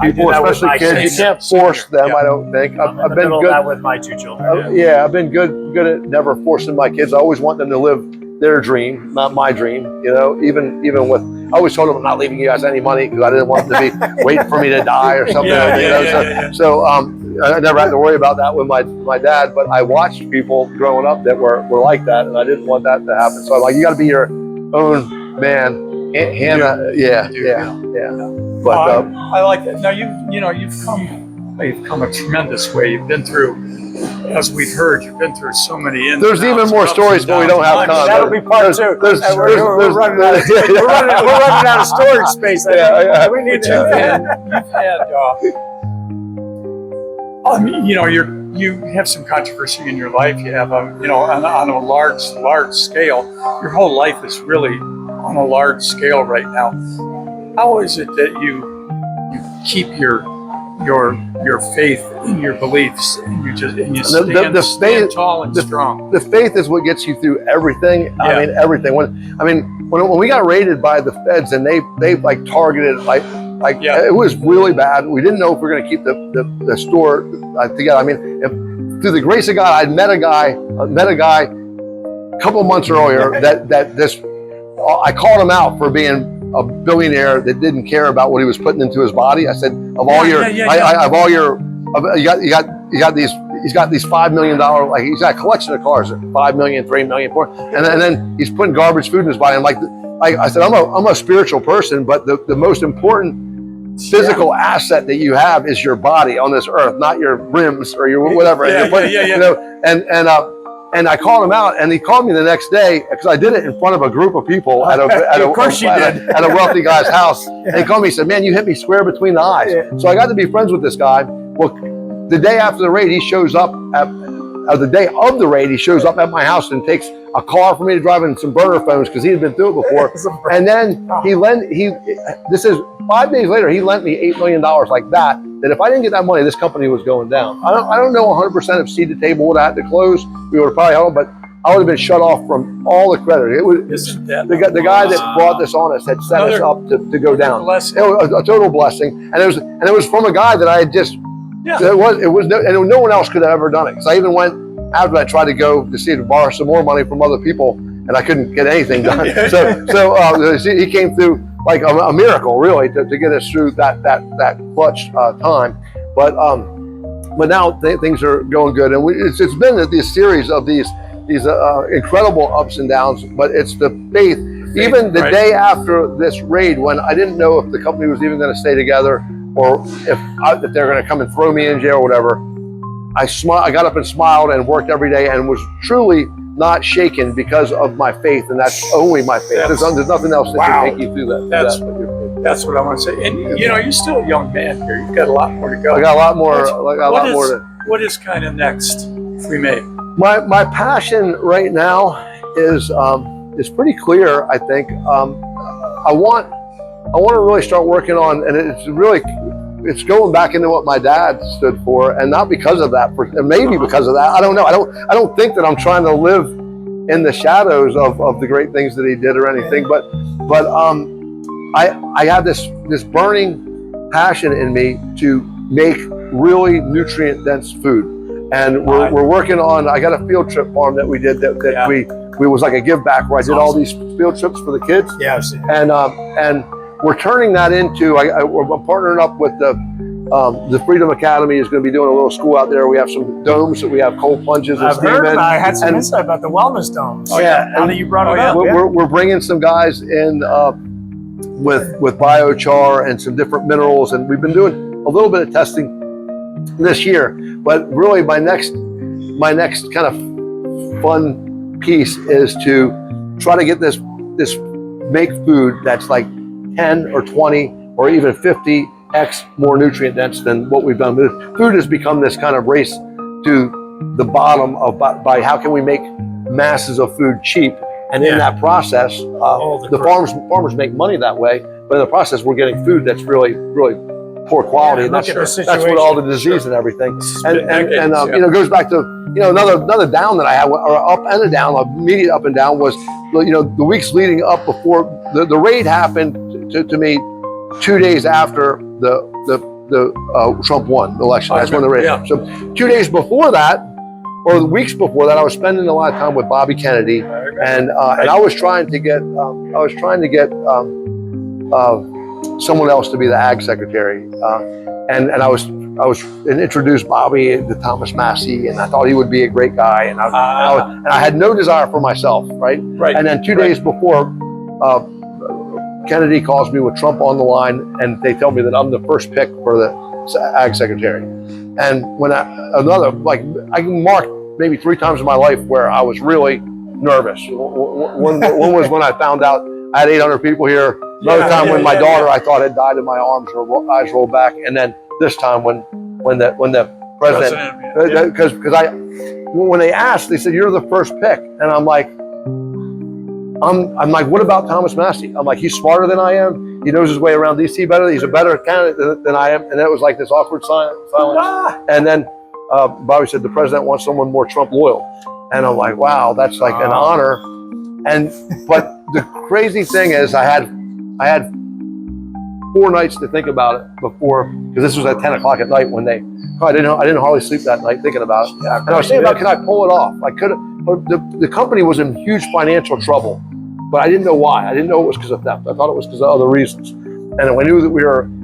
people, especially kids. You can't force them. I don't think. I've been good with my 2 children. Yeah, I've been good at never forcing my kids. I always want them to live their dream, not my dream. You know, even with, I always told them I'm not leaving you guys any money because I didn't want them to be waiting for me to die or something. So I never had to worry about that with my dad. But I watched people growing up that were like that, and I didn't want that to happen. So I'm like, you got to be your own man. Hannah, yeah. But I like that. Now you've come a tremendous way. You've been through, as we've heard, you've been through so many. There's even more stories, but we don't have time. That'll be part 2. We're running out of storage space. We need to. I mean, you know, you have some controversy in your life. You have on a large scale. Your whole life is really on a large scale right now. How is it that you keep your faith in your beliefs, and you stand tall and strong? The faith is what gets you through everything. Yeah. I mean, everything. When we got raided by the feds and they like targeted it was really bad. We didn't know if we were going to keep the store together. I mean, through the grace of God, I met a guy a couple of months earlier I called him out for being a billionaire that didn't care about what he was putting into his body. I said, he's got these $5 million, like he's got a collection of cars, 5 million, 3 million, 4, and then he's putting garbage food in his body. I'm I said, I'm a spiritual person, but the most important physical asset that you have is your body on this earth, not your rims or your whatever. You know, and I called him out, and he called me the next day because I did it in front of a group of people at a wealthy guy's house. And he called me and said, "Man, you hit me square between the eyes." So I got to be friends with this guy. Well, the day after the raid, he shows up the day of the raid, he shows up at my house and takes a car for me to drive and some burner phones because he had been through it before. And then this is 5 days later, he lent me $8 million like that if I didn't get that money, this company was going down. I don't know 100% if Seed to Table would have had to close. We would have probably held, but I would have been shut off from all the credit. It was the guy that brought this on us had set us up to go down. It was a total blessing, and it was from a guy that I had just. Yeah. It was no one else could have ever done it. Because I even went after I tried to go to see to borrow some more money from other people, and I couldn't get anything done. So he came through like a miracle, really, to get us through that clutch time. But now things are going good, and it's been this series of these incredible ups and downs. But it's the faith. Even the day after this raid, when I didn't know if the company was even going to stay together, or if they're going to come and throw me in jail or whatever, I got up and smiled and worked every day and was truly not shaken because of my faith, and that's only my faith. There's nothing else that can take you through that. That's what I want to say. And you're still a young man here. You've got a lot more to go. I got a lot more. What is kind of next for me? My passion right now is pretty clear. I think I want to really start working on, and it's going back into what my dad stood for, and not because of that, and maybe because of that. I don't know. I don't think that I'm trying to live in the shadows of the great things that he did or anything, but I have this burning passion in me to make really nutrient dense food, and we're working on. I got a field trip farm that we did that we was like a give back where I did all these field trips for the kids. Yeah, I've seen it. And we're turning that into, I'm partnering up with The Freedom Academy is going to be doing a little school out there. We have some domes that we have cold plunges and I've steam heard in. about, I had some And- insight about the wellness domes. Oh, yeah. Now that you brought it up. We're bringing some guys in with biochar and some different minerals, and we've been doing a little bit of testing this year. But really, my next kind of fun piece is to try to get this make food that's like 10 or 20 or even 50x more nutrient dense than what we've done. Food has become this kind of race to the bottom of by how can we make masses of food cheap, and in that process, the farmers make money that way. But in the process, we're getting food that's really poor quality, and that's what all the disease and everything. And you know, goes back to another down that I had, or up and a down, immediate up and down, was the weeks leading up before the raid happened to me 2 days after the Trump won the election. That's when the raid happened. So 2 days before that, or the weeks before that, I was spending a lot of time with Bobby Kennedy, and I was trying to get someone else to be the ag secretary, and I was introduced Bobby to Thomas Massey, and I thought he would be a great guy, and I had no desire for myself, right? And then 2 days before, Kennedy calls me with Trump on the line, and they tell me that I'm the first pick for the ag secretary. And when I can mark maybe 3 times in my life where I was really nervous. One was when I found out I had 800 people here. Another time when my daughter I thought had died in my arms, her eyes rolled back, and then this time when the president, because when they asked, they said you're the first pick, and I'm like, what about Thomas Massey? I'm like, he's smarter than I am. He knows his way around DC better. He's a better candidate than I am. And it was like this awkward silence. And then Bobby said the president wants someone more Trump loyal, and I'm like, wow, that's like an honor. But the crazy thing is, I had 4 nights to think about it before, because this was at 10 o'clock at night when I didn't hardly sleep that night thinking about it. And I was thinking about, can I pull it off? I could have. The company was in huge financial trouble, but I didn't know why. I didn't know it was because of theft. I thought it was because of other reasons. And I knew that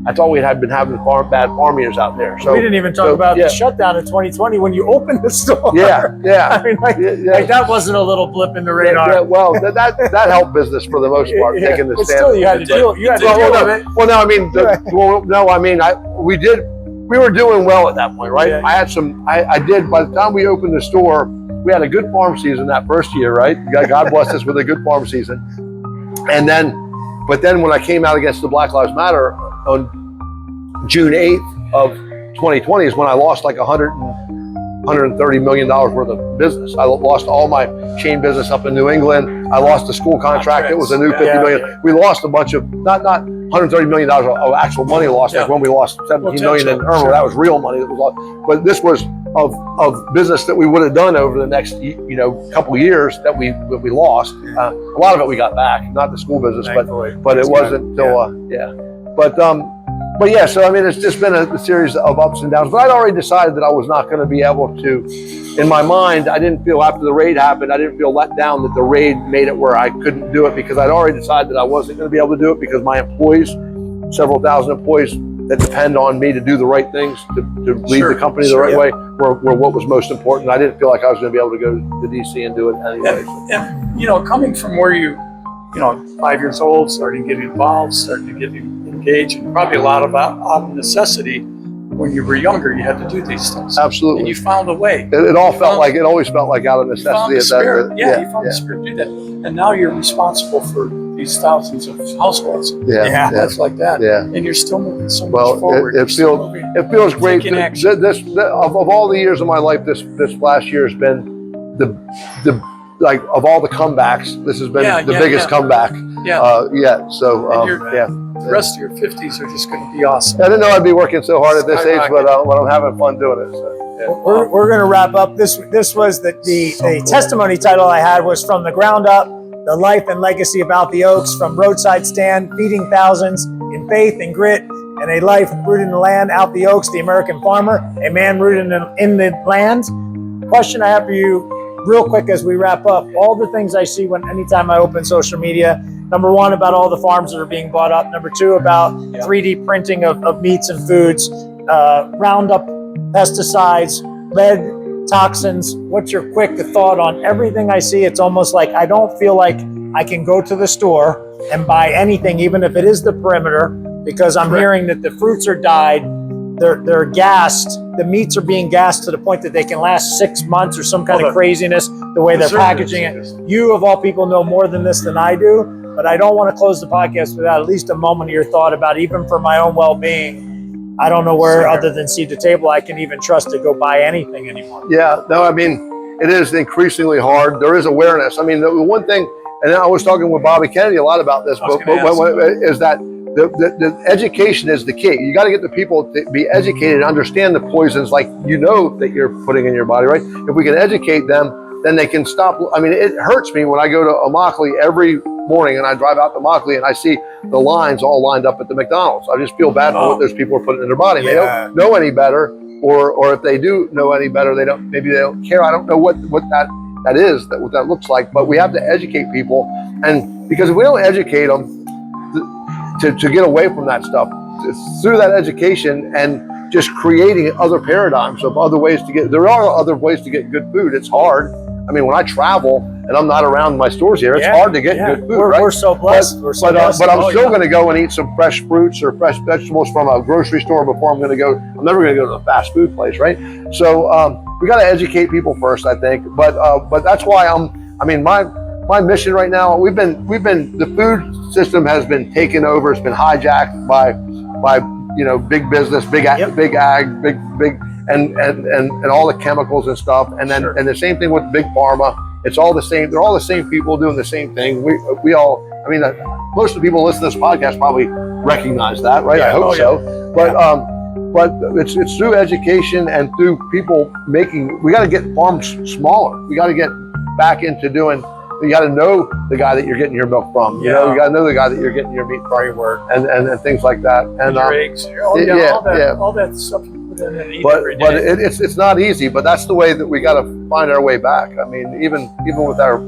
I thought we had been having bad farm years out there. So we didn't even talk about the shutdown in 2020 when you opened the store. Yeah. I mean, like that wasn't a do blip in the radar. Well, that helped business for the most part, taking the stand. Still, you had to deal with it. Well, no, I mean, we were doing well at that point, right? Yeah. I did, by the time we opened the store, we had a good farm season that first year, right? God blessed us with a good farm season. But then when I came out against the Black Lives Matter on June 8th of 2020 is when I lost like $130 million worth of business. I lost all my chain business up in New England. I lost the school contract. It was a new $50 million. We lost a bunch of, not $130 million of actual money lost, like when we lost $17 million in Irma. That was real money that was lost. But this was of business that we would have done over the next couple of years that we lost. A lot of it we got back, not the school business, but it wasn't until But yeah, so I mean, it's just been a series of ups and downs. But I'd already decided that I was not going to be able to. In my mind, I didn't feel after the raid happened, I didn't feel let down that the raid made it where I couldn't do it, because I'd already decided that I wasn't going to be able to do it, because my employees, several thousand employees that depend on me to do the right things, to lead the company the right way, were what was most important. I didn't feel like I was going to be able to go to DC and do it anyway. And coming from where you 5 years old, starting getting involved, starting to get engaged, and probably a lot out of necessity. When you were younger, you had to do these things. Absolutely. And you found a way. It always felt like out of necessity. You found the spirit. You found the spirit to do that. And now you're responsible for these thousands of households. That's like that. Yeah. And you're still moving so much forward. It feels great. Of all the years of my life, this last year has been the of all the comebacks, this has been the biggest comeback yet. So the rest of your 50s are just going to be awesome. I didn't know I'd be working so hard at this age, but I'm having fun doing it. So, We're going to wrap up. This was the testimony title I had was From the Ground Up, the life and legacy of Alfie Oakes, from roadside stand, feeding thousands in faith and grit, and a life rooted in the land. Alfie Oakes, the American farmer, a man rooted in the land. Question I have for you real quick as we wrap up, all the things I see anytime I open social media. Number one, about all the farms that are being bought up. Number two, about 3D printing of meats and foods. Roundup, pesticides, lead, toxins. What's your quick thought on everything I see? It's almost like I don't feel like I can go to the store and buy anything, even if it is the perimeter, because I'm hearing that the fruits are dyed, they're gassed, the meats are being gassed to the point that they can last 6 months or some kind of craziness, the way they're packaging it. You, of all people, know more than this than I do, but I don't want to close the podcast without at least a moment of your thought about, even for my own well-being, I don't know where, other than seed to table, I can even trust to go buy anything anymore. Yeah, no, I mean, it is increasingly hard. There is awareness. I mean, the one thing, and I was talking with Bobby Kennedy a lot about this, but is that the education is the key. You got to get the people to be educated and understand the poisons, like you know that you're putting in your body, right? If we can educate them, then they can stop. I mean, it hurts me when I go to Immokalee every morning and I drive out to Immokalee and I see the lines all lined up at the McDonald's. I just feel bad for what those people are putting in their body. They don't know any better, or if they do know any better, maybe they don't care. I don't know what that is, what that looks like, but we have to educate people. And because if we don't educate them to get away from that stuff, through that education and just creating other paradigms of other ways to get, there are other ways to get good food. It's hard. I mean, when I travel and I'm not around my stores here, it's hard to get good food, right? We're so blessed. But I'm still going to go and eat some fresh fruits or fresh vegetables from a grocery store before I'm never going to go to a fast food place, right? So we got to educate people first, I think. But that's why my mission right now, the food system has been taken over. It's been hijacked by big business, big ag, and all the chemicals and stuff. And then and the same thing with big pharma. It's all the same. They're all the same people doing the same thing. We all. I mean, most of the people listening to this podcast probably recognize that, right? I hope so. But it's through education and through people making. We got to get farms smaller. We got to get back into doing. You got to know the guy that you're getting your milk from. You know, you got to know the guy that you're getting your meat from, and things like that. And your eggs, all that stuff you put in and eat every day. But it's not easy. But that's the way that we got to find our way back. I mean, even with our,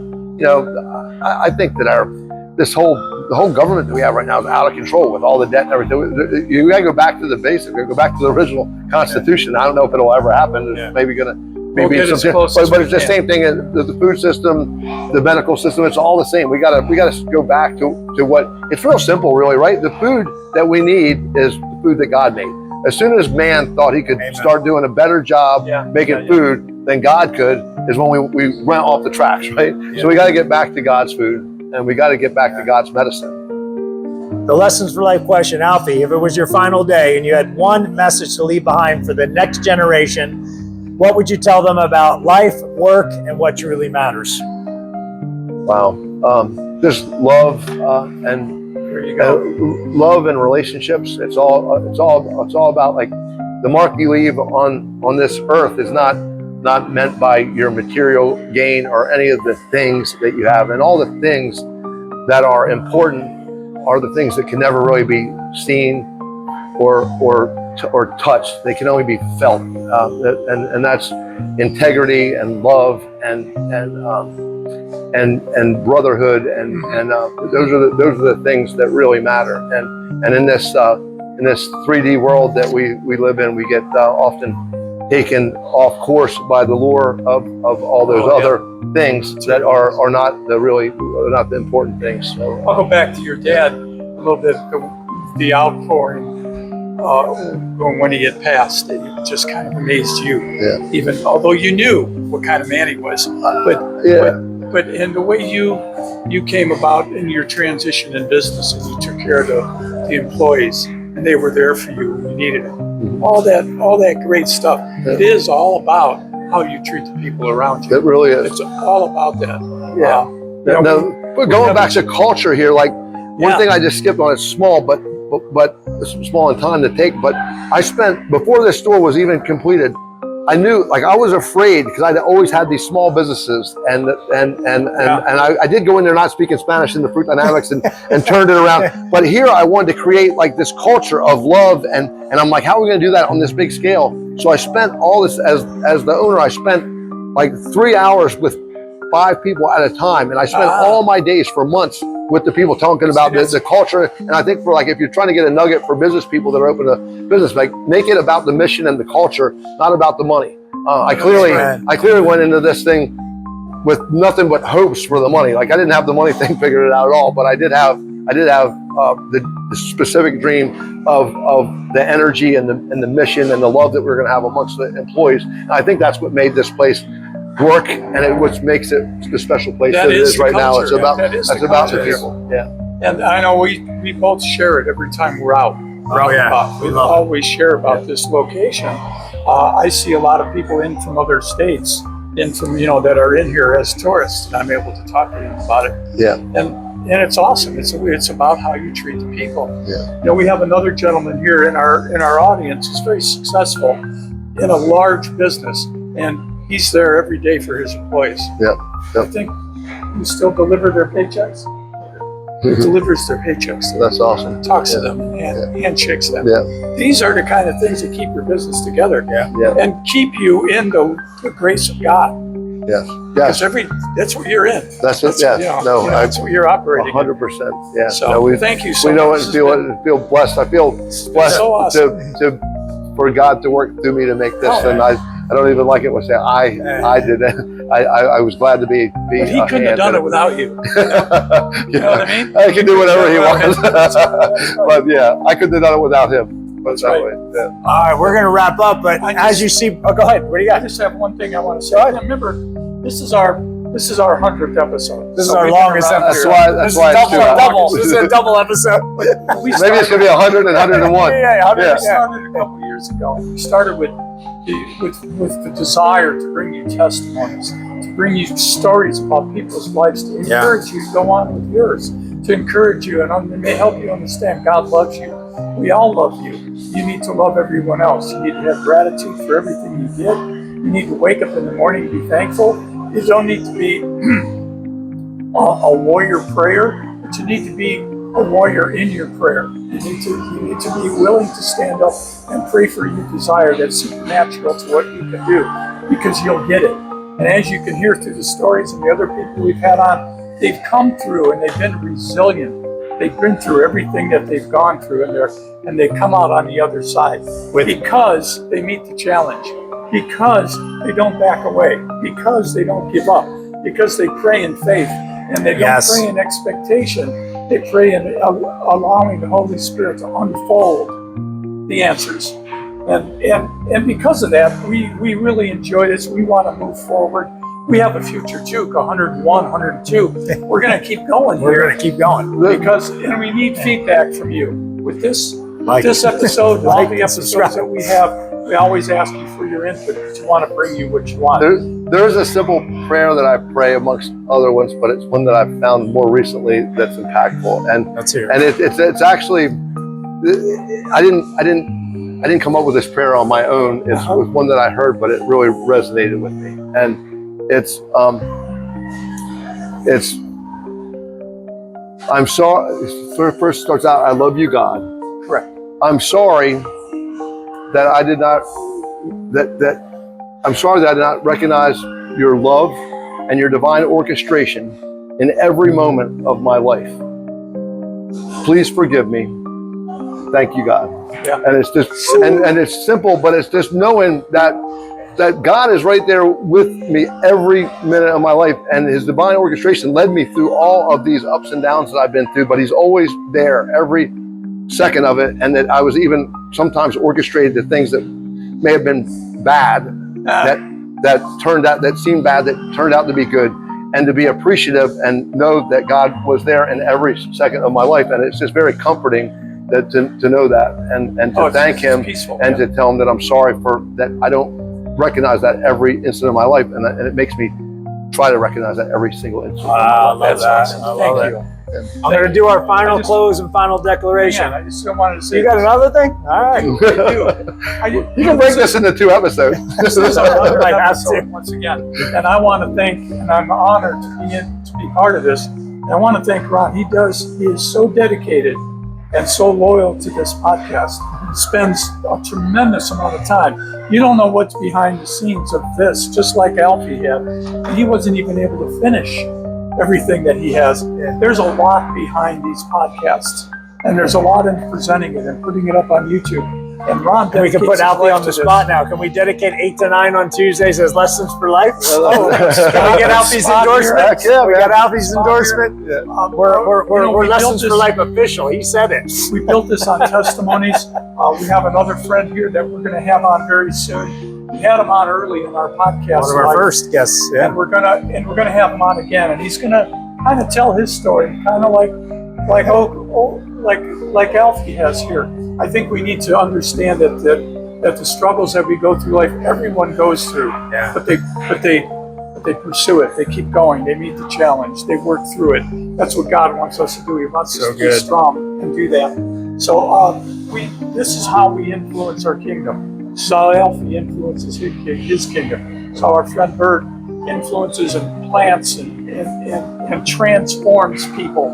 I think that the whole government that we have right now is out of control with all the debt and everything. You got to go back to the basics. Go back to the original Constitution. I don't know if it'll ever happen. It's maybe going to. But it's the same thing as the food system, the medical system. It's all the same. We gotta go back to what it's real simple, really, right? The food that we need is the food that God made. As soon as man thought he could start doing a better job making food than God could, is when we went off the tracks, right? So we got to get back to God's food, and we got to get back to God's medicine. The Lessons for Life question, Alfie. If it was your final day and you had one message to leave behind for the next generation, what would you tell them about life, work, and what truly matters? Wow, just love and love and relationships. It's all about, like, the mark you leave on this earth is not meant by your material gain or any of the things that you have, and all the things that are important are the things that can never really be seen or touched. They can only be felt, and that's integrity and love and brotherhood, and those are the things that really matter. And in this 3D world that we live in, we get often taken off course by the lure of all those other things that are not the important things. So I'll go back to your dad a little bit. The outpouring. When he had passed, it just kind of amazed you. Even although you knew what kind of man he was, but in the way you came about in your transition in business, and you took care of the employees, and they were there for you when you needed it. All that great stuff. It is all about how you treat the people around you. It really is. It's all about that. But going back to culture here, like one thing I just skipped on. It's small, but it's small in time to take. But I spent, before this store was even completed, I knew, like, I was afraid because I'd always had these small businesses, and I did go in there not speaking Spanish in the fruit dynamics and turned it around. But here I wanted to create like this culture of love, and I'm like, how are we going to do that on this big scale? So I spent all this as the owner. I spent like 3 hours with 5 people at a time, and I spent all my days for months with the people talking about the culture. And I think for like, if you're trying to get a nugget for business people that are open to business, like make it about the mission and the culture, not about the money. I clearly went into this thing with nothing but hopes for the money. Like I didn't have the money thing figured it out at all, but I did have the specific dream of the energy and the mission and the love that we're going to have amongst the employees. And I think that's what made this place work, and what makes it the special place that it is right now. It's about the people. Yeah. And I know we both share it every time we're out. We always share about this location. I see a lot of people in from other states, that are in here as tourists, and I'm able to talk to them about it. Yeah. And it's awesome. It's about how you treat the people. Yeah. We have another gentleman here in our audience who's very successful in a large business, and he's there every day for his employees. Yeah. I think he still deliver their paychecks. He delivers their paychecks. That's awesome. Talks to them and handshakes them. Yeah. These are the kind of things that keep your business together. Yeah. And keep you in the grace of God. Yes. Because that's what you're in. That's it. Yeah. That's what you're operating. 100%. Yeah. So thank you so much. We know and feel blessed. I feel blessed so awesome. for God to work through me to make this, and I don't even like it when I did it. I was glad to be. But he couldn't have done it without you. You know what I mean? I can do whatever he wants. But yeah, I couldn't have done it without him. But that way. Yeah. All right, we're gonna wrap up. But as you see, go ahead. What do you got? I just have one thing I want to say. Remember, this is our 100th episode. This is our longest episode. That's why it's double. This is a double episode. Maybe it's gonna be 100 and 101. Yeah. We started a couple years ago. We started with the desire to bring you testimonies, to bring you stories about people's lives, to encourage you to go on with yours, to encourage you and may help you understand God loves you. We all love you. You need to love everyone else. You need to have gratitude for everything you get. You need to wake up in the morning and be thankful. You don't need to be a warrior prayer, but you need to be a warrior in your prayer. You need to be willing to stand up and pray for your desire that's supernatural to what you can do, because you'll get it. And as you can hear through the stories and the other people we've had on, they've come through and they've been resilient. They've been through everything that they've gone through, and they come out on the other side because they meet the challenge, because they don't back away, because they don't give up, because they pray in faith, and they don't pray in expectation. They pray in allowing the Holy Spirit to unfold the answers. And because of that, we really enjoy this. We want to move forward. We have a future too, 101, 102. We're going to keep going. We're going to keep going and we need feedback from you with this episode, and all the episodes that we have. We always ask you for your input, because we want to bring you what you want. There's a simple prayer that I pray amongst other ones, but it's one that I've found more recently that's impactful. And let's hear it. And it's actually, I didn't come up with this prayer on my own. It's one that I heard, but it really resonated with me. And it's I'm sorry. First starts out, I love you, God. Correct. I'm sorry that I did not I'm sorry that I did not recognize your love and your divine orchestration in every moment of my life. Please forgive me. Thank you, God. Yeah. And it's just and it's simple, but it's just knowing that God is right there with me every minute of my life, and his divine orchestration led me through all of these ups and downs that I've been through, but he's always there every second of it, and that I was even sometimes orchestrated the things that may have been bad that seemed bad that turned out to be good, and to be appreciative and know that God was there in every second of my life. And it's just very comforting that to know that, and to thank him and to tell him that I'm sorry for that. I don't recognize that every instant of my life, and it makes me try to recognize that every single instant. I love that. Awesome. I love Thank that. you. I'm going to do our final close and final declaration. I just wanted to say, You got another thing? All right. You can break this into 2 episodes. This is our 100th episode once again, and I want to thank, and I'm honored to be part of this. And I want to thank Ron. He is so dedicated and so loyal to this podcast. spends a tremendous amount of time. You don't know what's behind the scenes of this, just like Alfie had. He wasn't even able to finish everything that he has. There's a lot behind these podcasts, and there's a lot in presenting it and putting it up on YouTube. And Ron, we can put Alfie on the spot now. Can we dedicate 8 to 9 on Tuesdays as lessons for life? Oh, can we get Alfie's endorsement? Yeah, we got Alfie's endorsement. Yeah. We're Lessons for Life official. He said it. We built this on testimonies. We have another friend here that we're going to have on very soon. We had him on early in our podcast. One of our first guests. Yeah. And we're gonna have him on again, and he's gonna kind of tell his story, kind of like Alfie has here. I think we need to understand that the struggles that we go through life, everyone goes through. Yeah. But they pursue it. They keep going. They meet the challenge. They work through it. That's what God wants us to do. He wants us to be strong and do that. So this is how we influence our kingdom. So Alfie influences his kingdom. So our friend Bert influences and plants and transforms people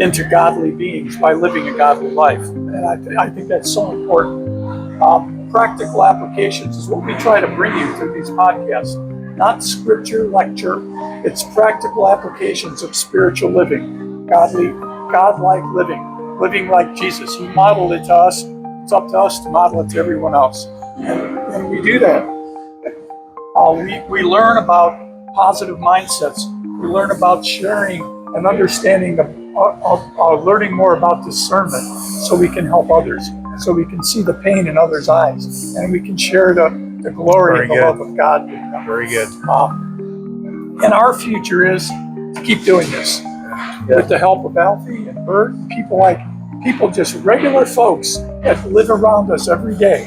into godly beings by living a godly life. And I think that's so important. Practical applications is what we try to bring you through these podcasts. Not scripture lecture, it's practical applications of spiritual living, God-like living like Jesus. He modeled it to us. It's up to us to model it to everyone else. And we do that. We learn about positive mindsets. We learn about sharing and understanding of learning more about discernment so we can help others, so we can see the pain in others' eyes, and we can share the glory and the love of God with them. Very good. And our future is to keep doing this with the help of Alfie and Bert and people, just regular folks that live around us every day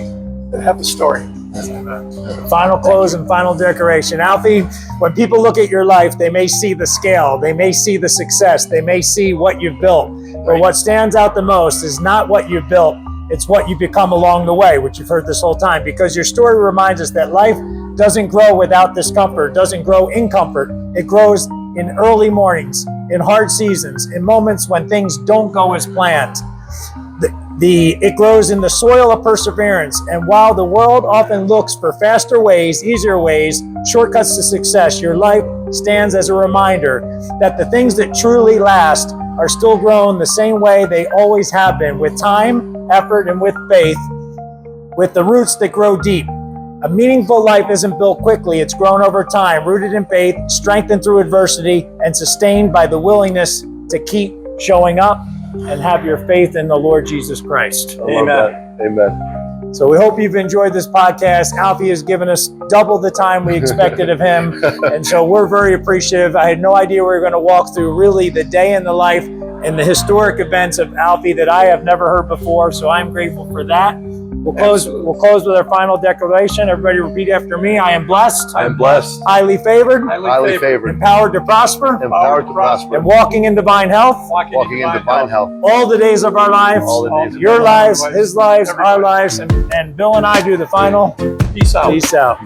that have a story. Final close and final decoration. Alfie, when people look at your life, they may see the scale, they may see the success, they may see what you've built. But what stands out the most is not what you've built, it's what you become along the way, which you've heard this whole time. Because your story reminds us that life doesn't grow without discomfort, doesn't grow in comfort. It grows in early mornings, in hard seasons, in moments when things don't go as planned. It grows in the soil of perseverance. And while the world often looks for faster ways, easier ways, shortcuts to success, your life stands as a reminder that the things that truly last are still grown the same way they always have been, with time, effort, and with faith, with the roots that grow deep. A meaningful life isn't built quickly, it's grown over time, rooted in faith, strengthened through adversity, and sustained by the willingness to keep showing up and have your faith in the Lord Jesus Christ. Amen. Amen. So we hope you've enjoyed this podcast. Alfie has given us double the time we expected of him. And so we're very appreciative. I had no idea we were going to walk through really the day in the life and the historic events of Alfie that I have never heard before. So I'm grateful for that. We'll close with our final declaration. Everybody repeat after me. I am blessed. I am blessed. Highly favored. Highly favored. Empowered to prosper. Empowered to prosper. And walking in divine health. Walking in divine health. All the days of our lives. All the days of your our lives, lives. his lives, our lives. And Bill and I do the final. Peace out. Peace out.